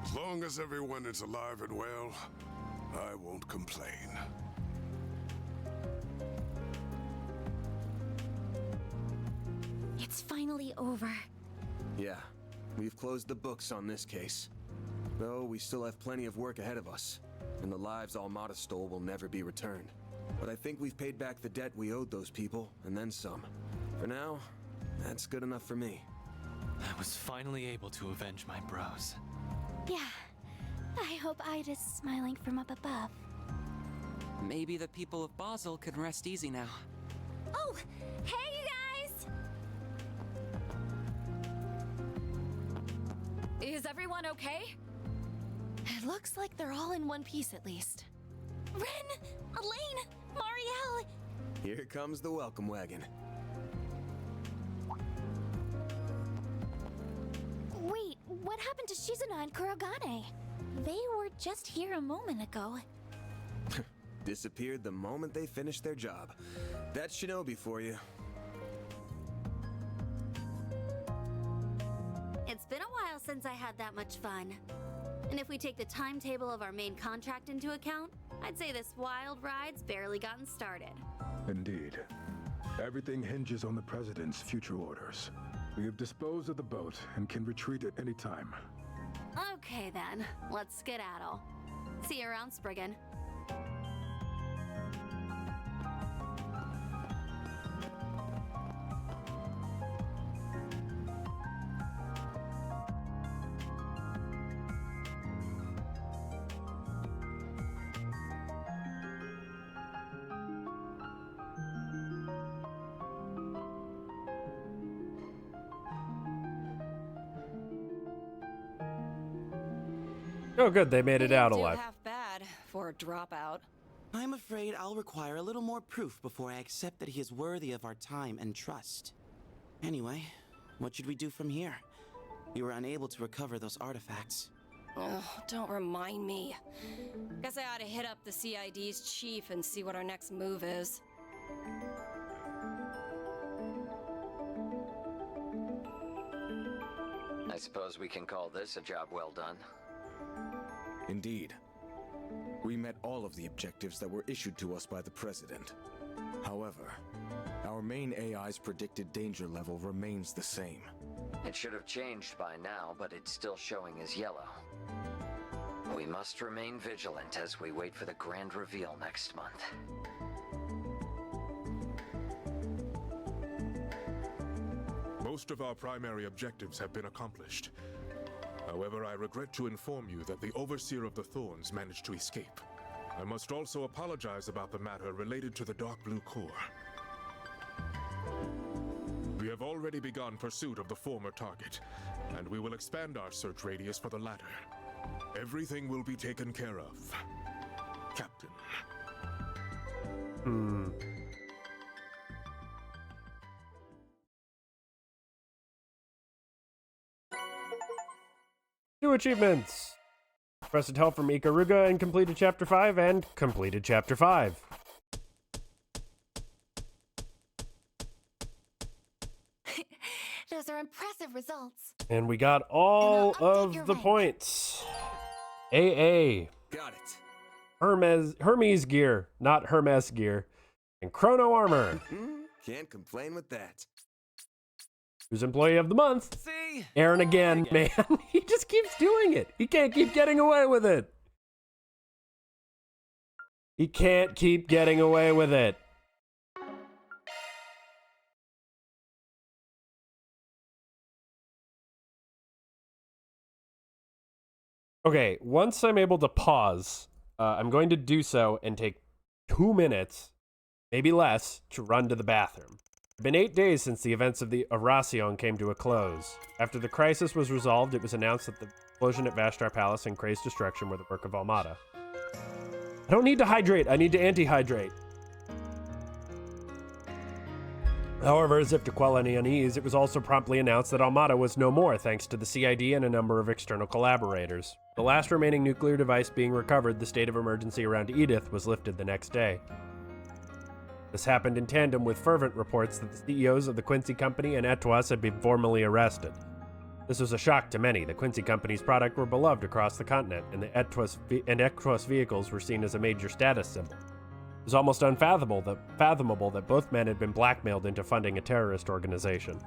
As long as everyone is alive and well, I won't complain. It's finally over. Yeah, we've closed the books on this case. Though we still have plenty of work ahead of us, and the lives Almada stole will never be returned. But I think we've paid back the debt we owed those people, and then some. For now, that's good enough for me. I was finally able to avenge my bros. Yeah. I hope Ida's smiling from up above. Maybe the people of Basel can rest easy now. Oh! Hey, you guys! Is everyone okay? It looks like they're all in one piece at least. Ren! Elaine! Marielle! Here comes the welcome wagon. Wait, what happened to Shizuna and Kurogane? They were just here a moment ago. Disappeared the moment they finished their job. That's Shinobi for you. It's been a while since I had that much fun. And if we take the timetable of our main contract into account, I'd say this wild ride's barely gotten started. Indeed. Everything hinges on the President's future orders. We have disposed of the boat and can retreat at any time. Okay then, let's skedaddle. See you around, Spriggan. Oh, good, they made it out alive. Half bad for a dropout. I'm afraid I'll require a little more proof before I accept that he is worthy of our time and trust. Anyway, what should we do from here? We were unable to recover those artifacts. Ugh, don't remind me. Guess I ought to hit up the CID's chief and see what our next move is. I suppose we can call this a job well done. Indeed. We met all of the objectives that were issued to us by the President. However, our main AI's predicted danger level remains the same. It should have changed by now, but it's still showing as yellow. We must remain vigilant as we wait for the grand reveal next month. Most of our primary objectives have been accomplished. However, I regret to inform you that the Overseer of the Thorns managed to escape. I must also apologize about the matter related to the Dark Blue Core. We have already begun pursuit of the former target, and we will expand our search radius for the latter. Everything will be taken care of, Captain. 2 achievements. Requested help from Ikaruga and completed Chapter 5 and completed Chapter 5. Those are impressive results. And we got all of the points. AA. Got it. Hermes gear, not Hermes gear. And Chrono armor. Can't complain with that. Who's Employee of the Month? See? Aaron again, man. He just keeps doing it. He can't keep getting away with it. He can't keep getting away with it. Okay, once I'm able to pause, I'm going to do so and take 2 minutes, maybe less, to run to the bathroom. It's been 8 days since the events of the Erasion came to a close. After the crisis was resolved, it was announced that the explosion at Vashtar Palace and Kray's destruction were the work of Almada. I don't need to hydrate, I need to anti-hydrate. However, as if to quell any unease, it was also promptly announced that Almada was no more, thanks to the CID and a number of external collaborators. The last remaining nuclear device being recovered, the state of emergency around Edith was lifted the next day. This happened in tandem with fervent reports that the CEOs of the Quincy Company and Etoile had been formally arrested. This was a shock to many. The Quincy Company's products were beloved across the continent, and the Etoile vehicles were seen as a major status symbol. It was almost unfathomable that both men had been blackmailed into funding a terrorist organization.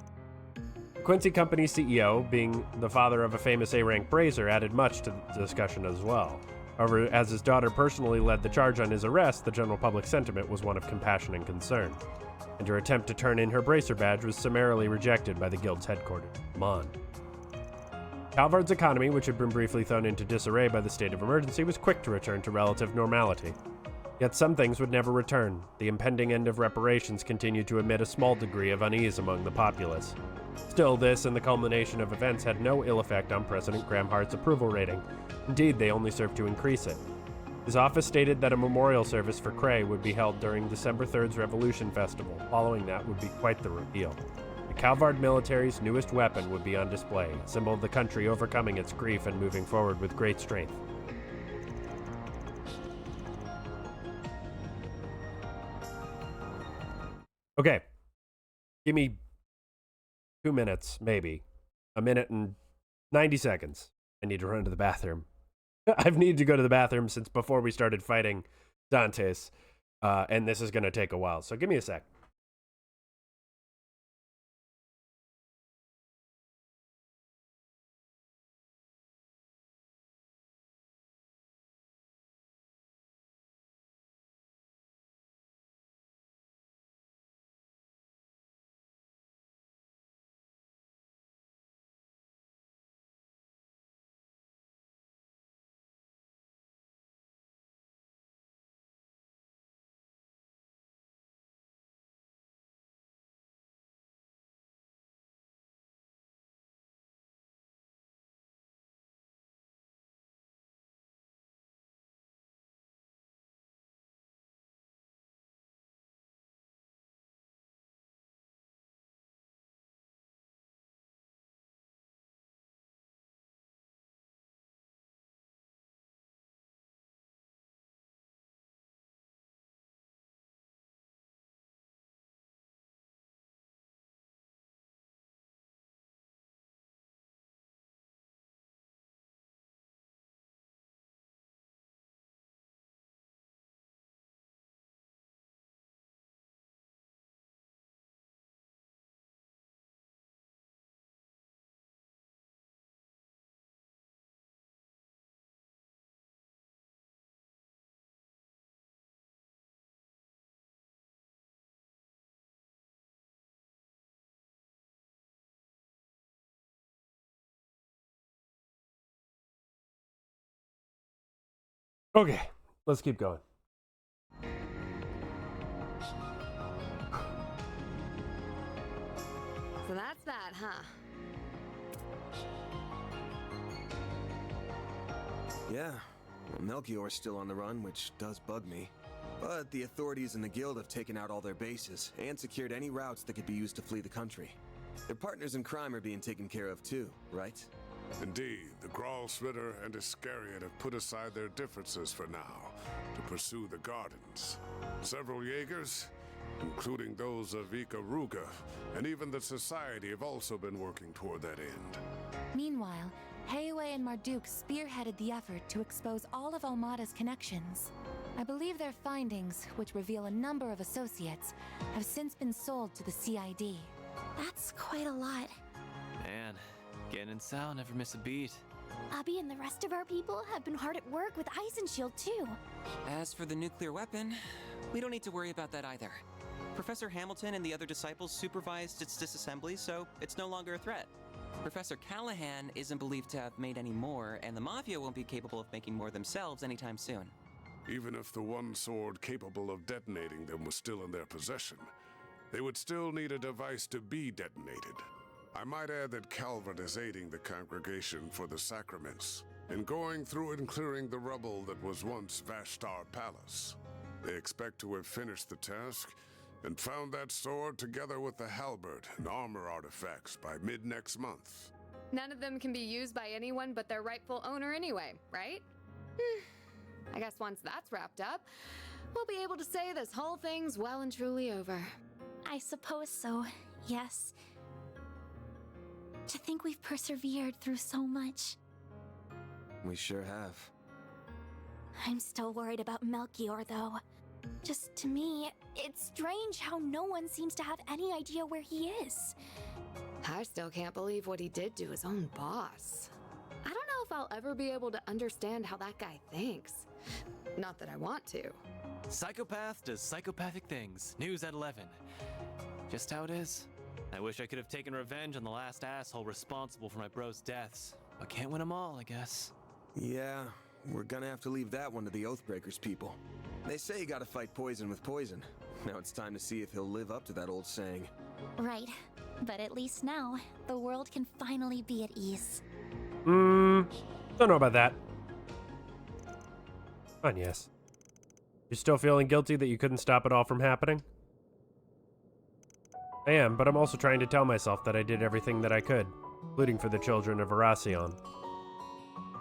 The Quincy Company CEO, being the father of a famous A-rank brazier, added much to the discussion as well. However, as his daughter personally led the charge on his arrest, the general public sentiment was one of compassion and concern, and her attempt to turn in her bracer badge was summarily rejected by the guild's headquarters, Mon. Calvard's economy, which had been briefly thrown into disarray by the state of emergency, was quick to return to relative normality. Yet some things would never return. The impending end of reparations continued to emit a small degree of unease among the populace. Still, this and the culmination of events had no ill effect on President Graham Hart's approval rating. Indeed, they only served to increase it. His office stated that a memorial service for Kray would be held during December 3rd's Revolution Festival. Following that would be quite the reveal. The Calvard military's newest weapon would be on display, a symbol of the country overcoming its grief and moving forward with great strength. Okay, give me 2 minutes, maybe. 1 minute and 90 seconds. I need to run to the bathroom. I've needed to go to the bathroom since before we started fighting Dantes, and this is going to take a while, so give me a sec. Okay, let's keep going. So that's that, huh? Yeah, well, Melchior's still on the run, which does bug me. But the authorities and the guild have taken out all their bases and secured any routes that could be used to flee the country. Their partners in crime are being taken care of too, right? Indeed, the Gralsritter and Iscariot have put aside their differences for now to pursue the gardens. Several Jaegers, including those of Ikaruga, and even the Society have also been working toward that end. Meanwhile, Heiwei and Marduk spearheaded the effort to expose all of Almada's connections. I believe their findings, which reveal a number of associates, have since been sold to the CID. That's quite a lot. Man, getting in Sal never miss a beat. Abby and the rest of our people have been hard at work with Eisenshield too. As for the nuclear weapon, we don't need to worry about that either. Professor Hamilton and the other disciples supervised its disassembly, so it's no longer a threat. Professor Callahan isn't believed to have made any more, and the Mafia won't be capable of making more themselves anytime soon. Even if the one sword capable of detonating them was still in their possession, they would still need a device to be detonated. I might add that Calvert is aiding the Congregation for the Sacraments in going through and clearing the rubble that was once Vashtar Palace. They expect to have finished the task and found that sword together with the halberd and armor artifacts by mid-next month. None of them can be used by anyone but their rightful owner anyway, right? I guess once that's wrapped up, we'll be able to say this whole thing's well and truly over. I suppose so, yes. To think we've persevered through so much. We sure have. I'm still worried about Melchior, though. Just to me, it's strange how no one seems to have any idea where he is. I still can't believe what he did to his own boss. I don't know if I'll ever be able to understand how that guy thinks. Not that I want to. Psychopath does psychopathic things. News at 11. Just how it is. I wish I could have taken revenge on the last asshole responsible for my bro's deaths. But can't win them all, I guess. Yeah, we're gonna have to leave that one to the Oathbreakers people. They say you gotta fight poison with poison. Now it's time to see if he'll live up to that old saying. Right. But at least now, the world can finally be at ease. Don't know about that. Fine, yes. You still feeling guilty that you couldn't stop it all from happening? I am, but I'm also trying to tell myself that I did everything that I could, including for the children of Veracion.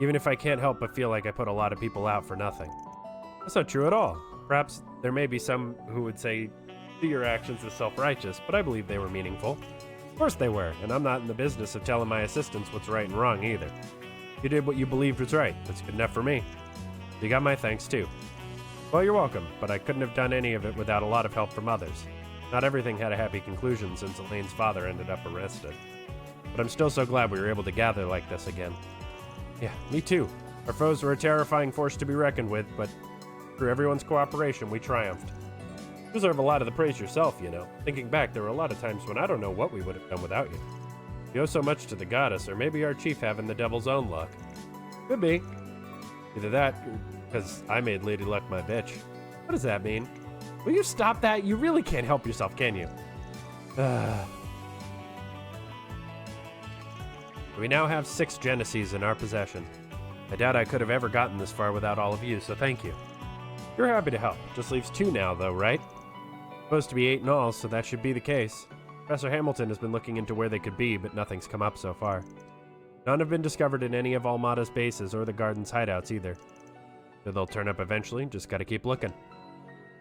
Even if I can't help but feel like I put a lot of people out for nothing. That's not true at all. Perhaps there may be some who would say, see your actions as self-righteous, but I believe they were meaningful. Of course they were, and I'm not in the business of telling my assistants what's right and wrong either. You did what you believed was right. That's good enough for me. You got my thanks too. Well, you're welcome, but I couldn't have done any of it without a lot of help from others. Not everything had a happy conclusion since Elaine's father ended up arrested. But I'm still so glad we were able to gather like this again. Yeah, me too. Our foes were a terrifying force to be reckoned with, but through everyone's cooperation, we triumphed. You deserve a lot of the praise yourself, you know. Thinking back, there were a lot of times when I don't know what we would have done without you. You owe so much to the goddess, or maybe our chief having the devil's own luck. Could be. Either that, or because I made Lady Luck my bitch. What does that mean? Will you stop that? You really can't help yourself, can you? We now have 6 Genesees in our possession. I doubt I could have ever gotten this far without all of you, so thank you. You're happy to help. Just leaves 2 now, though, right? Supposed to be 8 in all, so that should be the case. Professor Hamilton has been looking into where they could be, but nothing's come up so far. None have been discovered in any of Almada's bases or the garden's hideouts either. So they'll turn up eventually, just gotta keep looking.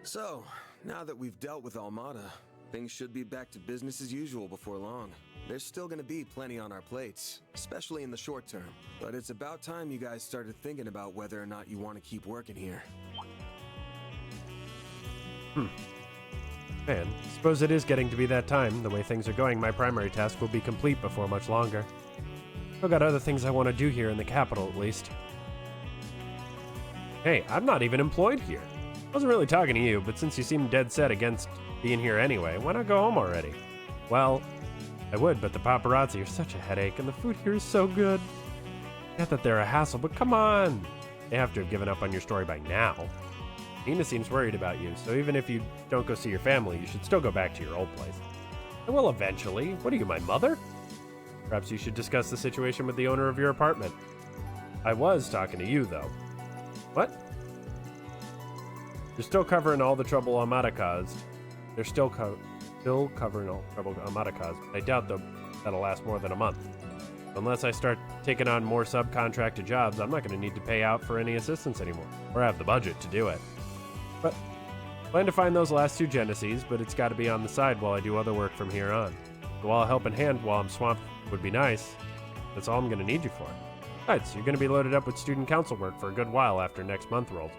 So, now that we've dealt with Almada, things should be back to business as usual before long. There's still gonna be plenty on our plates, especially in the short term. But it's about time you guys started thinking about whether or not you want to keep working here. Man, suppose it is getting to be that time. The way things are going, my primary task will be complete before much longer. I've got other things I want to do here in the capital, at least. Hey, I'm not even employed here. I wasn't really talking to you, but since you seem dead set against being here anyway, why not go home already? Well, I would, but the paparazzi are such a headache, and the food here is so good. Not that they're a hassle, but come on! They have to have given up on your story by now. Nina seems worried about you, so even if you don't go see your family, you should still go back to your old place. I will eventually. What are you, my mother? Perhaps you should discuss the situation with the owner of your apartment. I was talking to you, though. What? You're still covering all the trouble Almada caused. They're still covering all trouble Almada caused. I doubt that'll last more than a month. Unless I start taking on more subcontracted jobs, I'm not going to need to pay out for any assistance anymore, or have the budget to do it. But plan to find those last 2 Genesees, but it's got to be on the side while I do other work from here on. So while a helping hand while I'm swamped would be nice, that's all I'm going to need you for. Besides, you're going to be loaded up with student council work for a good while after next month rolls.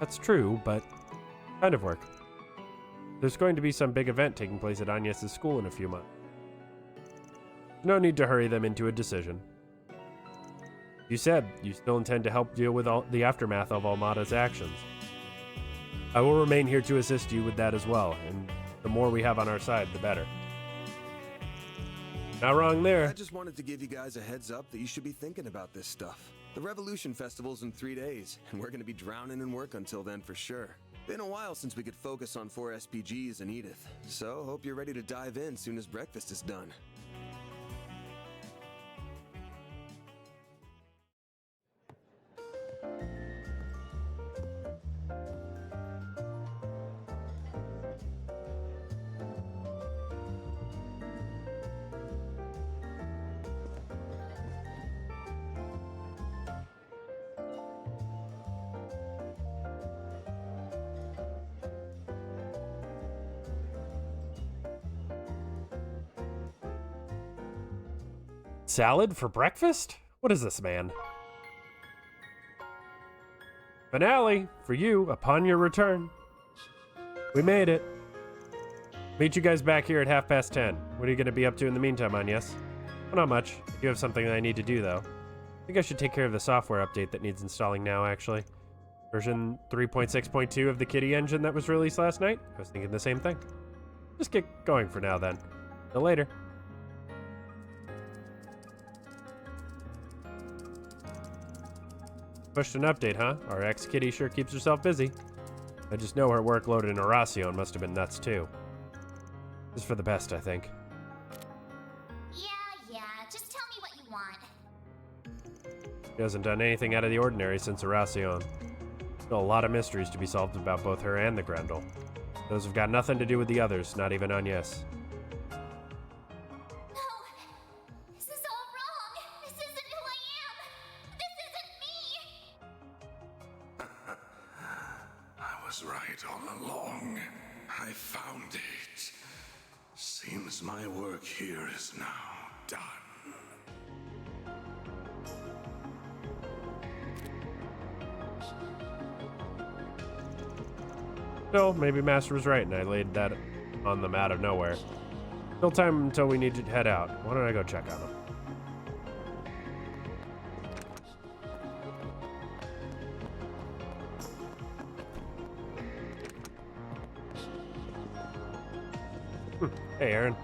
That's true, but kind of work. There's going to be some big event taking place at Agnes' school in a few months. No need to hurry them into a decision. You said you still intend to help deal with all the aftermath of Almada's actions. I will remain here to assist you with that as well, and the more we have on our side, the better. Not wrong there. I just wanted to give you guys a heads up that you should be thinking about this stuff. The Revolution Festival's in 3 days, and we're gonna be drowning in work until then for sure. Been a while since we could focus on 4 SPGs and Edith, so hope you're ready to dive in soon as breakfast is done. Salad for breakfast? What is this, man? Finale for you upon your return. We made it. Meet you guys back here at 10:30. What are you going to be up to in the meantime, Agnes? Well, not much. I do have something that I need to do, though. I think I should take care of the software update that needs installing now, actually. Version 3.6.2 of the Kitty engine that was released last night? I was thinking the same thing. Just get going for now, then. Till later. Pushed an update, huh? Our ex-Kitty sure keeps herself busy. I just know her workload in Horacion must have been nuts, too. This is for the best, I think. Yeah, just tell me what you want. She hasn't done anything out of the ordinary since Horacion. Still a lot of mysteries to be solved about both her and the Grendel. Those have got nothing to do with the others, not even Agnes. Right all along. I found it. Seems my work here is now done. Still, maybe Master was right and I laid that on them out of nowhere. Still time until we need to head out. Why don't I go check on them? Hey, Aaron.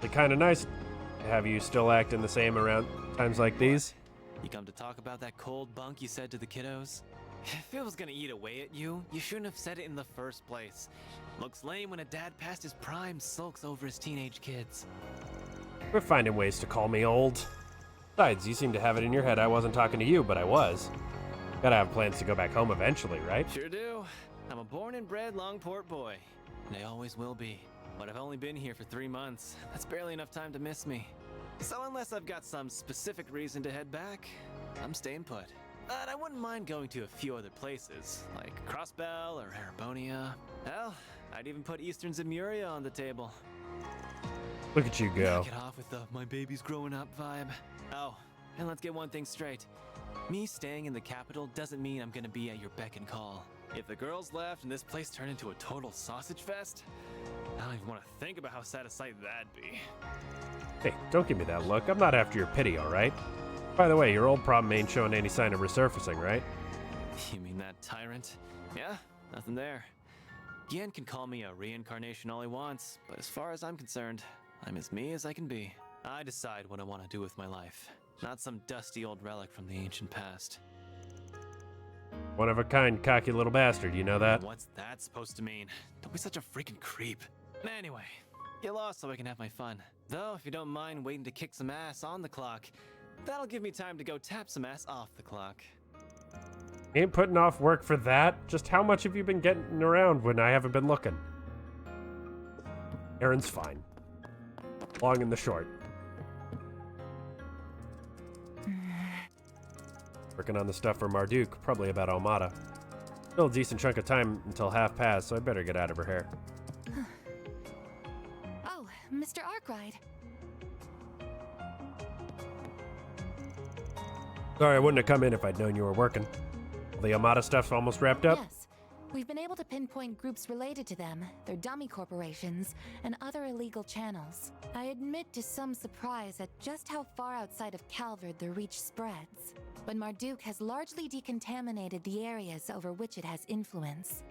It's kind of nice to have you still acting the same around times like these. You come to talk about that cold bunk you said to the kiddos? If it was gonna eat away at you, you shouldn't have said it in the first place. Looks lame when a dad past his prime sulks over his teenage kids. We're finding ways to call me old. Besides, you seem to have it in your head I wasn't talking to you, but I was. Gotta have plans to go back home eventually, right? Sure do. I'm a born and bred Longport boy, and I always will be. But I've only been here for 3 months. That's barely enough time to miss me. So unless I've got some specific reason to head back, I'm staying put. But I wouldn't mind going to a few other places, like Crossbell or Arabonia. Hell, I'd even put Eastern Zemuria on the table. Look at you go. Get off with the my baby's growing up vibe. Oh, and let's get one thing straight. Me staying in the capital doesn't mean I'm gonna be at your beck and call. If the girls left and this place turned into a total sausage fest, I don't even want to think about how sad a sight that'd be. Hey, don't give me that look. I'm not after your pity, alright? By the way, your old problem ain't showing any sign of resurfacing, right? You mean that tyrant? Yeah, nothing there. Yen can call me a reincarnation all he wants, but as far as I'm concerned, I'm as me as I can be. I decide what I want to do with my life, not some dusty old relic from the ancient past. One of a kind, cocky little bastard, you know that? What's that supposed to mean? Don't be such a freaking creep. Anyway, get lost so I can have my fun. Though, if you don't mind waiting to kick some ass on the clock, that'll give me time to go tap some ass off the clock. Ain't putting off work for that. Just how much have you been getting around when I haven't been looking? Aaron's fine. Long and the short. Working on the stuff for Marduk, probably about Almada. Still a decent chunk of time until half past, so I better get out of her hair. Oh, Mr. Arkwright. Sorry, I wouldn't have come in if I'd known you were working. The Almada stuff's almost wrapped up? Yes. We've been able to pinpoint groups related to them, their dummy corporations, and other illegal channels. I admit to some surprise at just how far outside of Calvard their reach spreads. But Marduk has largely decontaminated the areas over which it has influence.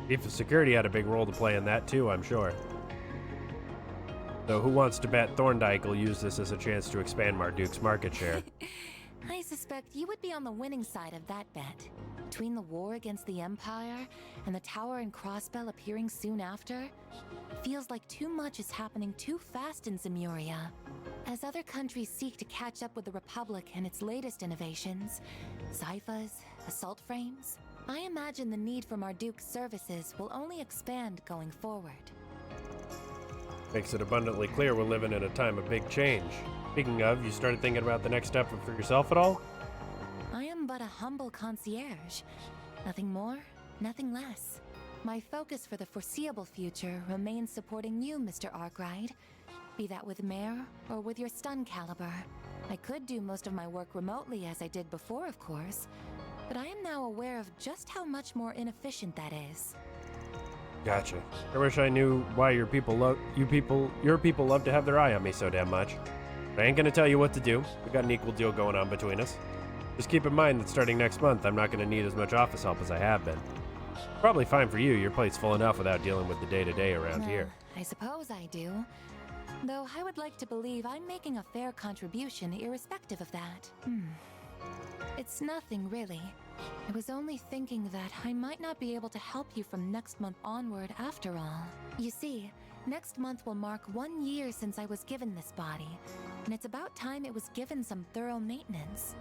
Chief of Security had a big role to play in that too, I'm sure. So who wants to bet Thorndyke will use this as a chance to expand Marduk's market share? I suspect you would be on the winning side of that bet. Between the war against the Empire and the Tower and Crossbell appearing soon after, it feels like too much is happening too fast in Zemuria. As other countries seek to catch up with the Republic and its latest innovations, Cyphas, assault frames, I imagine the need for Marduk's services will only expand going forward. Makes it abundantly clear we're living in a time of big change. Speaking of, you started thinking about the next step for yourself at all? I am but a humble concierge. Nothing more, nothing less. My focus for the foreseeable future remains supporting you, Mr. Arkwright. Be that with Mare or with your stun caliber. I could do most of my work remotely as I did before, of course, but I am now aware of just how much more inefficient that is. Gotcha. I wish I knew why your people love to have their eye on me so damn much. But I ain't gonna tell you what to do. We got an equal deal going on between us. Just keep in mind that starting next month, I'm not gonna need as much office help as I have been. Probably fine for you. Your plate's full enough without dealing with the day-to-day around here. I suppose I do. Though I would like to believe I'm making a fair contribution irrespective of that. It's nothing, really. I was only thinking that I might not be able to help you from next month onward after all. You see, next month will mark 1 year since I was given this body, and it's about time it was given some thorough maintenance.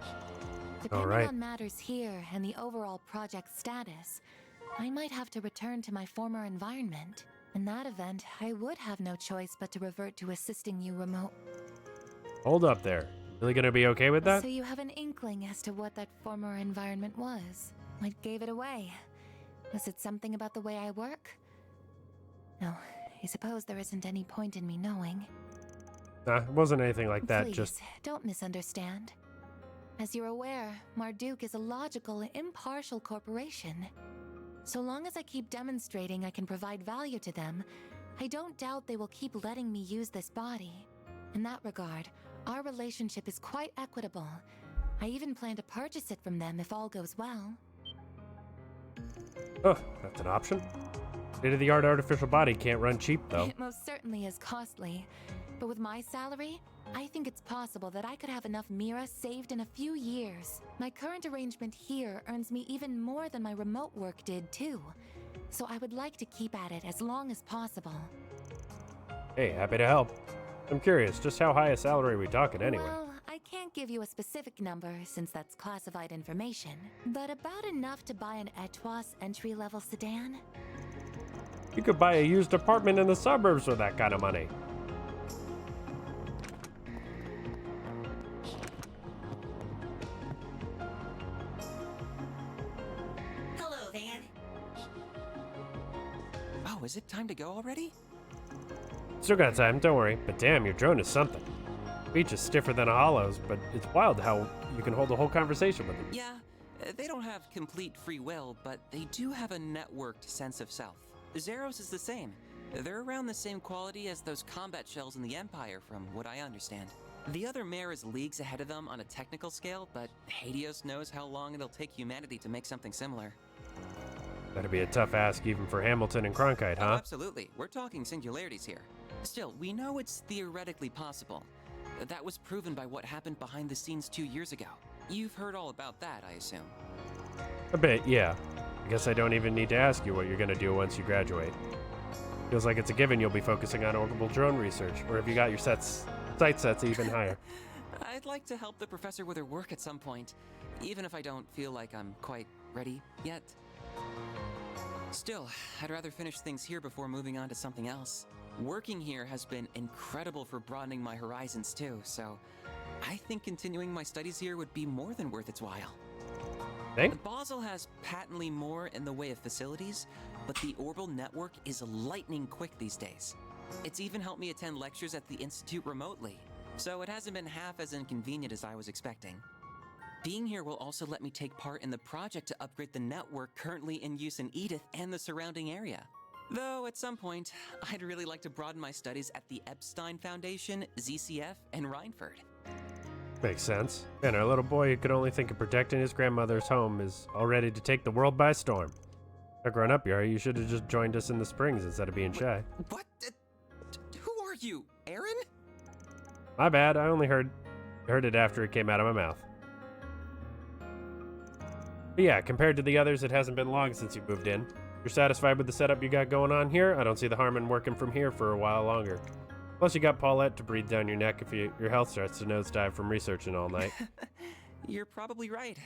Depending on matters here and the overall project status, I might have to return to my former environment. In that event, I would have no choice but to revert to assisting you remote. Hold up there. Really gonna be okay with that? So you have an inkling as to what that former environment was? What gave it away? Was it something about the way I work? No, I suppose there isn't any point in me knowing. Nah, it wasn't anything like that, Please, just... don't misunderstand. As you're aware, Marduk is a logical, impartial corporation. So long as I keep demonstrating I can provide value to them, I don't doubt they will keep letting me use this body. In that regard, our relationship is quite equitable. I even plan to purchase it from them if all goes well. Oh, that's an option? State-of-the-art artificial body can't run cheap, though. It most certainly is costly. But with my salary, I think it's possible that I could have enough Mira saved in a few years. My current arrangement here earns me even more than my remote work did, too. So I would like to keep at it as long as possible. Hey, happy to help. I'm curious, just how high a salary are we talking anyway? Well, I can't give you a specific number since that's classified information, but about enough to buy an Etwas entry-level sedan. You could buy a used apartment in the suburbs for that kind of money. Hello, Van. Oh, is it time to go already? Still got time, don't worry. But damn, your drone is something. Beach is stiffer than a hollow's, but it's wild how you can hold a whole conversation with them. Yeah, they don't have complete free will, but they do have a networked sense of self. Zeros is the same. They're around the same quality as those combat shells in the Empire, from what I understand. The other mare is leagues ahead of them on a technical scale, but Hadios knows how long it'll take humanity to make something similar. That'd be a tough ask even for Hamilton and Cronkite, huh? Oh, absolutely. We're talking singularities here. Still, we know it's theoretically possible. That was proven by what happened behind the scenes 2 years ago. You've heard all about that, I assume. A bit, yeah. I guess I don't even need to ask you what you're gonna do once you graduate. Feels like it's a given you'll be focusing on orbital drone research, or have you got your sight sets even higher? I'd like to help the professor with her work at some point, even if I don't feel like I'm quite ready yet. Still, I'd rather finish things here before moving on to something else. Working here has been incredible for broadening my horizons too, so I think continuing my studies here would be more than worth its while. Think? Basel has patently more in the way of facilities, but the orbital network is lightning quick these days. It's even helped me attend lectures at the Institute remotely, so it hasn't been half as inconvenient as I was expecting. Being here will also let me take part in the project to upgrade the network currently in use in Edith and the surrounding area. Though at some point, I'd really like to broaden my studies at the Epstein Foundation, ZCF, and Rhineford. Makes sense. And our little boy who could only think of protecting his grandmother's home is all ready to take the world by storm. Now, growing up here, you should have just joined us in the Springs instead of being shy. What? Who are you, Aaron? My bad. I only heard it after it came out of my mouth. But yeah, compared to the others, it hasn't been long since you moved in. You're satisfied with the setup you got going on here? I don't see the harm in working from here for a while longer. Plus, you got Paulette to breathe down your neck if your health starts to nosedive from researching all night. You're probably right.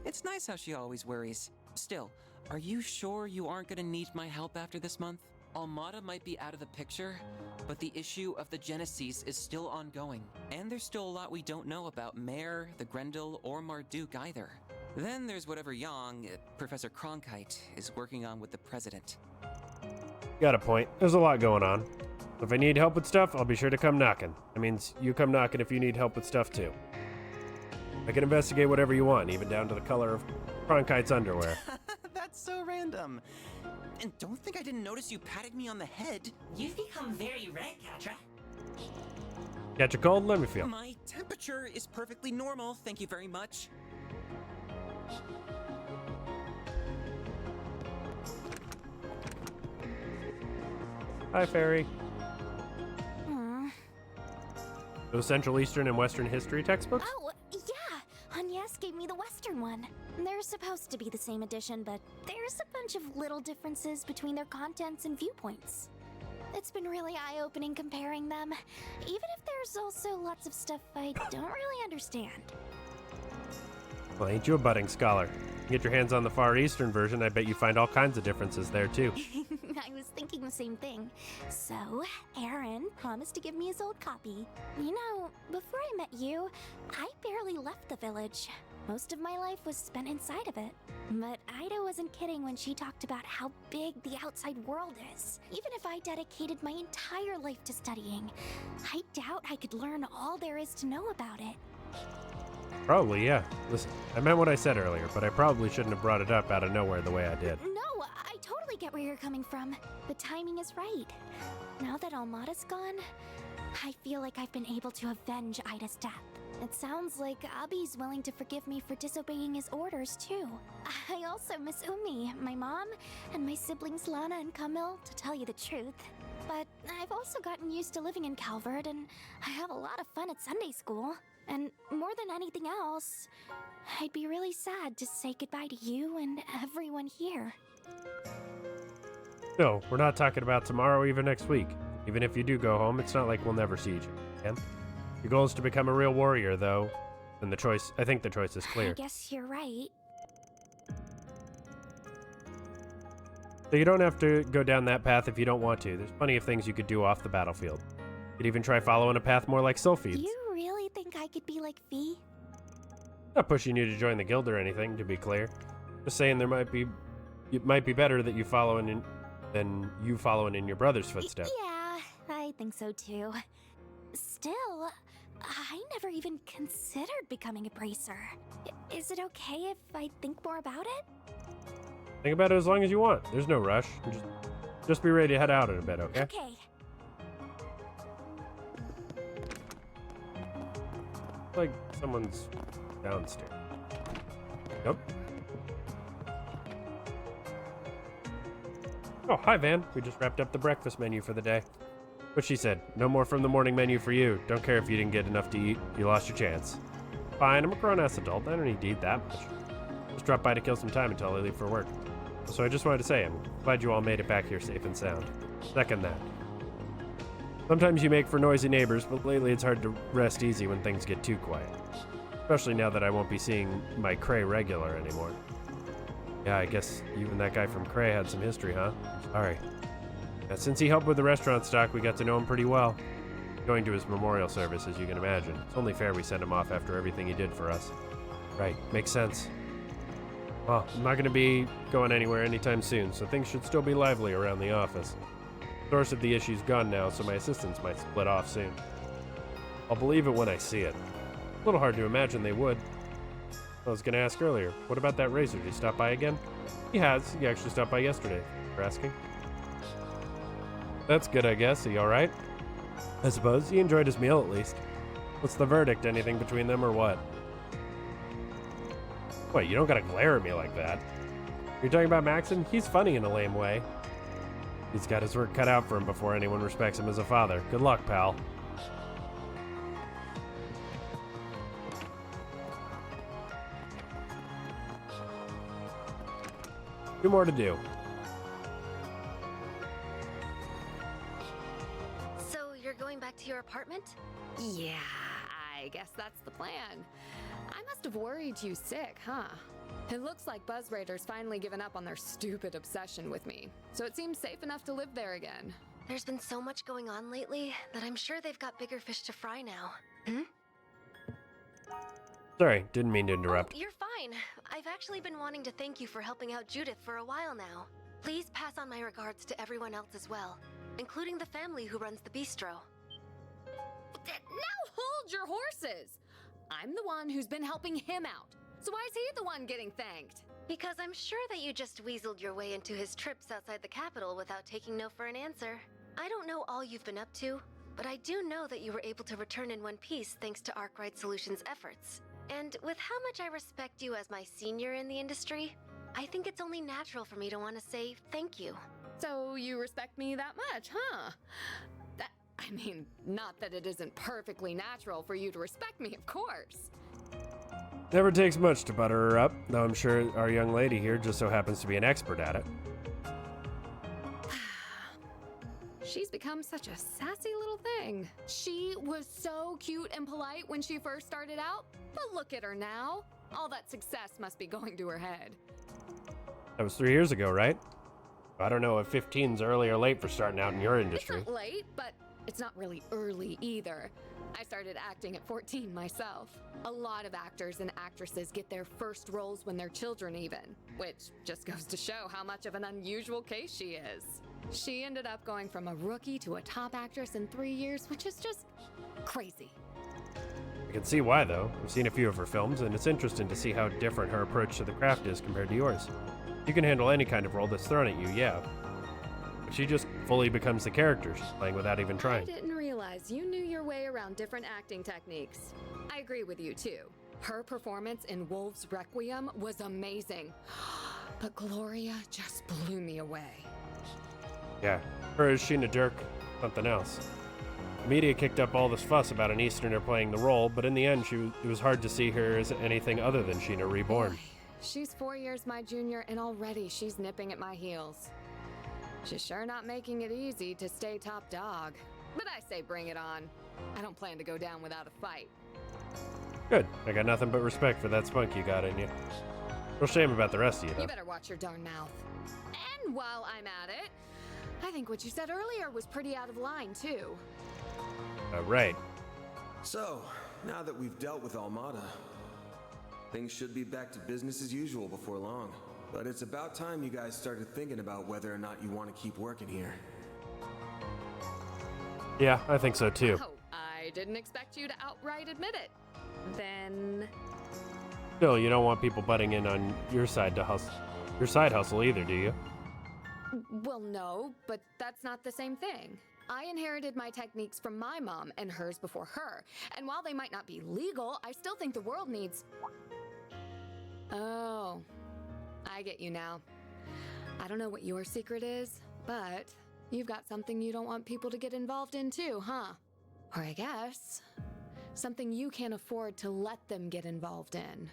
It's nice how she always worries. Still, are you sure you aren't going to need my help after this month? Almada might be out of the picture, but the issue of the Genesis is still ongoing. And there's still a lot we don't know about Mare, the Grendel, or Marduk either. Then there's whatever Yang, Professor Cronkite, is working on with the President. Got a point. There's a lot going on. If I need help with stuff, I'll be sure to come knocking. That means you come knocking if you need help with stuff too. I can investigate whatever you want, even down to the color of Cronkite's underwear. That's so random. And don't think I didn't notice you patting me on the head. You've become very red, Katra. Catch a cold? Let me feel. My temperature is perfectly normal, thank you very much. Hi, Fairy. Aww. Those Central Eastern and Western history textbooks? Oh, yeah! Agnes gave me the Western one. They're supposed to be the same edition, but there's a bunch of little differences between their contents and viewpoints. It's been really eye-opening comparing them, even if there's also lots of stuff I don't really understand. Well, ain't you a budding scholar? You get your hands on the Far Eastern version, I bet you find all kinds of differences there, too. I was thinking the same thing. So, Aaron promised to give me his old copy. You know, before I met you, I barely left the village. Most of my life was spent inside of it. But Ida wasn't kidding when she talked about how big the outside world is. Even if I dedicated my entire life to studying, I doubt I could learn all there is to know about it. Probably, yeah. Listen, I meant what I said earlier, but I probably shouldn't have brought it up out of nowhere the way I did. No, I totally get where you're coming from. The timing is right. Now that Almada's gone, I feel like I've been able to avenge Ida's death. It sounds like Abi's willing to forgive me for disobeying his orders, too. I also miss Umi, my mom, and my siblings Lana and Camille, to tell you the truth. But I've also gotten used to living in Calvert, and I have a lot of fun at Sunday school. And more than anything else, I'd be really sad to say goodbye to you and everyone here. No, we're not talking about tomorrow or even next week. Even if you do go home, it's not like we'll never see each other again. Your goal is to become a real warrior, though, and I think the choice is clear. I guess you're right. So you don't have to go down that path if you don't want to. There's plenty of things you could do off the battlefield. You could even try following a path more like Sylphide's. You really think I could be like Fee? Not pushing you to join the guild or anything, to be clear. Just saying it might be better that you following in your brother's footsteps. Yeah, I think so too. Still, I never even considered becoming a bracer. Is it okay if I think more about it? Think about it as long as you want. There's no rush. Just be ready to head out in a bit, okay? Okay. Like someone's downstairs. Nope. Oh, hi, Van. We just wrapped up the breakfast menu for the day. But she said, no more from the morning menu for you. Don't care if you didn't get enough to eat. You lost your chance. Fine, I'm a grown-ass adult. I don't need to eat that much. Just drop by to kill some time until I leave for work. So I just wanted to say, I'm glad you all made it back here safe and sound. Second that. Sometimes you make for noisy neighbors, but lately it's hard to rest easy when things get too quiet. Especially now that I won't be seeing my Cray regular anymore. Yeah, I guess you and that guy from Cray had some history, huh? Sorry. Yeah, since he helped with the restaurant stock, we got to know him pretty well. Going to his memorial service, as you can imagine. It's only fair we send him off after everything he did for us. Right, makes sense. Well, I'm not going to be going anywhere anytime soon, so things should still be lively around the office. The source of the issue's gone now, so my assistants might split off soon. I'll believe it when I see it. A little hard to imagine they would. I was going to ask earlier, what about that Razor? Did he stop by again? He has. He actually stopped by yesterday, for asking. That's good, I guess. He alright? I suppose. He enjoyed his meal, at least. What's the verdict? Anything between them, or what? Wait, you don't gotta glare at me like that. You're talking about Maxon? He's funny in a lame way. He's got his work cut out for him before anyone respects him as a father. Good luck, pal. Two more to do. So you're going back to your apartment? Yeah, I guess that's the plan. I must have worried you sick, huh? It looks like Buzz Raiders finally given up on their stupid obsession with me, so it seems safe enough to live there again. There's been so much going on lately that I'm sure they've got bigger fish to fry now. Hmm? Sorry, didn't mean to interrupt. Oh, you're fine. I've actually been wanting to thank you for helping out Judith for a while now. Please pass on my regards to everyone else as well, including the family who runs the bistro. Now hold your horses! I'm the one who's been helping him out, so why is he the one getting thanked? Because I'm sure that you just weaseled your way into his trips outside the capital without taking no for an answer. I don't know all you've been up to, but I do know that you were able to return in one piece thanks to Arkwright Solutions' efforts. And with how much I respect you as my senior in the industry, I think it's only natural for me to want to say thank you. So you respect me that much, huh? I mean, not that it isn't perfectly natural for you to respect me, of course. Never takes much to butter her up, though I'm sure our young lady here just so happens to be an expert at it. She's become such a sassy little thing. She was so cute and polite when she first started out, but look at her now. All that success must be going to her head. That was 3 years ago, right? I don't know if 15's early or late for starting out in your industry. It's not late, but it's not really early either. I started acting at 14 myself. A lot of actors and actresses get their first roles when they're children even, which just goes to show how much of an unusual case she is. She ended up going from a rookie to a top actress in 3 years, which is just crazy. I can see why, though. I've seen a few of her films, and it's interesting to see how different her approach to the craft is compared to yours. You can handle any kind of role that's thrown at you, yeah. But she just fully becomes the character she's playing without even trying. I didn't realize you knew your way around different acting techniques. I agree with you, too. Her performance in Wolf's Requiem was amazing. But Gloria just blew me away. Yeah, her as Sheena Dirk, something else. The media kicked up all this fuss about an Easterner playing the role, but in the end, it was hard to see her as anything other than Sheena Reborn. Boy, she's 4 years my junior, and already she's nipping at my heels. She's sure not making it easy to stay top dog. But I say bring it on. I don't plan to go down without a fight. Good. I got nothing but respect for that spunk you got in you. Real shame about the rest of you, though. You better watch your darn mouth. And while I'm at it, I think what you said earlier was pretty out of line, too. Right. So, now that we've dealt with Almada, things should be back to business as usual before long. But it's about time you guys started thinking about whether or not you want to keep working here. Yeah, I think so, too. Oh, I didn't expect you to outright admit it. Then... Still, you don't want people butting in on your side hustle either, do you? Well, no, but that's not the same thing. I inherited my techniques from my mom and hers before her. And while they might not be legal, I still think the world needs... Oh, I get you now. I don't know what your secret is, but you've got something you don't want people to get involved in too, huh? Or I guess, something you can't afford to let them get involved in.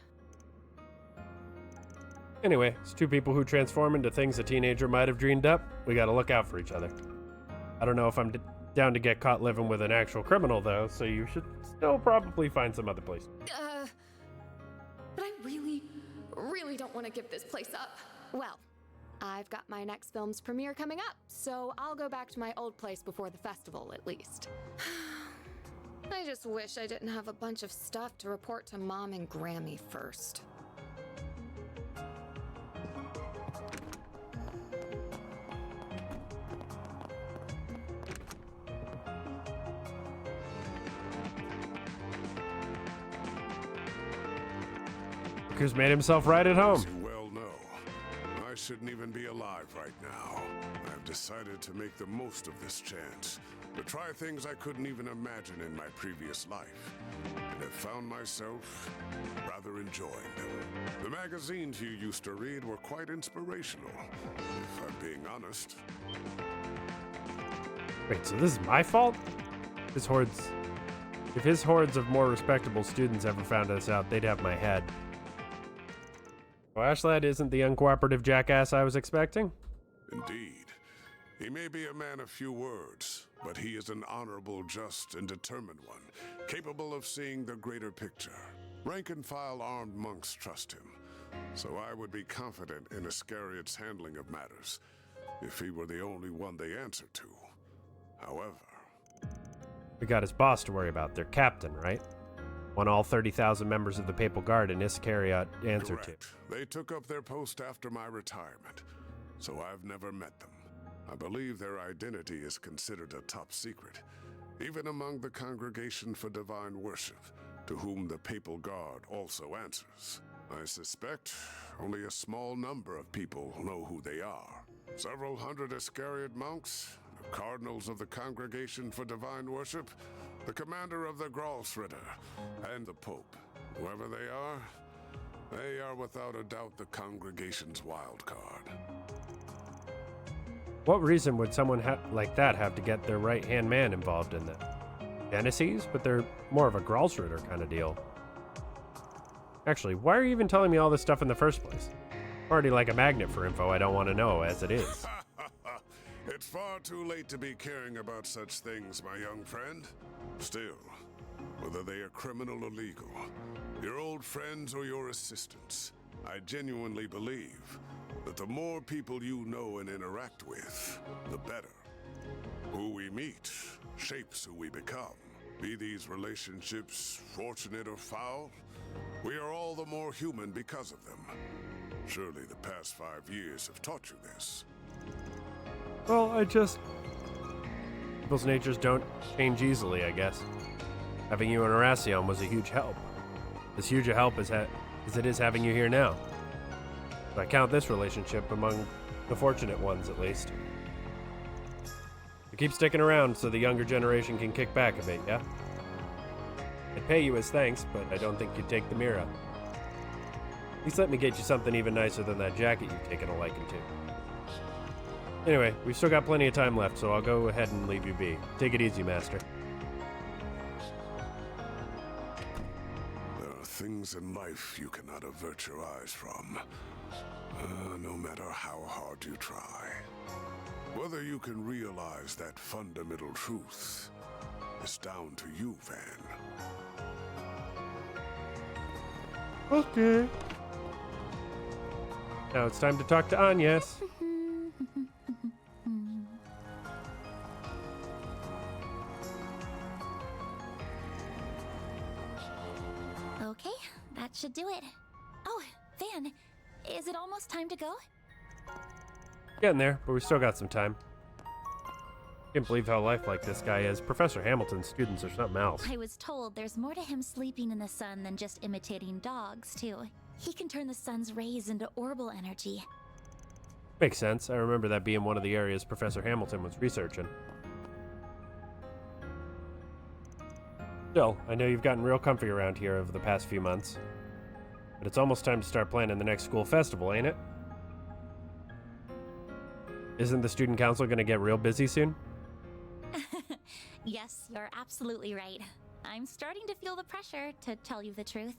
Anyway, it's two people who transform into things a teenager might have dreamed up. We gotta look out for each other. I don't know if I'm down to get caught living with an actual criminal, though, so you should still probably find some other place. But I really don't want to give this place up. Well, I've got my next film's premiere coming up, so I'll go back to my old place before the festival, at least. I just wish I didn't have a bunch of stuff to report to Mom and Grammy first. Who's made himself right at home. As you well know, I shouldn't even be alive right now. I've decided to make the most of this chance, to try things I couldn't even imagine in my previous life, and have found myself rather enjoying them. The magazines you used to read were quite inspirational, if I'm being honest. Wait, so this is my fault? If his hordes of more respectable students ever found us out, they'd have my head. Well, Ashlad isn't the uncooperative jackass I was expecting. Indeed. He may be a man of few words, but he is an honorable, just, and determined one, capable of seeing the greater picture. Rank-and-file armed monks trust him, so I would be confident in Iscariot's handling of matters, if he were the only one they answer to. However... We got his boss to worry about, their captain, right? One all 30,000 members of the Papal Guard and Iscariot answered Correct. They took up their post after my retirement, so I've never met them. I believe their identity is considered a top secret, even among the Congregation for Divine Worship, to whom the Papal Guard also answers. I suspect only a small number of people know who they are. Several hundred Iscariot monks, the cardinals of the Congregation for Divine Worship, the commander of the Gralsritter, and the Pope. Whoever they are without a doubt the congregation's wild card. What reason would someone like that have to get their right-hand man involved in that? Genesis? But they're more of a Gralsritter kind of deal. Actually, why are you even telling me all this stuff in the first place? I'm already like a magnet for info I don't want to know, as it is. It's far too late to be caring about such things, my young friend. Still, whether they are criminal or legal, your old friends or your assistants, I genuinely believe that the more people you know and interact with, the better. Who we meet shapes who we become. Be these relationships fortunate or foul, we are all the more human because of them. Surely the past 5 years have taught you this. Well, people's natures don't change easily, I guess. Having you in Horacion was a huge help. As huge a help as it is having you here now. I count this relationship among the fortunate ones, at least. You keep sticking around so the younger generation can kick back a bit, yeah? I'd pay you as thanks, but I don't think you'd take the Mira. At least let me get you something even nicer than that jacket you've taken a liking to. Anyway, we've still got plenty of time left, so I'll go ahead and leave you be. Take it easy, Master. There are things in life you cannot avert your eyes from, no matter how hard you try. Whether you can realize that fundamental truth is down to you, Van. Okay. Now it's time to talk to Agnes. Okay, that should do it. Oh, Van, is it almost time to go? Getting there, but we still got some time. Can't believe how lifelike this guy is. Professor Hamilton's students are something else. I was told there's more to him sleeping in the sun than just imitating dogs, too. He can turn the sun's rays into orbital energy. Makes sense. I remember that being one of the areas Professor Hamilton was researching. Still, I know you've gotten real comfy around here over the past few months. But it's almost time to start planning the next school festival, ain't it? Isn't the student council going to get real busy soon? Yes, you're absolutely right. I'm starting to feel the pressure, to tell you the truth.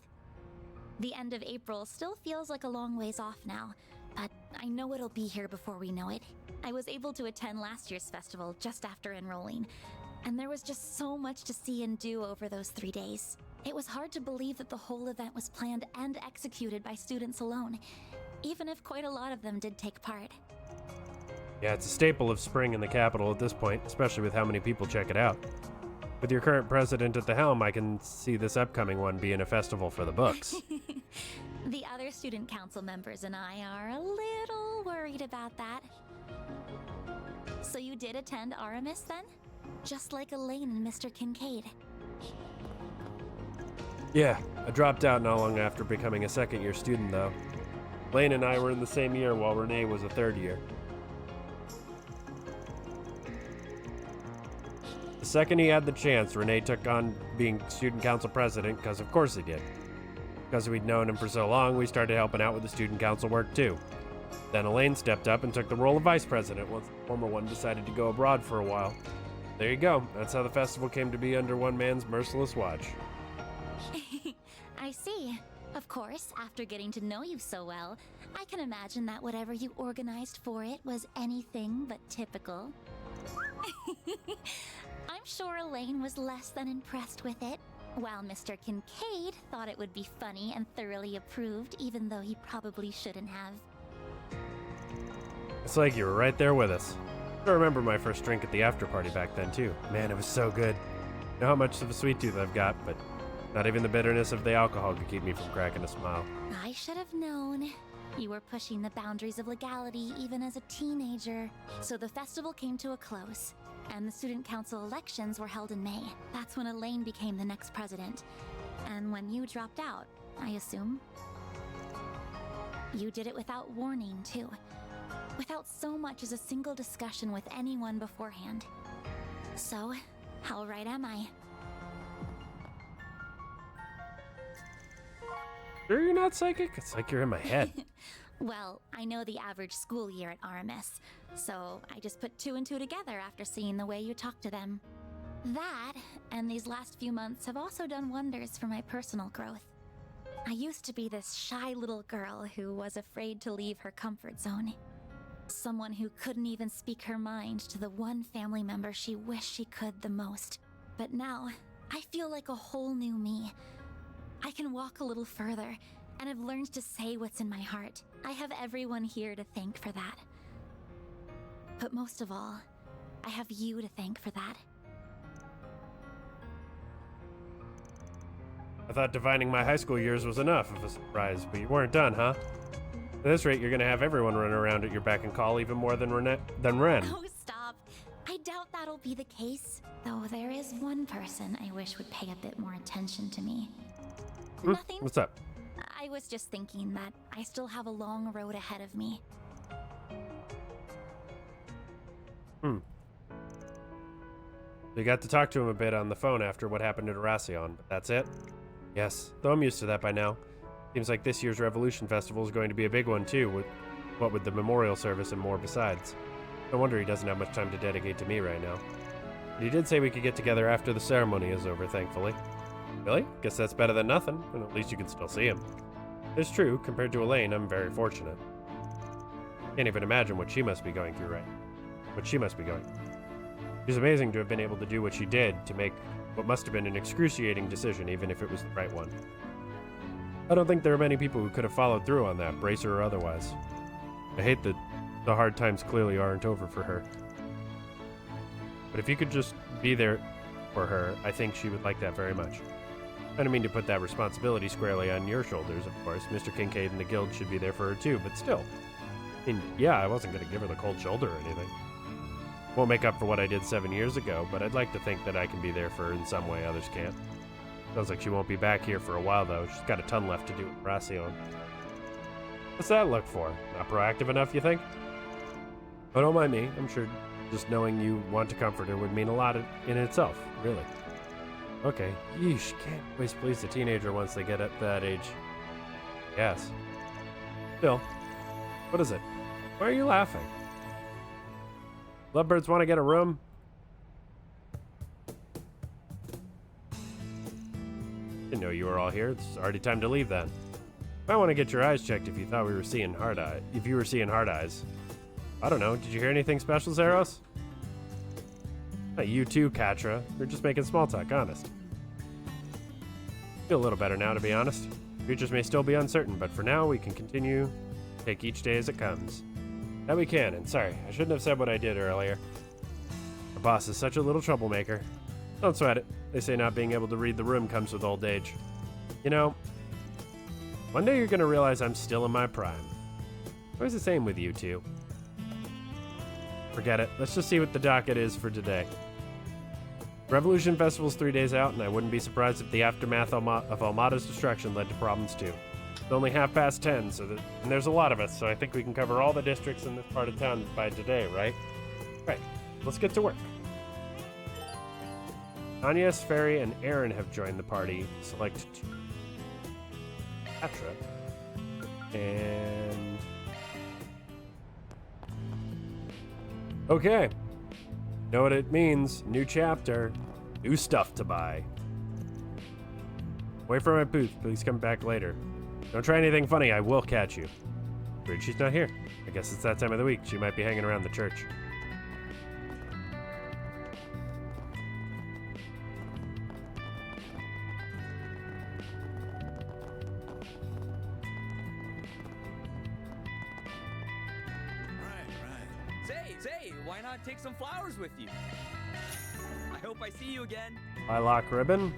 The end of April still feels like a long ways off now, but I know it'll be here before we know it. I was able to attend last year's festival just after enrolling, and there was just so much to see and do over those 3 days. It was hard to believe that the whole event was planned and executed by students alone. even if quite a lot of them did take part. Yeah, it's a staple of spring in the capital at this point, especially with how many people check it out. With your current president at the helm, I can see this upcoming one being a festival for the books. The other student council members and I are a little worried about that. So you did attend Aramis then? Just like Elaine and Mr. Kincaid. Yeah, I dropped out not long after becoming a second-year student, though. Lane and I were in the same year while Renee was a third year. The second he had the chance, Renee took on being student council president, because of course he did. Because we'd known him for so long, we started helping out with the student council work too. Then Elaine stepped up and took the role of vice president once the former one decided to go abroad for a while. There you go, that's how the festival came to be under one man's merciless watch. I see. Of course, after getting to know you so well, I can imagine that whatever you organized for it was anything but typical. I'm sure Elaine was less than impressed with it, while Mr. Kincaid thought it would be funny and thoroughly approved, even though he probably shouldn't have. It's like you were right there with us. I remember my first drink at the after party back then too. Man, it was so good. You know how much of a sweet tooth I've got, but not even the bitterness of the alcohol could keep me from cracking a smile. I should have known. You were pushing the boundaries of legality even as a teenager. So the festival came to a close, and the student council elections were held in May. That's when Elaine became the next president. And when you dropped out, I assume. You did it without warning, too. Without so much as a single discussion with anyone beforehand. So, how right am I? Sure you're not psychic? It's like you're in my head. Well, I know the average school year at Aramis, so I just put two and two together after seeing the way you talk to them. That, and these last few months have also done wonders for my personal growth. I used to be this shy little girl who was afraid to leave her comfort zone. Someone who couldn't even speak her mind to the one family member she wished she could the most. But now, I feel like a whole new me. I can walk a little further, and have learned to say what's in my heart. I have everyone here to thank for that. But most of all, I have you to thank for that. I thought divining my high school years was enough of a surprise, but you weren't done, huh? At this rate, you're gonna have everyone run around at your beck and call even more than Ren. Oh, stop. I doubt that'll be the case. Though there is one person I wish would pay a bit more attention to me. Nothing. What's up? I was just thinking that I still have a long road ahead of me. You got to talk to him a bit on the phone after what happened at Erasion, but that's it? Yes, though I'm used to that by now. Seems like this year's Revolution Festival is going to be a big one too, with the memorial service and more besides. No wonder he doesn't have much time to dedicate to me right now. But he did say we could get together after the ceremony is over, thankfully. Really? Guess that's better than nothing, and at least you can still see him. It's true, compared to Elaine, I'm very fortunate. Can't even imagine what she must be going through It's amazing to have been able to do what she did to make what must have been an excruciating decision, even if it was the right one. I don't think there are many people who could have followed through on that, bracer or otherwise. I hate that the hard times clearly aren't over for her. But if you could just be there for her, I think she would like that very much. I don't mean to put that responsibility squarely on your shoulders, of course. Mr. Kincaid and the guild should be there for her too, but still. I mean, yeah, I wasn't going to give her the cold shoulder or anything. Won't make up for what I did 7 years ago, but I'd like to think that I can be there for her in some way others can't. Sounds like she won't be back here for a while, though. She's got a ton left to do with Erasion. What's that look for? Not proactive enough, you think? Oh, don't mind me. I'm sure just knowing you want to comfort her would mean a lot in itself, really. Okay. Yeesh, can't always please a teenager once they get at that age. Yes. Still. What is it? Why are you laughing? Lovebirds want to get a room? Didn't know you were all here. It's already time to leave then. Might want to get your eyes checked if you thought we were seeing hard eyes. I don't know. Did you hear anything special, Zeros? You too, Katra. We're just making small talk, honest. Feel a little better now, to be honest. Futures may still be uncertain, but for now we can continue Take each day as it comes. That we can, and sorry, I shouldn't have said what I did earlier. Our boss is such a little troublemaker. Don't sweat it. They say not being able to read the room comes with old age. You know, one day you're gonna realize I'm still in my prime. Always the same with you two. Forget it. Let's just see what the docket is for today. Revolution Festival's 3 days out, and I wouldn't be surprised if the aftermath of Almada's destruction led to problems too. It's only 10:30, and there's a lot of us, so I think we can cover all the districts in this part of town by today, right? Right. Let's get to work. Agnes, Ferry, and Aaron have joined the party. Select Patra. And... okay. Know what it means. New chapter. New stuff to buy. Wait for my booth. Please come back later. Don't try anything funny. I will catch you. Weird she's not here. I guess it's that time of the week. She might be hanging around the church. Say, why not take some flowers with you? I hope I see you again. Lilac ribbon.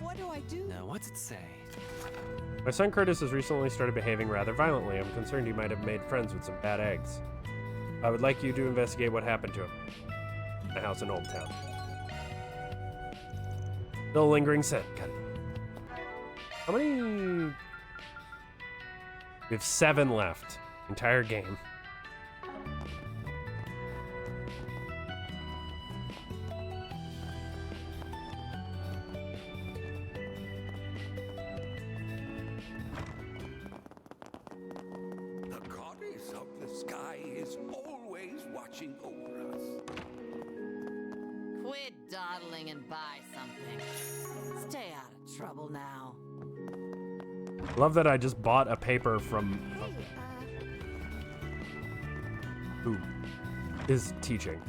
What do I do? Now, what's it say? My son Curtis has recently started behaving rather violently. I'm concerned he might have made friends with some bad eggs. I would like you to investigate what happened to him. A house in Old Town. Still lingering scent. Got it. How many? We have 7 left. Entire game. The goddess of the sky is always watching over us. Quit dawdling and buy something. Stay out of trouble now. Love that I just bought a paper from who is teaching.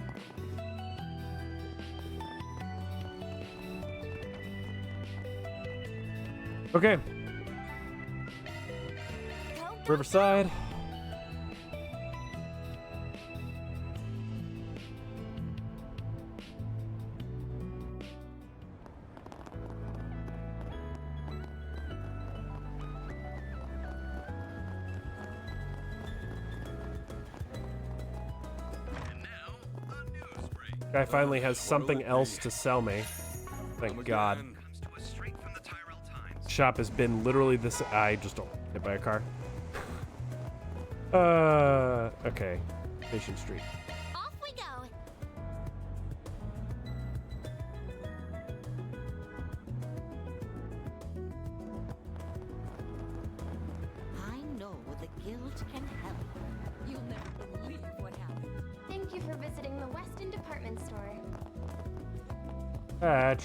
Okay. Riverside. Guy finally has something else to sell me. Thank God. Shop has been literally this. I just don't hit by a car. Okay. Station Street. Off we go. I know the guild can help. You'll never believe what happened. Thank you for visiting the Weston Department Store. Patch.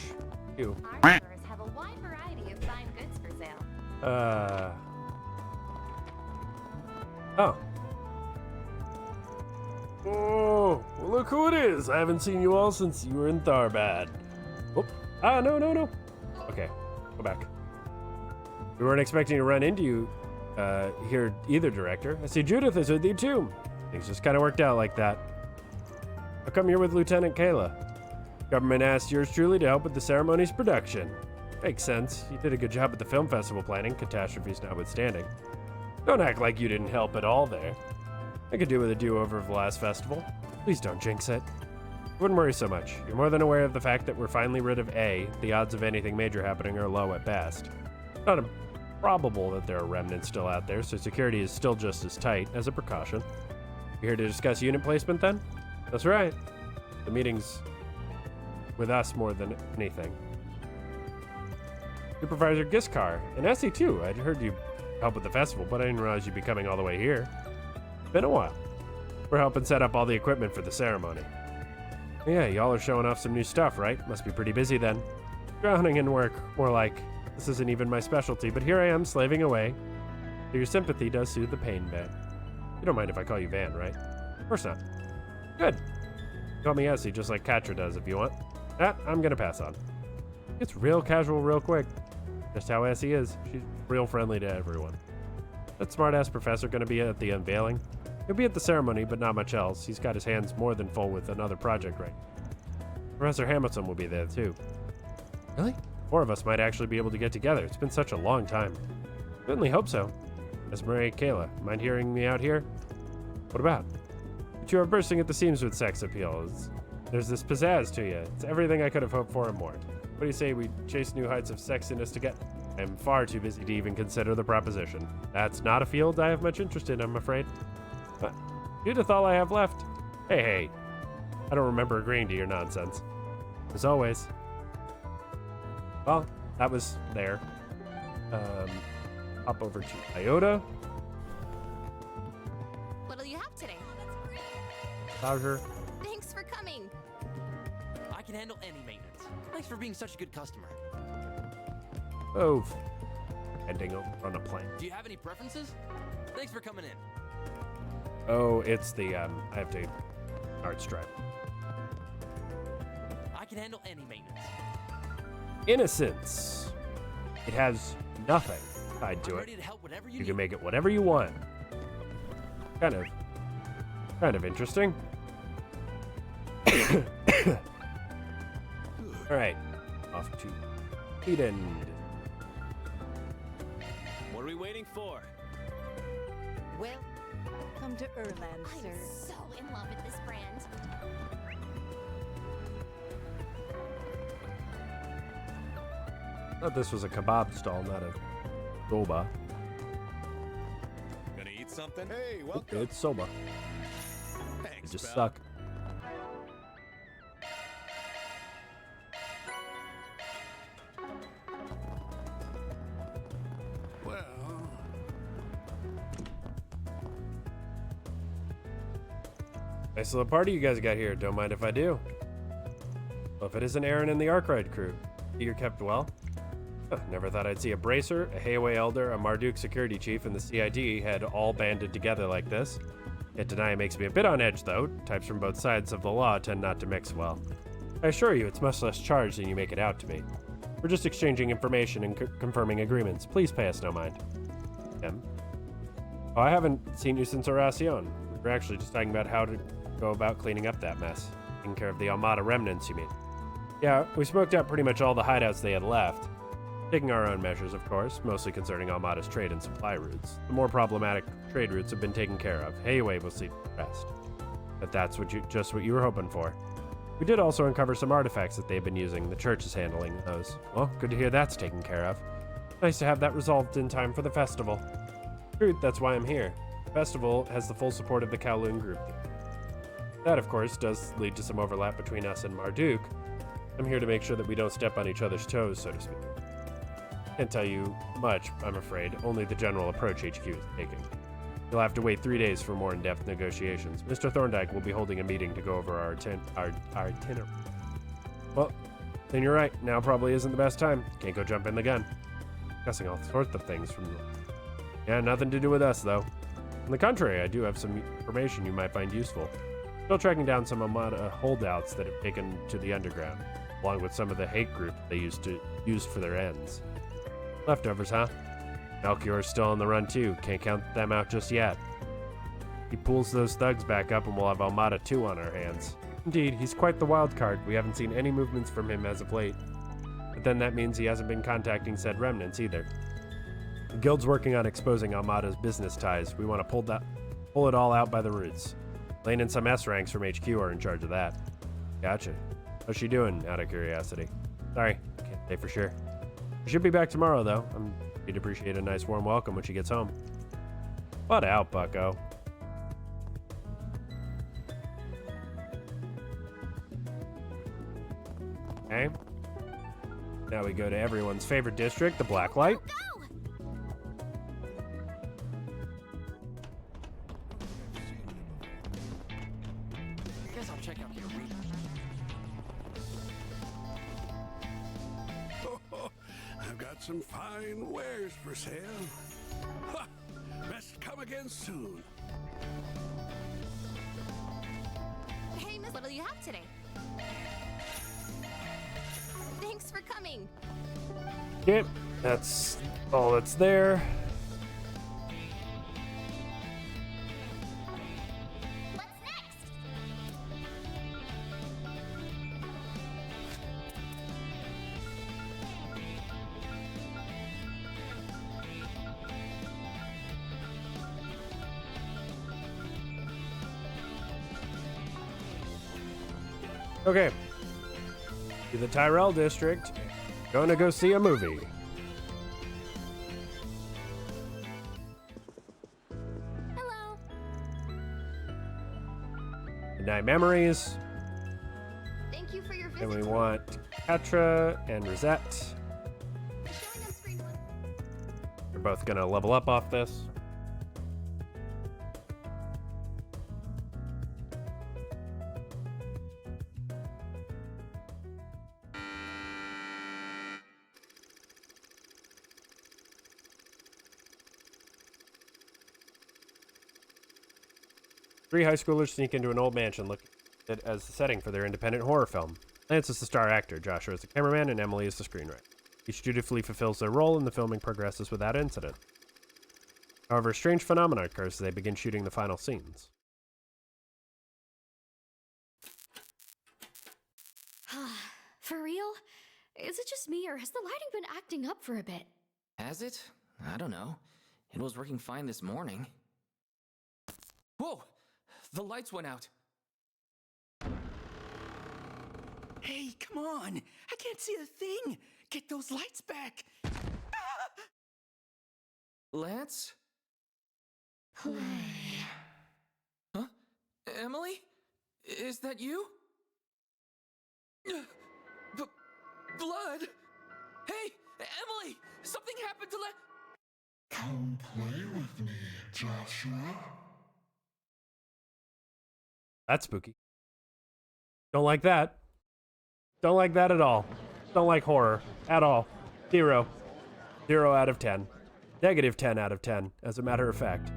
You. Our stores have a wide variety of fine goods for sale. Oh. Oh, well, look who it is. I haven't seen you all since you were in Tharbad. Oh, no. Okay, go back. We weren't expecting to run into you here either, Director. I see Judith is with you too. Things just kind of worked out like that. How come you're with Lieutenant Kayla? Government asked yours truly to help with the ceremony's production. Makes sense. You did a good job at the film festival planning, catastrophes notwithstanding. Don't act like you didn't help at all there. I could do with a do-over of the last festival. Please don't jinx it. I wouldn't worry so much. You're more than aware of the fact that we're finally rid of A. The odds of anything major happening are low at best. Not improbable that there are remnants still out there, so security is still just as tight as a precaution. You here to discuss unit placement then? That's right. The meeting's with us more than anything. Supervisor Giskar, and Essie too. I'd heard you help with the festival, but I didn't realize you'd be coming all the way here. Been a while. We're helping set up all the equipment for the ceremony. Yeah, y'all are showing off some new stuff, right? Must be pretty busy then. Drowning in work, more like. This isn't even my specialty, but here I am slaving away. So your sympathy does soothe the pain, Van. You don't mind if I call you Van, right? Of course not. Good. Call me Essie, just like Katra does if you want. I'm gonna pass on. It's real casual real quick. Just how Essie is. She's real friendly to everyone. That smart-ass professor gonna be at the unveiling? He'll be at the ceremony, but not much else. He's got his hands more than full with another project right now. Professor Hamilton will be there, too. Really? 4 of us might actually be able to get together. It's been such a long time. Certainly hope so. Miss Marie Kayla, mind hearing me out here? What about? But you are bursting at the seams with sex appeal. There's this pizzazz to you. It's everything I could have hoped for and more. What do you say we chase new heights of sexiness together? I'm far too busy to even consider the proposition. That's not a field I have much interest in, I'm afraid. But Judith, all I have left. Hey. I don't remember agreeing to your nonsense. As always. Well, that was there. Hop over to Iota. What'll you have today? Bowser. Thanks for coming. I can handle any maintenance. Thanks for being such a good customer. Oh. Ending on a plane. Do you have any preferences? Thanks for coming in. Oh, it's the, I have to art stripe. I can handle any maintenance. Innocence. It has nothing tied to it. Ready to help whatever you You need. can make it whatever you want. Kind of interesting. All right, off to Eden. What are we waiting for? Welcome to Erland, sir. I'm so in love with this brand. Thought this was a kebab stall, not a soba. Gonna eat something? Hey, welcome. It's soba. Thanks, It just pal. suck. Well, Nice little party you guys got here. Don't mind if I do. Well, if it isn't Aaron and the Arkride crew, you're kept well. Huh, never thought I'd see a Bracer, a Hayway Elder, a Marduk security chief, and the CID had all banded together like this. Can't deny it makes me a bit on edge, though. Types from both sides of the law tend not to mix well. I assure you, it's much less charged than you make it out to be. We're just exchanging information and confirming agreements. Please pay us no mind. Em? Oh, I haven't seen you since Oracion. We're actually just talking about how to go about cleaning up that mess. Taking care of the Almada remnants, you mean? Yeah, we smoked out pretty much all the hideouts they had left. Taking our own measures, of course, mostly concerning Almada's trade and supply routes. The more problematic trade routes have been taken care of. Hayway will see the rest. But that's just what you were hoping for. We did also uncover some artifacts that they've been using. The church is handling those. Well, good to hear that's taken care of. Nice to have that resolved in time for the festival. Truth, that's why I'm here. The festival has the full support of the Kowloon group. That, of course, does lead to some overlap between us and Marduk. I'm here to make sure that we don't step on each other's toes, so to speak. Can't tell you much, I'm afraid. Only the general approach HQ is taking. You'll have to wait 3 days for more in-depth negotiations. Mr. Thorndyke will be holding a meeting to go over our itinerary. Well, then you're right. Now probably isn't the best time. Can't go jump in the gun. Discussing all sorts of things from... Yeah, nothing to do with us, though. On the contrary, I do have some information you might find useful. Still tracking down some Armada holdouts that have taken to the underground, along with some of the hate group they used for their ends. Leftovers, huh? Melchior's still on the run too. Can't count them out just yet. He pulls those thugs back up and we'll have Almada 2 on our hands. Indeed, he's quite the wild card. We haven't seen any movements from him as of late. But then that means he hasn't been contacting said remnants either. The guild's working on exposing Almada's business ties. We want to pull it all out by the roots. Lane and some S-ranks from HQ are in charge of that. Gotcha. How's she doing, out of curiosity? Sorry, can't say for sure. She should be back tomorrow, though. She'd appreciate a nice warm welcome when she gets home. What out, bucko? Okay. Now we go to everyone's favorite district, the Blacklight. Guess I'll check out the arena. I've got some fine wares for sale. Ha! Best come again soon. Hey, Miss, what'll you have today? Thanks for coming. Yep, that's all that's there. Okay. To the Tyrell District. Gonna go see a movie. Hello. Midnight Memories. Thank you for your visit. And we want Petra and Rosette. They're both gonna level up off this. Three high schoolers sneak into an old mansion looking at it as the setting for their independent horror film. Lance is the star actor, Joshua is the cameraman, and Emily is the screenwriter. Each dutifully fulfills their role, and the filming progresses without incident. However, a strange phenomenon occurs as they begin shooting the final scenes. For real? Is it just me, or has the lighting been acting up for a bit? Has it? I don't know. It was working fine this morning. Whoa! The lights went out. Hey, come on! I can't see a thing! Get those lights back! Lance? Huh? Emily? Is that you? Blood? Hey, Emily! Something happened to Come play with me, Joshua. That's spooky. Don't like that. Don't like that at all. Don't like horror at all. 0. 0 out of 10. Negative 10 out of 10, as a matter of fact.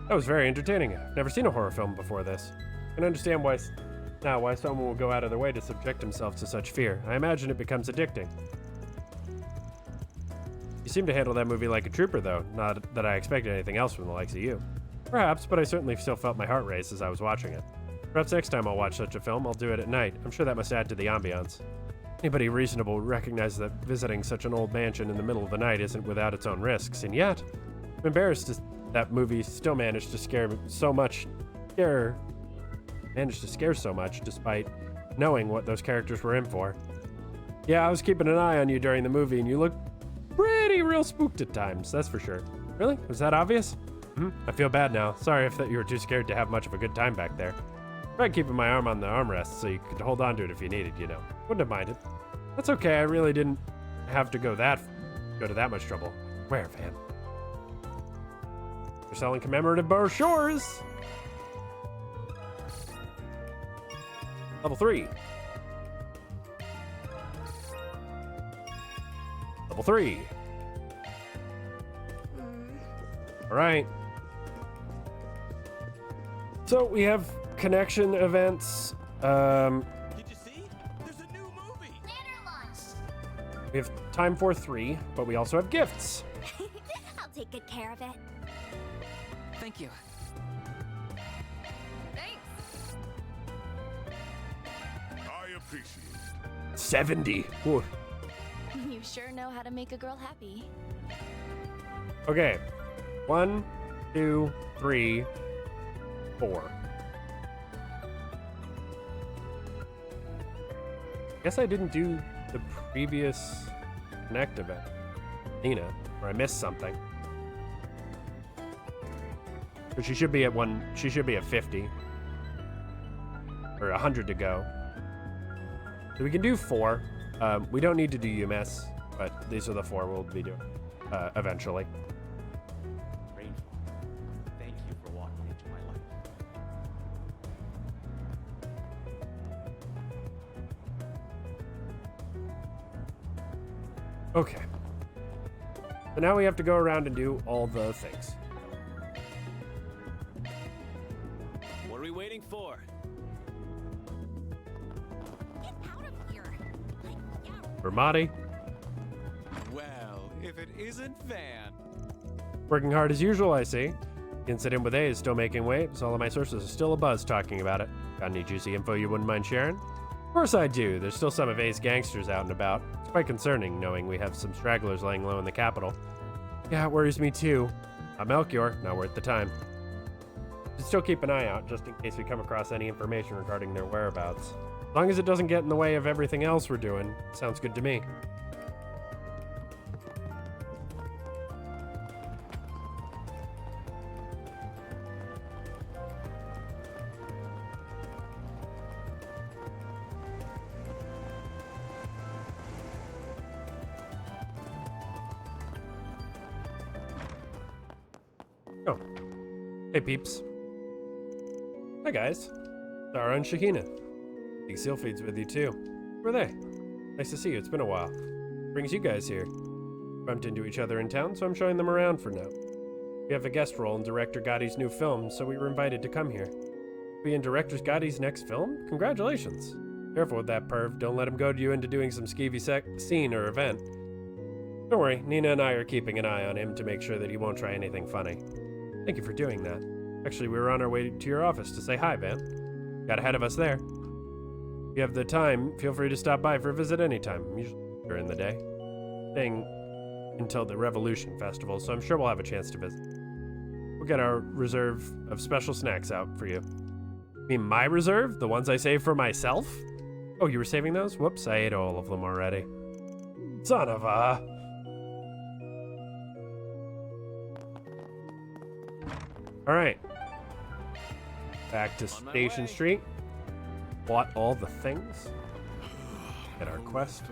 That was very entertaining. I've never seen a horror film before this. I can understand why someone will go out of their way to subject themselves to such fear. I imagine it becomes addicting. You seem to handle that movie like a trooper, though. Not that I expected anything else from the likes of you. Perhaps, but I certainly still felt my heart race as I was watching it. Perhaps next time I'll watch such a film, I'll do it at night. I'm sure that must add to the ambiance. Anybody reasonable recognizes that visiting such an old mansion in the middle of the night isn't without its own risks, and yet, I'm embarrassed that movie still managed to scare so much despite knowing what those characters were in for. Yeah, I was keeping an eye on you during the movie, and you looked pretty real spooked at times, that's for sure. Really? Was that obvious? I feel bad now. Sorry if you were too scared to have much of a good time back there. Tried keeping my arm on the armrest so you could hold on to it if you needed, you know. Wouldn't have minded. That's okay, I really didn't have to go to that much trouble. Where, Van? They're selling commemorative brochures! Level 3. Level 3. Alright. So we have connection events. Did you see? There's a new movie! We have time for 3, but we also have gifts. I'll take good care of it. Thank you. Thanks. I appreciate it. 70. Ooh. You sure know how to make a girl happy. Okay. 1, 2, 3, 4. Guess I didn't do the previous Connect event. Nina, or I missed something. But she should be at 50. Or 100 to go. So we can do 4. We don't need to do UMS, but these are the 4 we'll be doing eventually. Thank you for walking into my life. Okay. So now we have to go around and do all the things. What are we waiting for? Get out of here. Ramadi, Well, if it isn't Van. working hard as usual, I see. The incident with A is still making waves. All of my sources are still abuzz talking about it. Got any juicy info you wouldn't mind sharing? Of course I do. There's still some of A's gangsters out and about. It's quite concerning knowing we have some stragglers laying low in the capital. Yeah, it worries me too. Melchior, not worth the time. Should still keep an eye out, just in case we come across any information regarding their whereabouts. As long as it doesn't get in the way of everything else we're doing, sounds good to me. Oh. Hey, peeps. Hi, guys. Zara and Shahina. Big Seal feeds with you, too. Who are they? Nice to see you. It's been a while. Brings you guys here. Bumped into each other in town, so I'm showing them around for now. We have a guest role in Director Gotti's new film, so we were invited to come here. Be in Director Gotti's next film? Congratulations. Careful with that perv. Don't let him goad you into doing some skeevy scene or event. Don't worry, Nina and I are keeping an eye on him to make sure that he won't try anything funny. Thank you for doing that. Actually, we were on our way to your office to say hi, Van. Got ahead of us there. If you have the time, feel free to stop by for a visit anytime, usually during the day. Staying until the Revolution Festival, so I'm sure we'll have a chance to visit. We'll get our reserve of special snacks out for you. You mean my reserve? The ones I saved for myself? Oh, you were saving those? Whoops, I ate all of them already. Son of a... Alright. Back to Station Street. Bought all the things. Get our quest.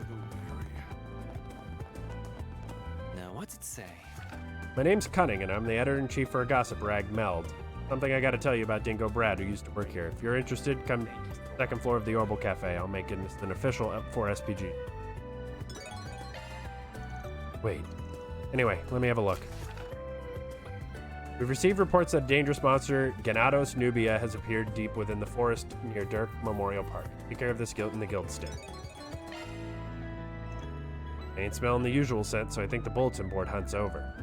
Now, what's it say? My name's Cunning, and I'm the editor-in-chief for a gossip rag, Meld. Something I gotta tell you about Dingo Brad, who used to work here. If you're interested, come to the second floor of the Orbital Cafe. I'll make it an official for SPG. Wait. Anyway, let me have a look. We've received reports that a dangerous monster, Ganados nubia, has appeared deep within the forest near Dirk Memorial Park. Take care of this guild in the guild state. I ain't smelling the usual scent, so I think the bulletin board hunt's over.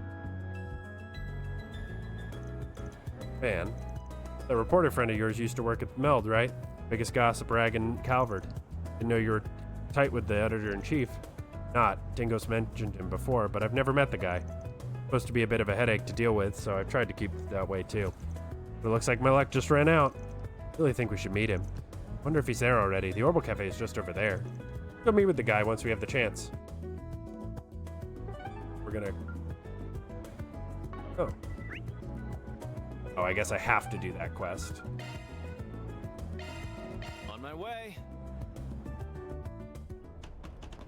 Man, that reporter friend of yours used to work at Meld, right? Biggest gossip rag in Calvert. Didn't know you were tight with the editor-in-chief. Not. Dingo's mentioned him before, but I've never met the guy. Supposed to be a bit of a headache to deal with, so I've tried to keep it that way too. But it looks like my luck just ran out. Really think we should meet him. Wonder if he's there already. The Orbital Cafe is just over there. Go meet with the guy once we have the chance. We're gonna... Oh. Oh, I guess I have to do that quest. On my way.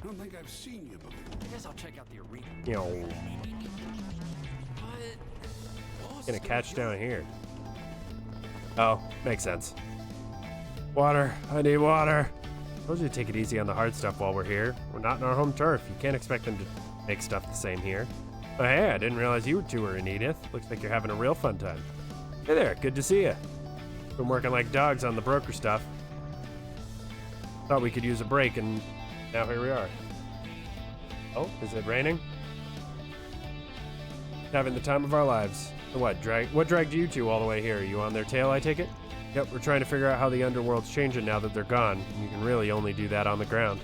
I don't think I've seen you before. I guess I'll check out the arena. Yo. Gonna catch down here. Oh, makes sense. Water. I need water. Told you to take it easy on the hard stuff while we're here. We're not in our home turf. You can't expect them to make stuff the same here. Oh, hey, I didn't realize you two were in Edith. Looks like you're having a real fun time. Hey there, good to see you. Been working like dogs on the broker stuff. Thought we could use a break, and now here we are. Oh, is it raining? Having the time of our lives. So what dragged you two all the way here? Are you on their tail, I take it? Yep, we're trying to figure out how the underworld's changing now that they're gone. You can really only do that on the ground.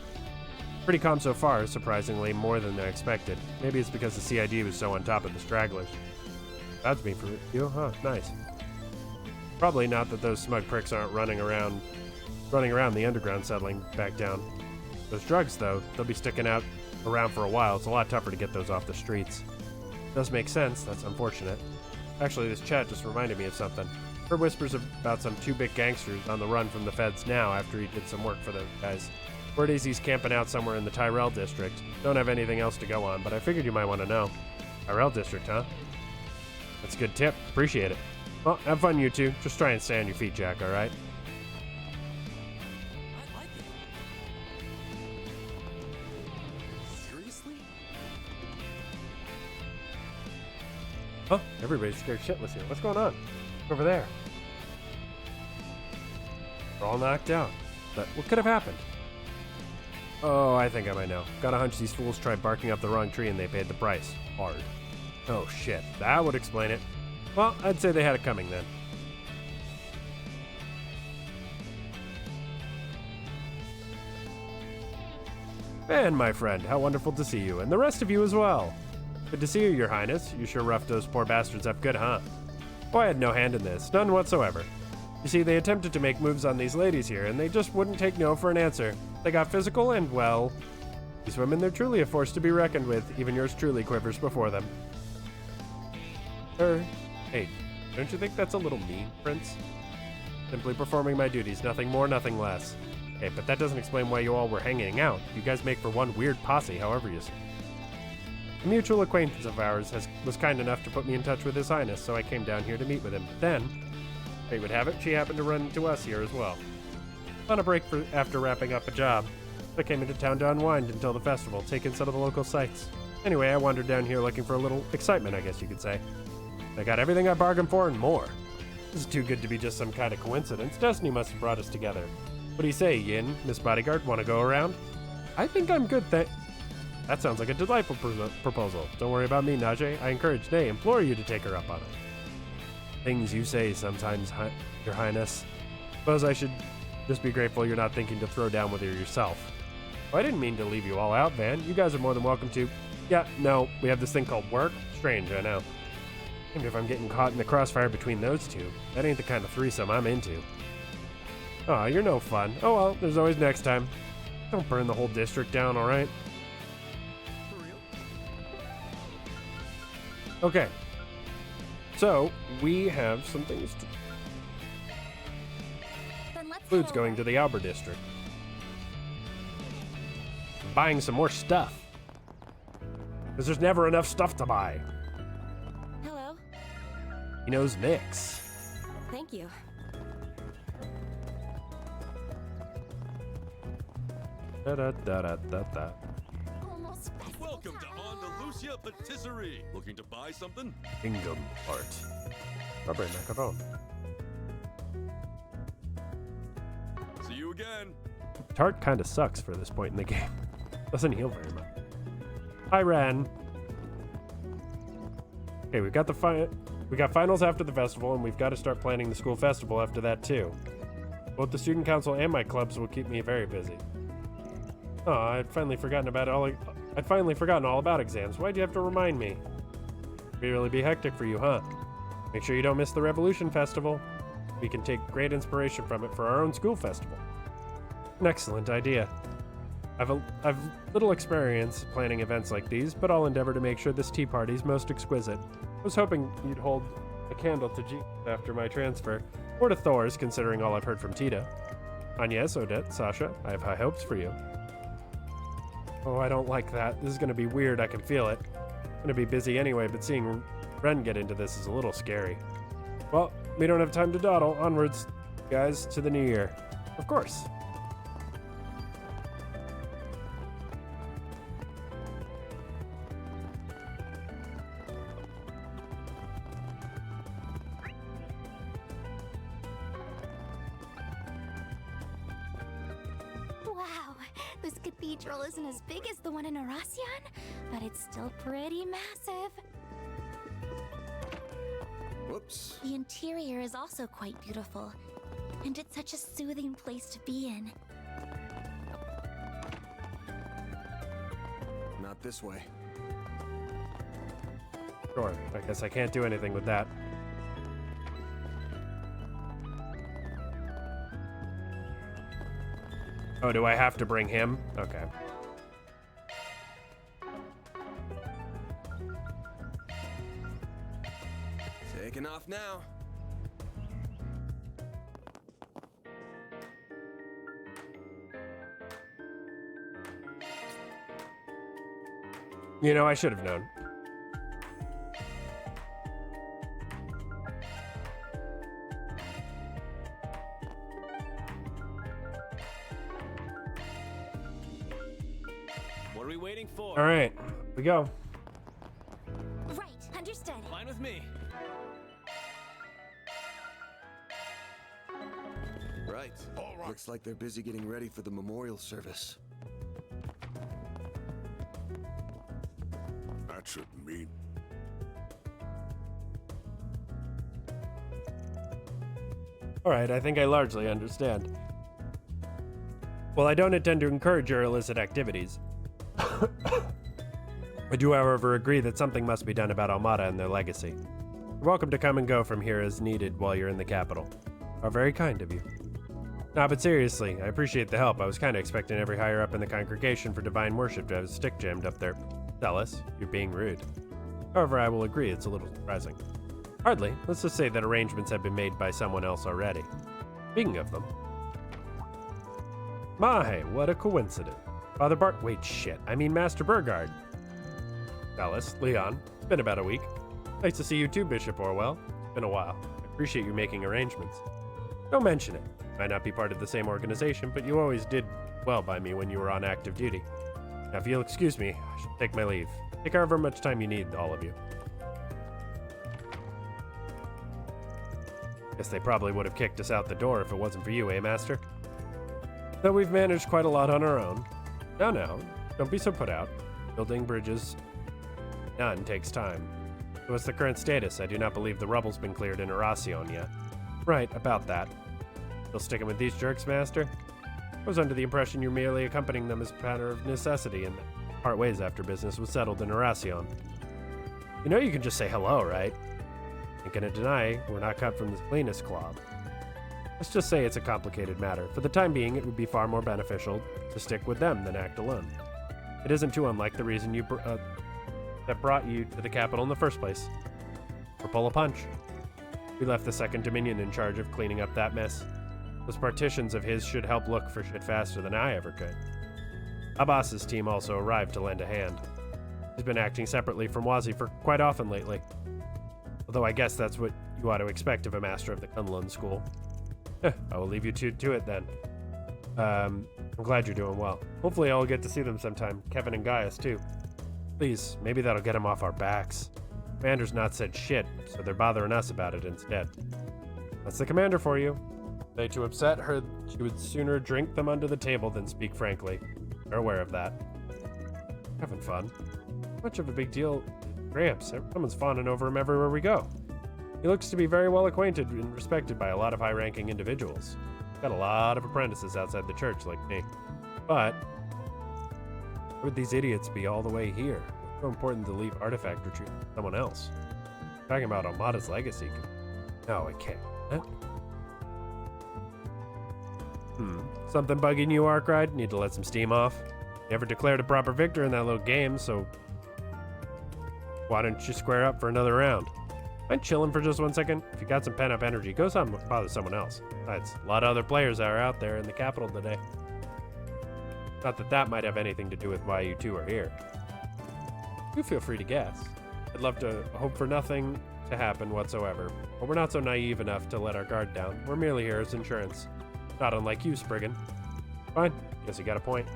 Pretty calm so far, surprisingly more than I expected. Maybe it's because the CID was so on top of the stragglers. That's me for you, huh? Nice. Probably not that those smug pricks aren't running around the underground settling back down. Those drugs, though, they'll be sticking out around for a while. It's a lot tougher to get those off the streets. Does make sense. That's unfortunate. Actually, this chat just reminded me of something. Heard whispers about some two big gangsters on the run from the feds now after he did some work for those guys. Word is he's camping out somewhere in the Tyrell district. Don't have anything else to go on, but I figured you might want to know. Tyrell district, huh? That's a good tip. Appreciate it. Well, have fun, you two. Just try and stay on your feet, Jack, alright? I like it. Seriously? Oh, everybody's scared shitless here. What's going on? Look over there. They're all knocked out. But what could have happened? Oh, I think I might know. Got a hunch these fools tried barking up the wrong tree and they paid the price. Hard. Oh shit, that would explain it. Well, I'd say they had it coming then. And my friend, how wonderful to see you, and the rest of you as well. Good to see you, Your Highness. You sure roughed those poor bastards up good, huh? Oh, I had no hand in this, none whatsoever. You see, they attempted to make moves on these ladies here, and they just wouldn't take no for an answer. They got physical, and well, these women, they're truly a force to be reckoned with. Even yours truly quivers before them. Hey, don't you think that's a little mean, Prince? Simply performing my duties, nothing more, nothing less. Okay, but that doesn't explain why you all were hanging out. You guys make for one weird posse, however you... A mutual acquaintance of ours was kind enough to put me in touch with His Highness, so I came down here to meet with him. Then, fate would have it, she happened to run into us here as well. On a break after wrapping up a job, I came into town to unwind until the festival, take in some of the local sights. Anyway, I wandered down here looking for a little excitement, I guess you could say. I got everything I bargained for and more. This is too good to be just some kind of coincidence. Destiny must have brought us together. What do you say, Yin, Miss Bodyguard? Want to go around? I think I'm good, That sounds like a delightful proposal. Don't worry about me, Najee. I encourage, nay, implore you to take her up on it. Things you say sometimes, Your Highness. Suppose I should just be grateful you're not thinking to throw down with her yourself. Oh, I didn't mean to leave you all out, Van. You guys are more than welcome to... Yeah, no, we have this thing called work. Strange, I know. Even if I'm getting caught in the crossfire between those two, that ain't the kind of threesome I'm into. Aw, you're no fun. Oh well, there's always next time. Don't burn the whole district down, alright? Okay. So, we have some things to... Food's going to the Albert district. Buying some more stuff. Because there's never enough stuff to buy. Hello. He knows Mix. Thank you. Da-da-da-da-da-da. Welcome to Andalusia Patisserie. Looking to buy something? Kingdom Art. Strawberry macaron. See you again. Tart kind of sucks for this point in the game. Doesn't heal very much. Hi, Ren. Okay, we got finals after the festival, and we've got to start planning the school festival after that too. Both the student council and my clubs will keep me very busy. Oh, I'd finally forgotten all about exams. Why'd you have to remind me? It'd really be hectic for you, huh? Make sure you don't miss the Revolution Festival. We can take great inspiration from it for our own school festival. An excellent idea. I've little experience planning events like these, but I'll endeavor to make sure this tea party's most exquisite. I was hoping you'd hold a candle to G after my transfer, or to Thor's, considering all I've heard from Tita. Agnes, Odette, Sasha, I have high hopes for you. Oh, I don't like that. This is gonna be weird, I can feel it. I'm gonna be busy anyway, but seeing Ren get into this is a little scary. Well, we don't have time to dawdle. Onwards, guys, to the new year. Of course. This cathedral isn't as big as the one in Aracion, but it's still pretty massive. Whoops. The interior is also quite beautiful, and it's such a soothing place to be in. Not this way. Sure, I guess I can't do anything with that. Oh, do I have to bring him? Okay. Taking off now. You know, I should have known. What are we waiting for? All right, we go. Right, understood. Fine with me. Right. Looks like they're busy getting ready for the memorial service. That shouldn't mean. All right, I think I largely understand. Well, I don't intend to encourage your illicit activities. I do, however, agree that something must be done about Almada and their legacy. You're welcome to come and go from here as needed while you're in the capital. Are very kind of you. Nah, but seriously, I appreciate the help. I was kind of expecting every higher up in the congregation for divine worship to have a stick jammed up there. Zealous, you're being rude. However, I will agree it's a little surprising. Hardly. Let's just say that arrangements have been made by someone else already. Speaking of them. My, what a coincidence. Father Bart, wait, shit. I mean Master Burgard. Zealous, Leon, it's been about a week. Nice to see you too, Bishop Orwell. It's been a while. I appreciate you making arrangements. Don't mention it. Might not be part of the same organization, but you always did well by me when you were on active duty. Now, if you'll excuse me, I should take my leave. Take however much time you need, all of you. Guess they probably would have kicked us out the door if it wasn't for you, eh, Master? Though we've managed quite a lot on our own. No, don't be so put out. Building bridges, none takes time. So what's the current status? I do not believe the rubble's been cleared in Erasion yet. Right, about that. Still sticking with these jerks, Master? I was under the impression you're merely accompanying them as a matter of necessity and part ways after business was settled in Erasion. You know you can just say hello, right? Ain't gonna deny we're not cut from the cleanest cloth. Let's just say it's a complicated matter. For the time being, it would be far more beneficial to stick with them than act alone. It isn't too unlike the reason that brought you to the capital in the first place. Or pull a punch. We left the Second Dominion in charge of cleaning up that mess. Those partitions of his should help look for shit faster than I ever could. Abbas's team also arrived to lend a hand. He's been acting separately from Wazi for quite often lately. Although I guess that's what you ought to expect of a master of the Kunlun school. I will leave you to it then. I'm glad you're doing well. Hopefully I'll get to see them sometime. Kevin and Gaius too. Please, maybe that'll get them off our backs. Commander's not said shit, so they're bothering us about it instead. That's the commander for you. They to upset her, she would sooner drink them under the table than speak frankly. They're aware of that. Having fun. Much of a big deal. Gramps, someone's fawning over him everywhere we go. He looks to be very well acquainted and respected by a lot of high-ranking individuals. Got a lot of apprentices outside the church like me. But why would these idiots be all the way here? It's so important to leave artifact retreat to someone else. Talking about Armada's legacy. No, I can't. Huh? Something bugging you, Arkride? Need to let some steam off? Never declared a proper victor in that little game, so why don't you square up for another round? Mind chilling for just 1 second? If you got some pent-up energy, go bother someone else. Besides, a lot of other players are out there in the capital today. Not that that might have anything to do with why you two are here. You feel free to guess. I'd love to hope for nothing to happen whatsoever, but we're not so naive enough to let our guard down. We're merely here as insurance. Not unlike you, Spriggan. Fine, guess you got a point.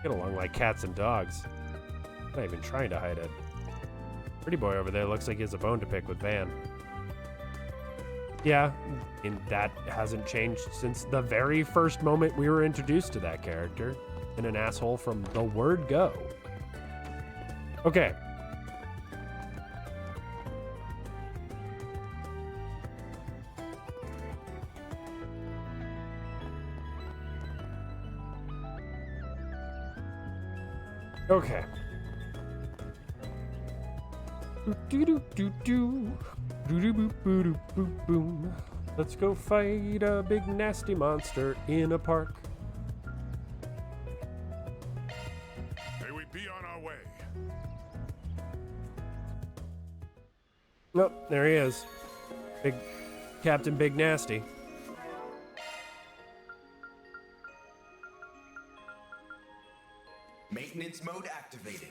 Get along like cats and dogs. Not even trying to hide it. Pretty boy over there looks like he has a bone to pick with Van. Yeah, and that hasn't changed since the very first moment we were introduced to that character. Been an asshole from the word go. Okay. Okay. Let's go fight a big nasty monster in a park. May we be on our way. Nope, there he is. Big Captain Big Nasty. Maintenance mode activated.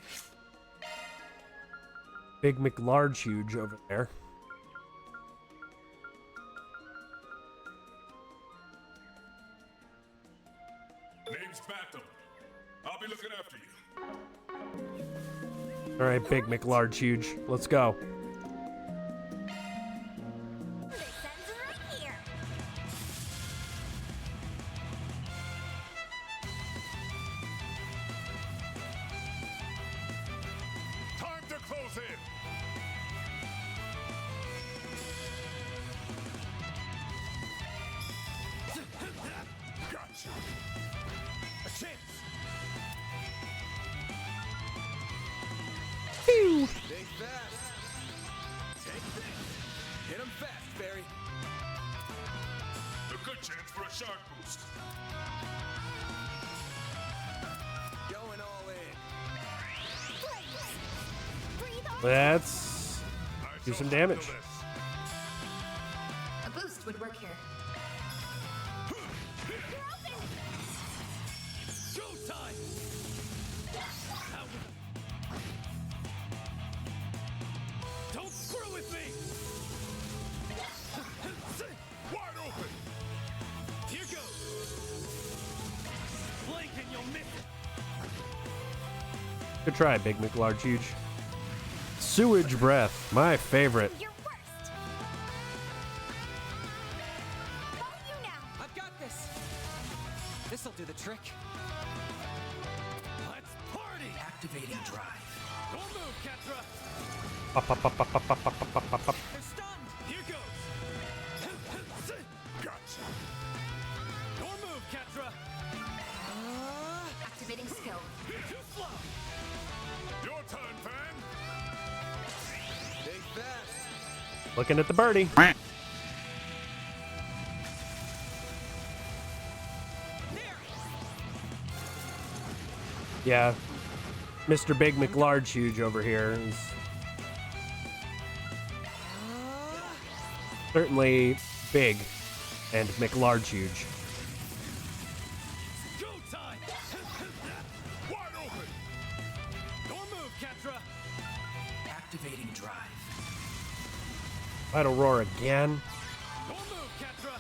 Big McLarge huge over there. Name's Batham. I'll be looking after you. All right, Big McLarge huge. Let's go. Time to close in. Gotcha. A chance. Pew. Think fast. Barry. A good chance for a shark boost. Going all in. Let's do some damage. A boost would work here. Showtime! Don't screw with me! Wide open! Here goes! Blink and you'll miss it! Good try, Big McLarge Huge. Sewage breath, my favorite. You're worst. Follow you now. I've got this. This'll do the trick. Let's party! Activating drive. Don't move, Ketra! Up, up, up, up, up, up, up, up, up, up. They're stunned! Here goes! Gotcha! Don't move, Ketra! Activating skill. Too slow! Your turn, Van! Think fast. Looking at the birdie. Yeah, Mr. Big McLarge Huge over here is certainly big and McLarge Huge. Go time! Wide open! Don't move, Ketra! Activating drive. Vital Roar again. Don't move, Ketra!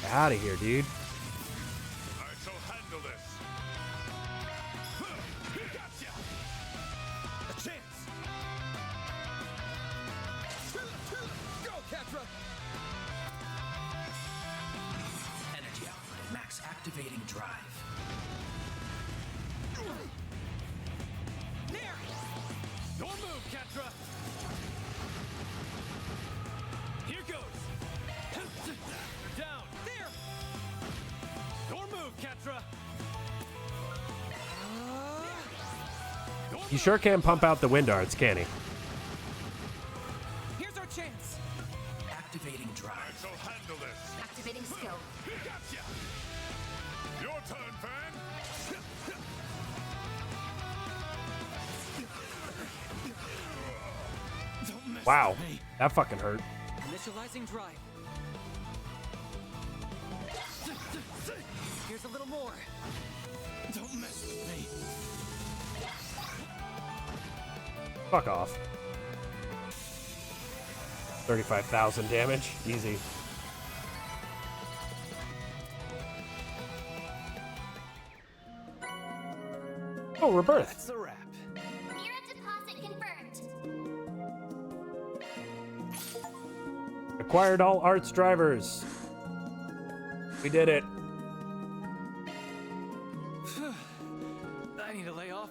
Get out of here, dude. I shall handle this. Gotcha! A chance! Go, Ketra! Energy output at max. Activating drive. Near! Don't move, Ketra! Here goes! You're down! There! Don't move, Ketra! He sure can pump out the wind darts, can he? Here's our chance. Activating I drive. shall handle this. Activating skill. Gotcha! Your turn, Van! Don't mess Wow, with me. that fucking hurt. Initializing drive. Here's a little more. Don't mess with me. Fuck off. 35,000 damage. Easy. Oh, rebirth. That's a wrap. Mira deposit confirmed. Acquired all arts drivers. We did it. I need to lay off.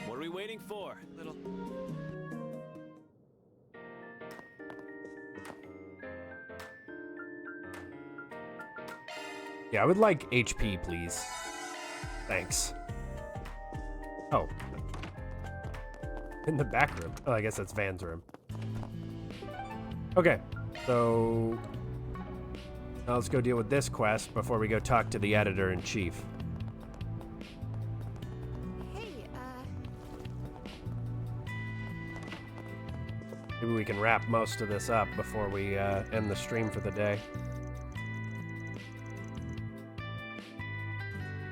What are we waiting for? Little. Yeah, I would like HP, please. Thanks. Oh. In the back room. Oh, I guess that's Van's room. Okay, so now let's go deal with this quest before we go talk to the editor-in-chief. Hey, Maybe we can wrap most of this up before we end the stream for the day.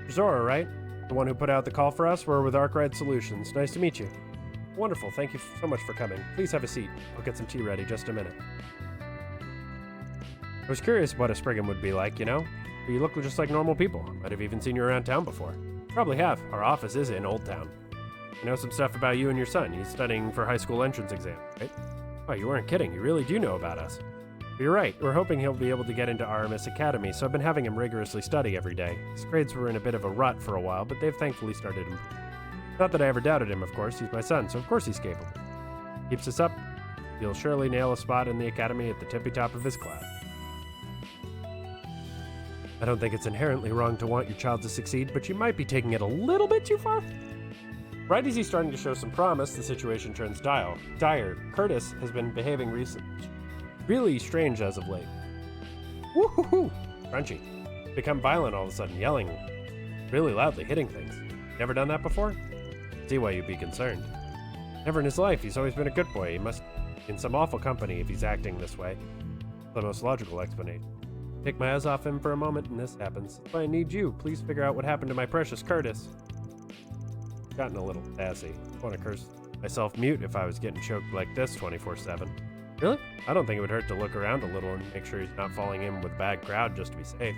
Zora, right? The one who put out the call for us? We're with Arkwright Solutions. Nice to meet you. Wonderful. Thank you so much for coming. Please have a seat. I'll get some tea ready. Just a minute. I was curious what a Spriggan would be like, you know? You look just like normal people. Might have even seen you around town before. Probably have. Our office is in Old Town. I know some stuff about you and your son. He's studying for high school entrance exam, right? Oh, you weren't kidding. You really do know about us. You're right. We're hoping he'll be able to get into RMS Academy, so I've been having him rigorously study every day. His grades were in a bit of a rut for a while, but they've thankfully started improving. Not that I ever doubted him, of course. He's my son, so of course he's capable. Keeps us up, he'll surely nail a spot in the academy at the tippy top of his class. I don't think it's inherently wrong to want your child to succeed, but you might be taking it a little bit too far. Right as he's starting to show some promise, the situation turns dire. Curtis has been behaving really strange as of late. Woo-hoo-hoo! Crunchy. Become violent all of a sudden, yelling really loudly, hitting things. Never done that before? See why you'd be concerned. Never in his life. He's always been a good boy. He must in some awful company if he's acting this way. The most logical explanation. Take my eyes off him for a moment and this happens. That's why I need you. Please figure out what happened to my precious Curtis. Gotten a little sassy. I want to curse myself mute if I was getting choked like this 24/7. Really? I don't think it would hurt to look around a little and make sure he's not falling in with a bad crowd just to be safe.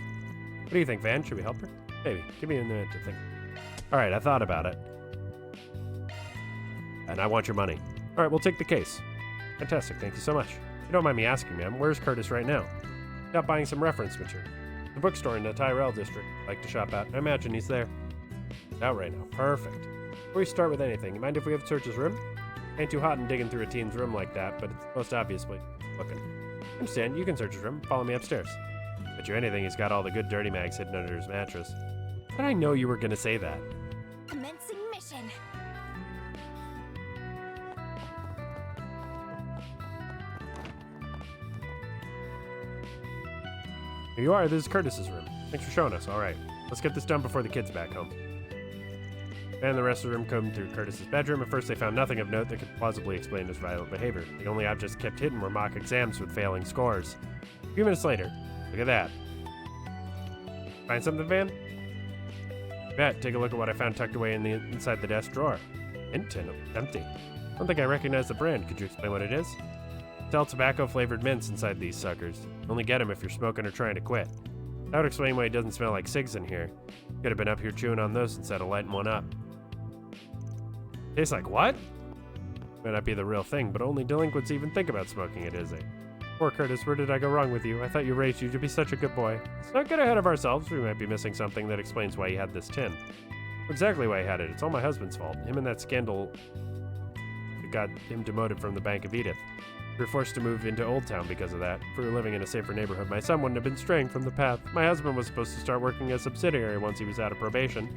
What do you think, Van? Should we help her? Maybe. Give me a minute to think. Alright, I thought about it. And I want your money. Alright, we'll take the case. Fantastic, thank you so much. You don't mind me asking, ma'am, where's Curtis right now? Out buying some reference material. The bookstore in the Tyrell district. Like to shop at. I imagine he's there. Out right now. Perfect. Before we start with anything, you mind if we have to search his room? Ain't too hot in digging through a teen's room like that, but it's most obviously looking. Understand, you can search his room. Follow me upstairs. Bet you anything he's got all the good dirty mags hidden under his mattress. How did I know you were gonna say that? Commencing mission. Here you are, this is Curtis's room. Thanks for showing us. Alright, let's get this done before the kids back home. And the rest of the room combed through Curtis's bedroom. At first they found nothing of note that could plausibly explain his violent behavior. The only objects kept hidden were mock exams with failing scores. A few minutes later, look at that. Find something, Van? Bet, take a look at what I found tucked away inside the desk drawer. Tin, empty. I don't think I recognize the brand. Could you explain what it is? Sell tobacco-flavored mints inside these suckers. Only get them if you're smoking or trying to quit. That would explain why it doesn't smell like cigs in here. Could have been up here chewing on those instead of lighting one up. Tastes like what? Might not be the real thing, but only delinquents even think about smoking it, is it? Poor Curtis, where did I go wrong with you? I thought you raised you to be such a good boy. Let's not get ahead of ourselves. We might be missing something that explains why he had this tin. Exactly why he had it. It's all my husband's fault. Him and that scandal got him demoted from the Bank of Edith. We were forced to move into Old Town because of that. If we were living in a safer neighborhood, my son wouldn't have been straying from the path. My husband was supposed to start working as subsidiary once he was out of probation.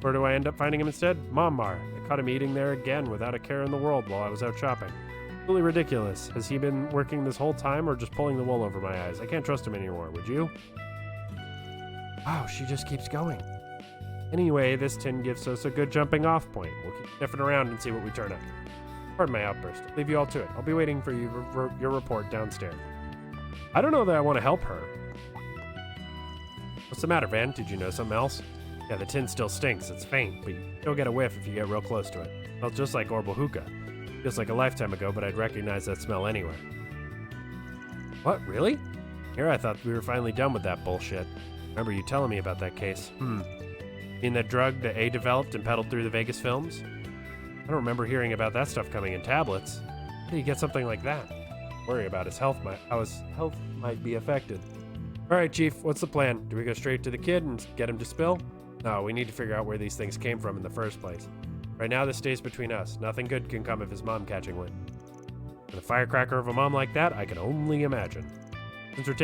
Where do I end up finding him instead? Mommar. I caught him eating there again without a care in the world while I was out shopping. Really ridiculous. Has he been working this whole time or just pulling the wool over my eyes? I can't trust him anymore, would you? Wow, she just keeps going. Anyway, this tin gives us a good jumping off point. We'll keep sniffing around and see what we turn up. Pardon my outburst. I'll leave you all to it. I'll be waiting for you your report downstairs. I don't know that I want to help her. What's the matter, Van? Did you know something else? Yeah, the tin still stinks. It's faint, but you'll get a whiff if you get real close to it. It smells just like Orbital hookah. Feels like a lifetime ago, but I'd recognize that smell anywhere. What, really? Here I thought we were finally done with that bullshit. Remember you telling me about that case. Mean that drug that A developed and peddled through the Vegas films? I don't remember hearing about that stuff coming in tablets. How do you get something like that? Worry about how his health might be affected. Alright, Chief, what's the plan? Do we go straight to the kid and get him to spill? No, we need to figure out where these things came from in the first place. Right now, this stays between us. Nothing good can come of his mom catching wind. With a firecracker of a mom like that, I can only imagine. Since we're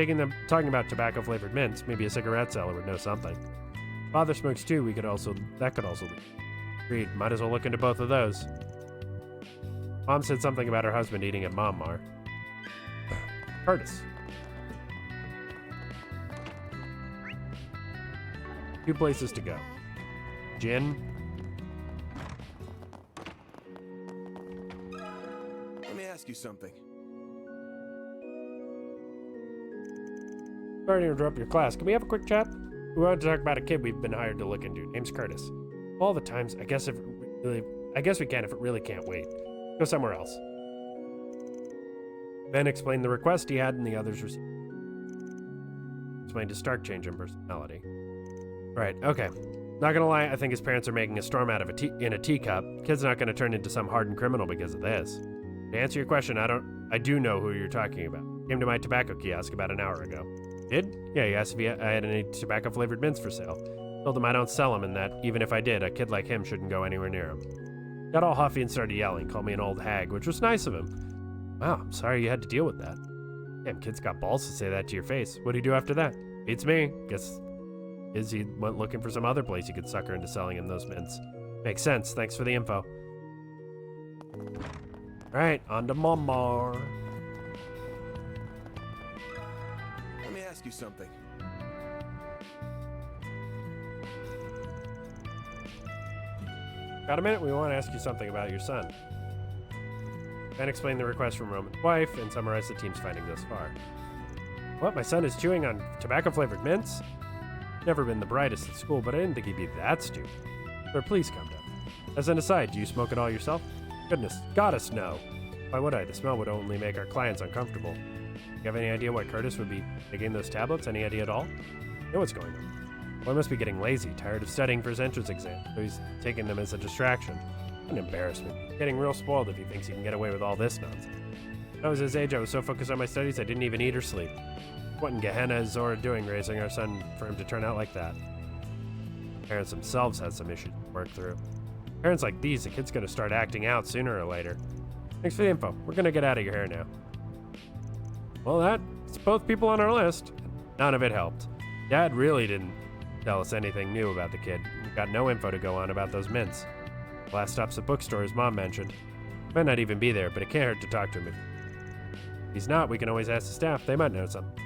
talking about tobacco-flavored mints, maybe a cigarette seller would know something. Father smokes too, that could also lead. Agreed, might as well look into both of those. Mom said something about her husband eating at Mommar. Curtis. 2 places to go. Gin. Let me ask you something. Sorry to interrupt your class. Can we have a quick chat? We want to talk about a kid we've been hired to look into. Name's Curtis. All the times, I guess we can if it really can't wait. Go somewhere else. Ben explained the request he had and the others received. Explained his stark change in personality. Right, okay. Not gonna lie, I think his parents are making a storm out of in a teacup. Kid's not gonna turn into some hardened criminal because of this. To answer your question, I do know who you're talking about. Came to my tobacco kiosk about an hour ago. Did? Yeah, he asked if I had any tobacco-flavored mints for sale. Told him I don't sell them and that, even if I did, a kid like him shouldn't go anywhere near him. Got all huffy and started yelling, called me an old hag, which was nice of him. Wow, I'm sorry you had to deal with that. Damn, kid's got balls to say that to your face. What'd he do after that? Beats me. Guess he went looking for some other place he could sucker into selling him those mints. Makes sense. Thanks for the info. Alright, on to Mama. Let me ask you something. Got a minute? We want to ask you something about your son. Ben explained the request from Roman's wife and summarized the team's findings thus far. What? My son is chewing on tobacco-flavored mints? Never been the brightest at school, but I didn't think he'd be that stupid. Sir, please calm down. As an aside, do you smoke it all yourself? Goodness, goddess, no. Why would I? The smell would only make our clients uncomfortable. You have any idea why Curtis would be taking those tablets? Any idea at all? You know what's going on. Well, he must be getting lazy, tired of studying for his entrance exam, so he's taking them as a distraction. An embarrassment. Getting real spoiled if he thinks he can get away with all this nonsense. When I was his age, I was so focused on my studies I didn't even eat or sleep. What in Gehenna is Zora doing raising our son for him to turn out like that? Parents themselves had some issues to work through. Parents like these, the kid's gonna start acting out sooner or later. Thanks for the info. We're gonna get out of your hair now. Well, that's both people on our list. None of it helped. Dad really didn't tell us anything new about the kid. We got no info to go on about those mints. The last stop's the bookstore, as Mom mentioned. Might not even be there, but it can't hurt to talk to him. If he's not, we can always ask the staff. They might know something.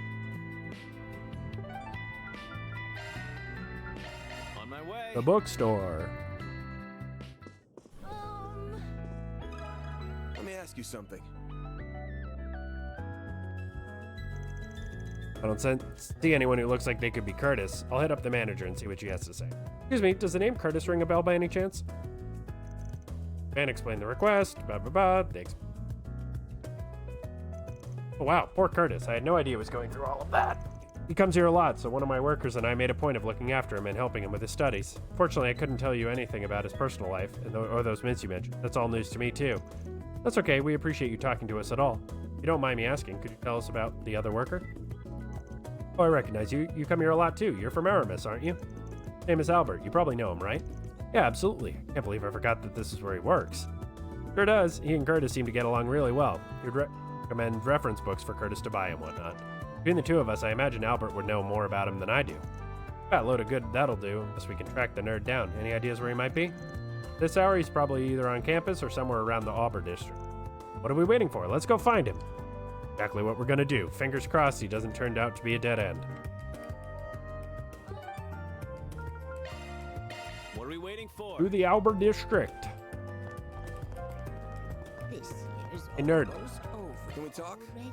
On my way. The bookstore. Let me ask you something. I don't see anyone who looks like they could be Curtis. I'll hit up the manager and see what she has to say. Excuse me, does the name Curtis ring a bell by any chance? Ben explained the request. Oh wow, poor Curtis. I had no idea he was going through all of that. He comes here a lot, so one of my workers and I made a point of looking after him and helping him with his studies. Fortunately, I couldn't tell you anything about his personal life, or those mints you mentioned. That's all news to me, too. That's okay, we appreciate you talking to us at all. If you don't mind me asking, could you tell us about the other worker? Oh, I recognize you. You come here a lot, too. You're from Aramis, aren't you? Name is Albert. You probably know him, right? Yeah, absolutely. I can't believe I forgot that this is where he works. Sure does. He and Curtis seem to get along really well. He'd recommend reference books for Curtis to buy and whatnot. Between the two of us, I imagine Albert would know more about him than I do. Got a load of good that'll do, unless we can track the nerd down. Any ideas where he might be? This hour, he's probably either on campus or somewhere around the Auburn district. What are we waiting for? Let's go find him. Exactly what we're gonna do. Fingers crossed he doesn't turn out to be a dead end. What are we waiting for? To the Auburn district. This year's Hey, nerd. almost over. Can we talk? Already.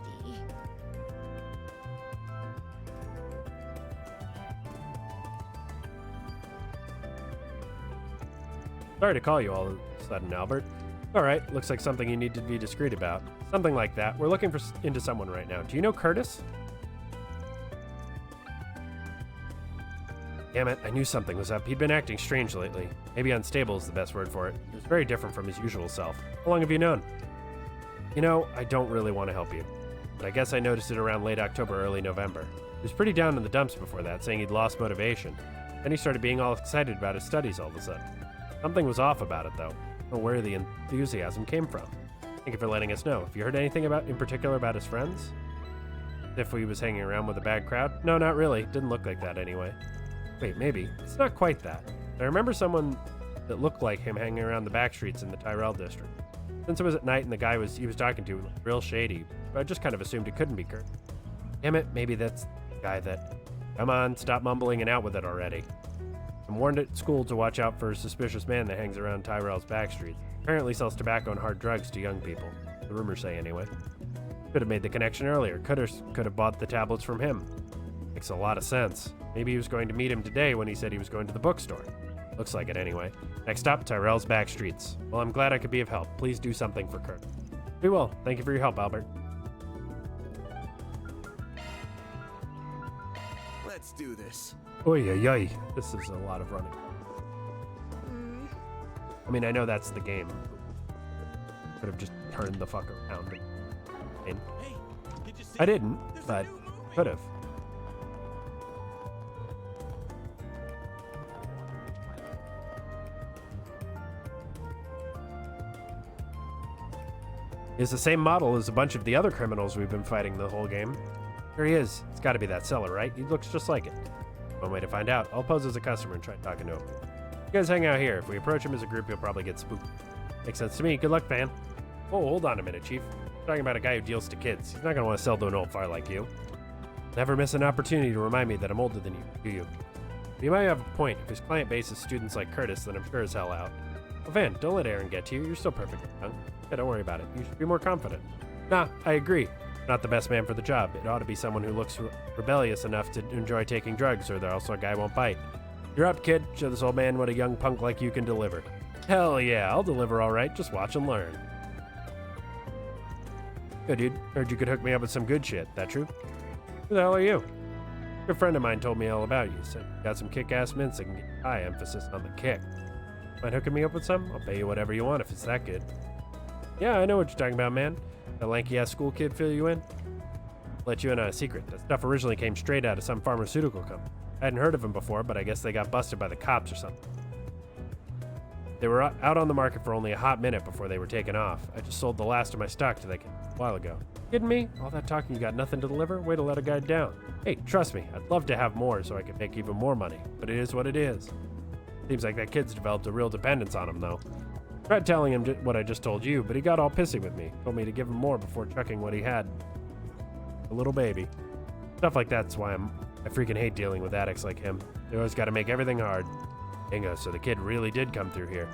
Sorry to call you all of a sudden, Albert. Alright, looks like something you need to be discreet about. Something like that. We're looking into someone right now. Do you know Curtis? Damn it, I knew something was up. He'd been acting strange lately. Maybe unstable is the best word for it. He was very different from his usual self. How long have you known? You know, I don't really want to help you, but I guess I noticed it around late October, early November. He was pretty down in the dumps before that, saying he'd lost motivation. Then he started being all excited about his studies all of a sudden. Something was off about it, though. I don't know where the enthusiasm came from. Thank you for letting us know. Have you heard anything in particular about his friends? If he was hanging around with a bad crowd? No, not really. Didn't look like that anyway. Wait, maybe. It's not quite that. I remember someone that looked like him hanging around the back streets in the Tyrell district. Since it was at night and the guy he was talking to looked real shady, I just kind of assumed it couldn't be Kurt. Damn it, maybe that's the guy that... Come on, stop mumbling and out with it already. I'm warned at school to watch out for a suspicious man that hangs around Tyrell's back streets. Apparently sells tobacco and hard drugs to young people. The rumors say anyway. Could have made the connection earlier. Could have bought the tablets from him. Makes a lot of sense. Maybe he was going to meet him today when he said he was going to the bookstore. Looks like it anyway. Next stop, Tyrell's back streets. Well, I'm glad I could be of help. Please do something for Kurt. We will. Thank you for your help, Albert. Let's do this. Oy, oy, oy. This is a lot of running. I mean, I know that's the game. Could have just turned the fuck around. I didn't, but could have. Is the same model as a bunch of the other criminals we've been fighting the whole game. Here he is. It's got to be that seller, right? He looks just like it. One way to find out. I'll pose as a customer and try talking to him. You guys hang out here. If we approach him as a group, he'll probably get spooked. Makes sense to me. Good luck, man. Oh, hold on a minute, Chief. I'm talking about a guy who deals to kids. He's not going to want to sell to an old fart like you. Never miss an opportunity to remind me that I'm older than you, do you? You might have a point. If his client base is students like Curtis, then I'm sure as hell out. Well, Van, don't let Aaron get to you. You're still perfectly young. Yeah, don't worry about it. You should be more confident. Nah, I agree. Not the best man for the job. It ought to be someone who looks rebellious enough to enjoy taking drugs, or else our guy won't bite. You're up, kid. Show this old man what a young punk like you can deliver. Hell yeah, I'll deliver all right. Just watch and learn. Yo, dude. Heard you could hook me up with some good shit. That true? Who the hell are you? A good friend of mine told me all about you. Said you got some kick-ass mints that can get high, emphasis on the kick. Mind hooking me up with some? I'll pay you whatever you want if it's that good. Yeah, I know what you're talking about, man. That lanky-ass school kid fill you in? Let you in on a secret. That stuff originally came straight out of some pharmaceutical company. I hadn't heard of them before, but I guess they got busted by the cops or something. They were out on the market for only a hot minute before they were taken off. I just sold the last of my stock to that kid a while ago. Kidding me? All that talking, you got nothing to deliver? Way to let a guy down. Hey, trust me, I'd love to have more so I could make even more money, but it is what it is. Seems like that kid's developed a real dependence on him, though. Tried telling him what I just told you, but he got all pissy with me. Told me to give him more before chucking what he had. A little baby. Stuff like that's why I freaking hate dealing with addicts like him. They always gotta make everything hard. Bingo, so the kid really did come through here.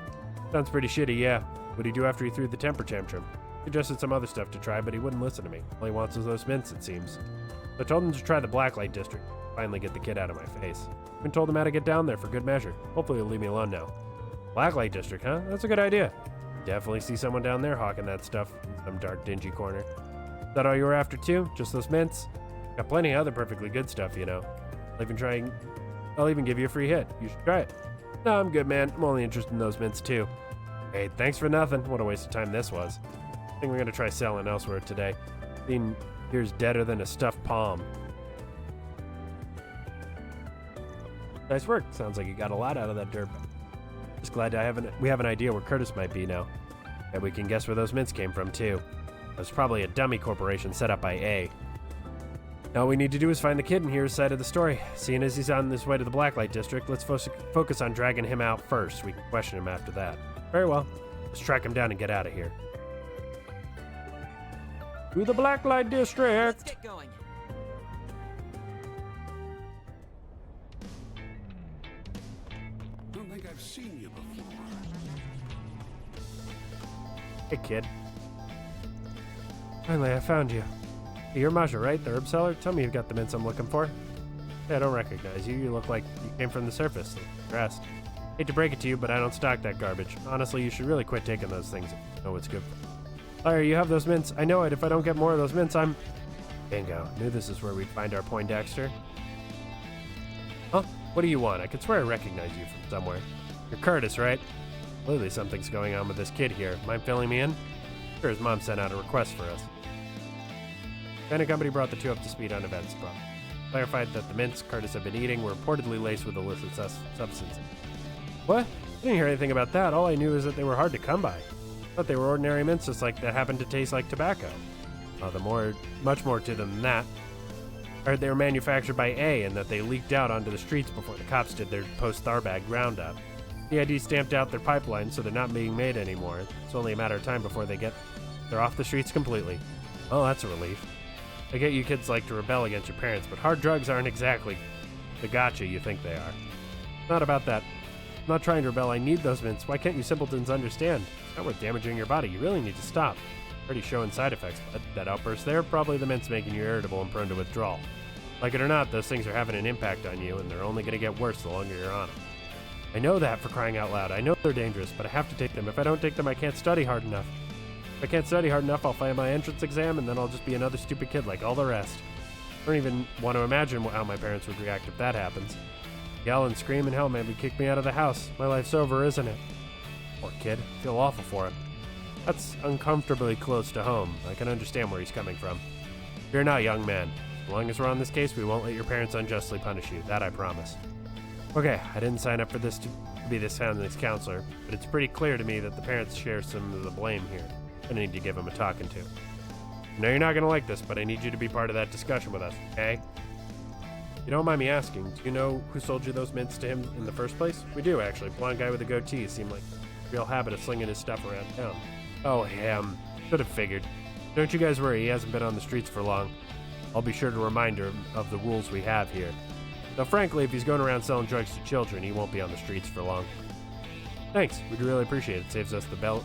Sounds pretty shitty, yeah. What'd he do after he threw the temper tantrum? Suggested some other stuff to try, but he wouldn't listen to me. All he wants is those mints, it seems. So I told him to try the Blacklight District. Finally get the kid out of my face. Even told him how to get down there for good measure. Hopefully he'll leave me alone now. Blacklight District, huh? That's a good idea. Definitely see someone down there hawking that stuff in some dark, dingy corner. Is that all you were after too? Just those mints? Got plenty of other perfectly good stuff, you know. I'll even give you a free hit. You should try it. No, I'm good, man. I'm only interested in those mints too. Hey, thanks for nothing. What a waste of time this was. I think we're gonna try selling elsewhere today. Being here's deader than a stuffed palm. Nice work. Sounds like you got a lot out of that dirt. Just glad we have an idea where Curtis might be now. And we can guess where those mints came from too. It was probably a dummy corporation set up by A. All we need to do is find the kid and hear his side of the story. Seeing as he's on his way to the Blacklight District, let's focus on dragging him out first. We can question him after that. Very well. Let's track him down and get out of here. To the Blacklight District! Let's get going. Don't think I've seen you before. Hey, kid. Finally, I found you. Hey, you're Maja, right? The herb seller? Tell me you've got the mints I'm looking for. Hey, I don't recognize you. You look like you came from the surface. Dressed. Hate to break it to you, but I don't stock that garbage. Honestly, you should really quit taking those things if you know what's good for. Liar, you have those mints. I know it. If I don't get more of those mints, I'm... Bingo. Knew this is where we'd find our Poindexter. Huh? What do you want? I could swear I recognize you from somewhere. You're Curtis, right? Clearly something's going on with this kid here. Mind filling me in? Sure, his mom sent out a request for us. Then a company brought the two up to speed on events. Clarified that the mints Curtis had been eating were reportedly laced with illicit substances. What? I didn't hear anything about that. All I knew is that they were hard to come by. I thought they were ordinary mints just like that happened to taste like tobacco. Much more to them than that. I heard they were manufactured by A and that they leaked out onto the streets before the cops did their post-Tharbag roundup. CID stamped out their pipeline, so they're not being made anymore. It's only a matter of time before they're off the streets completely. Oh, that's a relief. I get you kids like to rebel against your parents, but hard drugs aren't exactly the gotcha you think they are. It's not about that. I'm not trying to rebel. I need those mints. Why can't you simpletons understand? It's not worth damaging your body. You really need to stop. Already showing side effects, but that outburst there, probably the mints making you irritable and prone to withdrawal. Like it or not, those things are having an impact on you, and they're only going to get worse the longer you're on them. I know that, for crying out loud. I know they're dangerous, but I have to take them. If I don't take them, I can't study hard enough. If I can't study hard enough, I'll fail my entrance exam, and then I'll just be another stupid kid like all the rest. I don't even want to imagine how my parents would react if that happens. Yell and scream and hell, maybe kick me out of the house. My life's over, isn't it? Poor kid. I feel awful for him. That's uncomfortably close to home. I can understand where he's coming from. Fear not, young man. As long as we're on this case, we won't let your parents unjustly punish you. That I promise. Okay, I didn't sign up for this to be this family's counselor, but it's pretty clear to me that the parents share some of the blame here. I need to give them a talking to. I know you're not going to like this, but I need you to be part of that discussion with us, okay? You don't mind me asking, do you know who sold you those mints to him in the first place? We do, actually. Blonde guy with a goatee seemed like a real habit of slinging his stuff around town. Oh, him. Should have figured. Don't you guys worry, he hasn't been on the streets for long. I'll be sure to remind him of the rules we have here. Though frankly, if he's going around selling drugs to children, he won't be on the streets for long. Thanks, we'd really appreciate it. Saves us the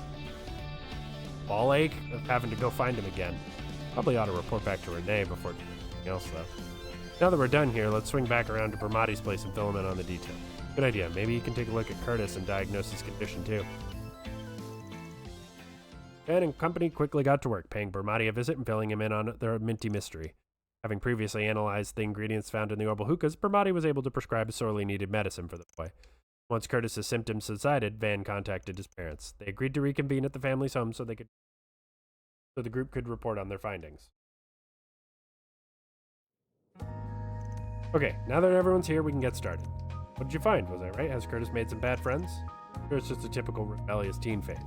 ball ache of having to go find him again. Probably ought to report back to Renee before anything else, though. Now that we're done here, let's swing back around to Bramati's place and fill him in on the details. Good idea. Maybe you can take a look at Curtis and diagnose his condition, too. Ben and company quickly got to work, paying Bramati a visit and filling him in on their minty mystery. Having previously analyzed the ingredients found in the orbital hookahs, Bramati was able to prescribe a sorely needed medicine for the boy. Once Curtis's symptoms subsided, Van contacted his parents. They agreed to reconvene at the family's home so the group could report on their findings. Okay, now that everyone's here, we can get started. What did you find? Was I right? Has Curtis made some bad friends? Or it's just a typical rebellious teen phase?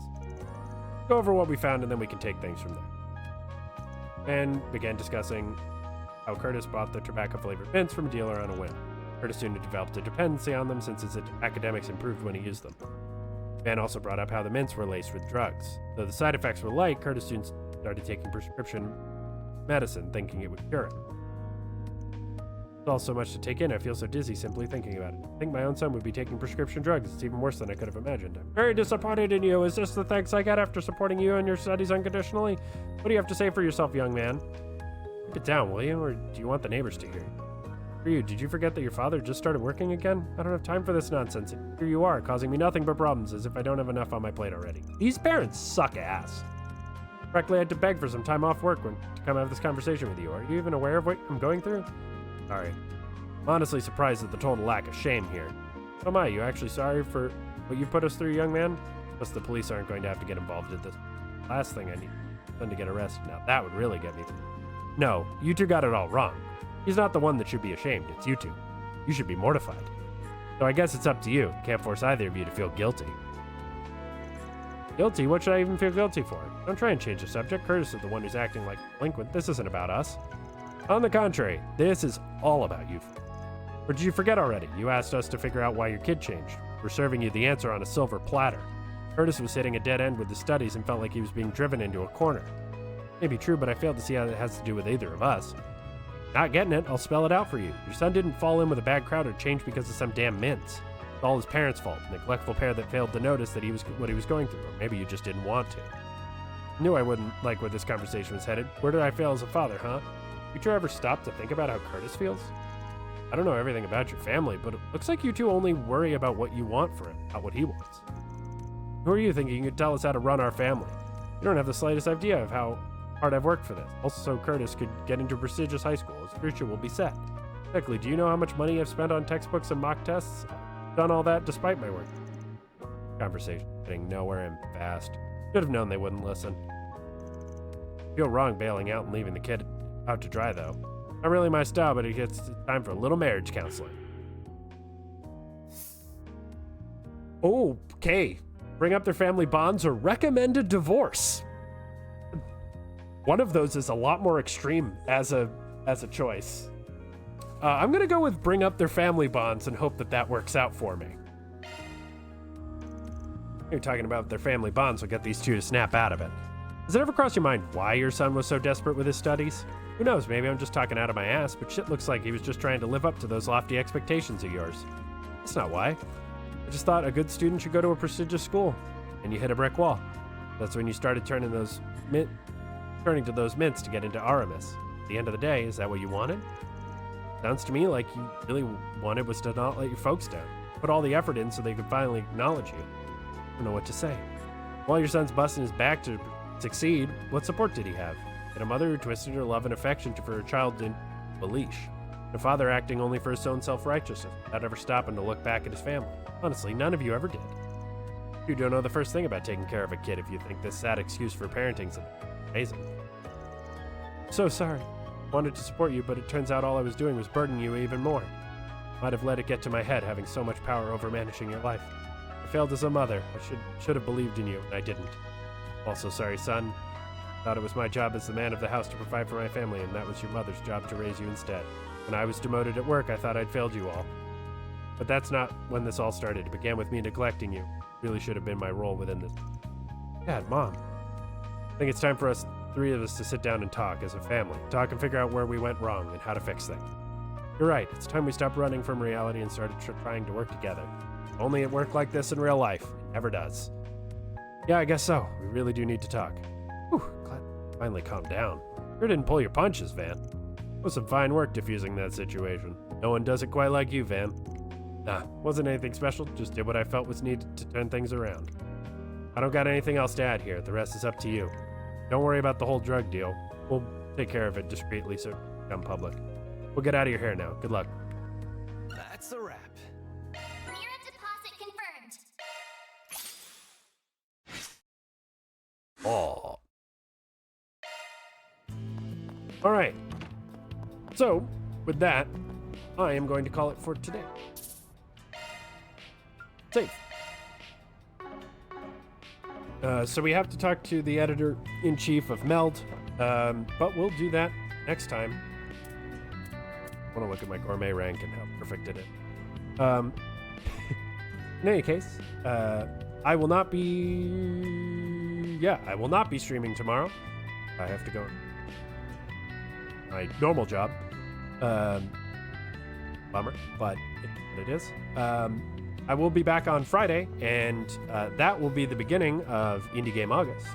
Go over what we found and then we can take things from there. And began discussing how Curtis bought the tobacco-flavored mints from a dealer on a whim. Curtis soon developed a dependency on them since his academics improved when he used them. Van also brought up how the mints were laced with drugs. Though the side effects were light, Curtis soon started taking prescription medicine, thinking it would cure it. It's all so much to take in, I feel so dizzy simply thinking about it. I think my own son would be taking prescription drugs. It's even worse than I could have imagined. I'm very disappointed in you. Is this the thanks I get after supporting you and your studies unconditionally? What do you have to say for yourself, young man? Keep it down, will you? Or do you want the neighbors to hear you? For you, did you forget that your father just started working again? I don't have time for this nonsense. Here you are, causing me nothing but problems, as if I don't have enough on my plate already. These parents suck ass. Frankly, I had to beg for some time off work to come have this conversation with you. Are you even aware of what I'm going through? Sorry. I'm honestly surprised at the total lack of shame here. So am I. You actually sorry for what you put us through, young man? Plus, the police aren't going to have to get involved at this. Last thing I need is them to get arrested. Now, that would really get me. No, you two got it all wrong. He's not the one that should be ashamed. It's you two. You should be mortified. So I guess it's up to you. Can't force either of you to feel guilty. Guilty? What should I even feel guilty for? Don't try and change the subject. Curtis is the one who's acting like a delinquent. This isn't about us. On the contrary, this is all about you. Or did you forget already? You asked us to figure out why your kid changed. We're serving you the answer on a silver platter. Curtis was hitting a dead end with his studies and felt like he was being driven into a corner. Maybe true, but I failed to see how it has to do with either of us. Not getting it, I'll spell it out for you. Your son didn't fall in with a bad crowd or change because of some damn mints. It's all his parents' fault. Neglectful pair that failed to notice that what he was going through, or maybe you just didn't want to. Knew I wouldn't like where this conversation was headed. Where did I fail as a father, huh? Did you ever stop to think about how Curtis feels? I don't know everything about your family, but it looks like you two only worry about what you want for him, not what he wants. Who are you thinking you could tell us how to run our family? You don't have the slightest idea of how hard I've worked for this. Also, Curtis could get into a prestigious high school. His future will be set. Exactly, do you know how much money I've spent on textbooks and mock tests? I've done all that despite my work. Conversation getting nowhere and fast. Should have known they wouldn't listen. I feel wrong bailing out and leaving the kid out to dry, though. Not really my style, but it's time for a little marriage counseling. Okay. Bring up their family bonds or recommend a divorce. One of those is a lot more extreme as a choice. I'm gonna go with bring up their family bonds and hope that works out for me. You're talking about their family bonds will get these two to snap out of it. Has it ever crossed your mind why your son was so desperate with his studies? Who knows, maybe I'm just talking out of my ass, but shit looks like he was just trying to live up to those lofty expectations of yours. That's not why. I just thought a good student should go to a prestigious school, and you hit a brick wall. That's when you started turning to those mints to get into Aramis. At the end of the day, is that what you wanted? Sounds to me like you really wanted was to not let your folks down. Put all the effort in so they could finally acknowledge you. I don't know what to say. While your son's busting his back to succeed, what support did he have? Had a mother who twisted her love and affection for her child in a leash. A father acting only for his own self-righteousness, without ever stopping to look back at his family. Honestly, none of you ever did. You don't know the first thing about taking care of a kid if you think this sad excuse for parenting's amazing. So sorry. Wanted to support you, but it turns out all I was doing was burdening you even more. Might have let it get to my head, having so much power over managing your life. I failed as a mother. I should have believed in you, and I didn't. Also sorry, son. Thought it was my job as the man of the house to provide for my family, and that was your mother's job to raise you instead. When I was demoted at work, I thought I'd failed you all. But that's not when this all started. It began with me neglecting you. Really should have been my role within this. Dad, Mom. I think it's time for us, three of us, to sit down and talk as a family. Talk and figure out where we went wrong and how to fix things. You're right. It's time we stopped running from reality and started trying to work together. Only it worked like this in real life. It never does. Yeah, I guess so. We really do need to talk. Whew, glad you finally calmed down. Sure didn't pull your punches, Van. It was some fine work diffusing that situation. No one does it quite like you, Van. Nah, wasn't anything special. Just did what I felt was needed to turn things around. I don't got anything else to add here. The rest is up to you. Don't worry about the whole drug deal. We'll take care of it discreetly so it doesn't become public. We'll get out of your hair now. Good luck. That's a wrap. Mira deposit confirmed. Oh. All right. So, with that, I am going to call it for today. Save. So we have to talk to the editor-in-chief of Meld, but we'll do that next time. I want to look at my gourmet rank and how perfect it is. In any case, I will not be... Yeah, I will not be streaming tomorrow. I have to go... My normal job. Bummer, but it is. I will be back on Friday, and that will be the beginning of Indie Game August.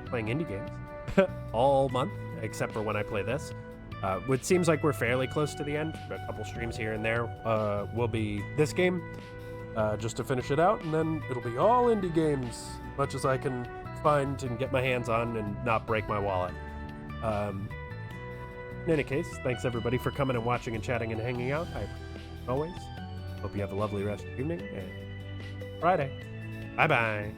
Playing indie games all month, except for when I play this. It seems like we're fairly close to the end. A couple streams here and there will be this game, just to finish it out, and then it'll be all indie games, much as I can find and get my hands on and not break my wallet. In any case, thanks everybody for coming and watching and chatting and hanging out. I always hope you have a lovely rest of the evening and Friday. Bye-bye.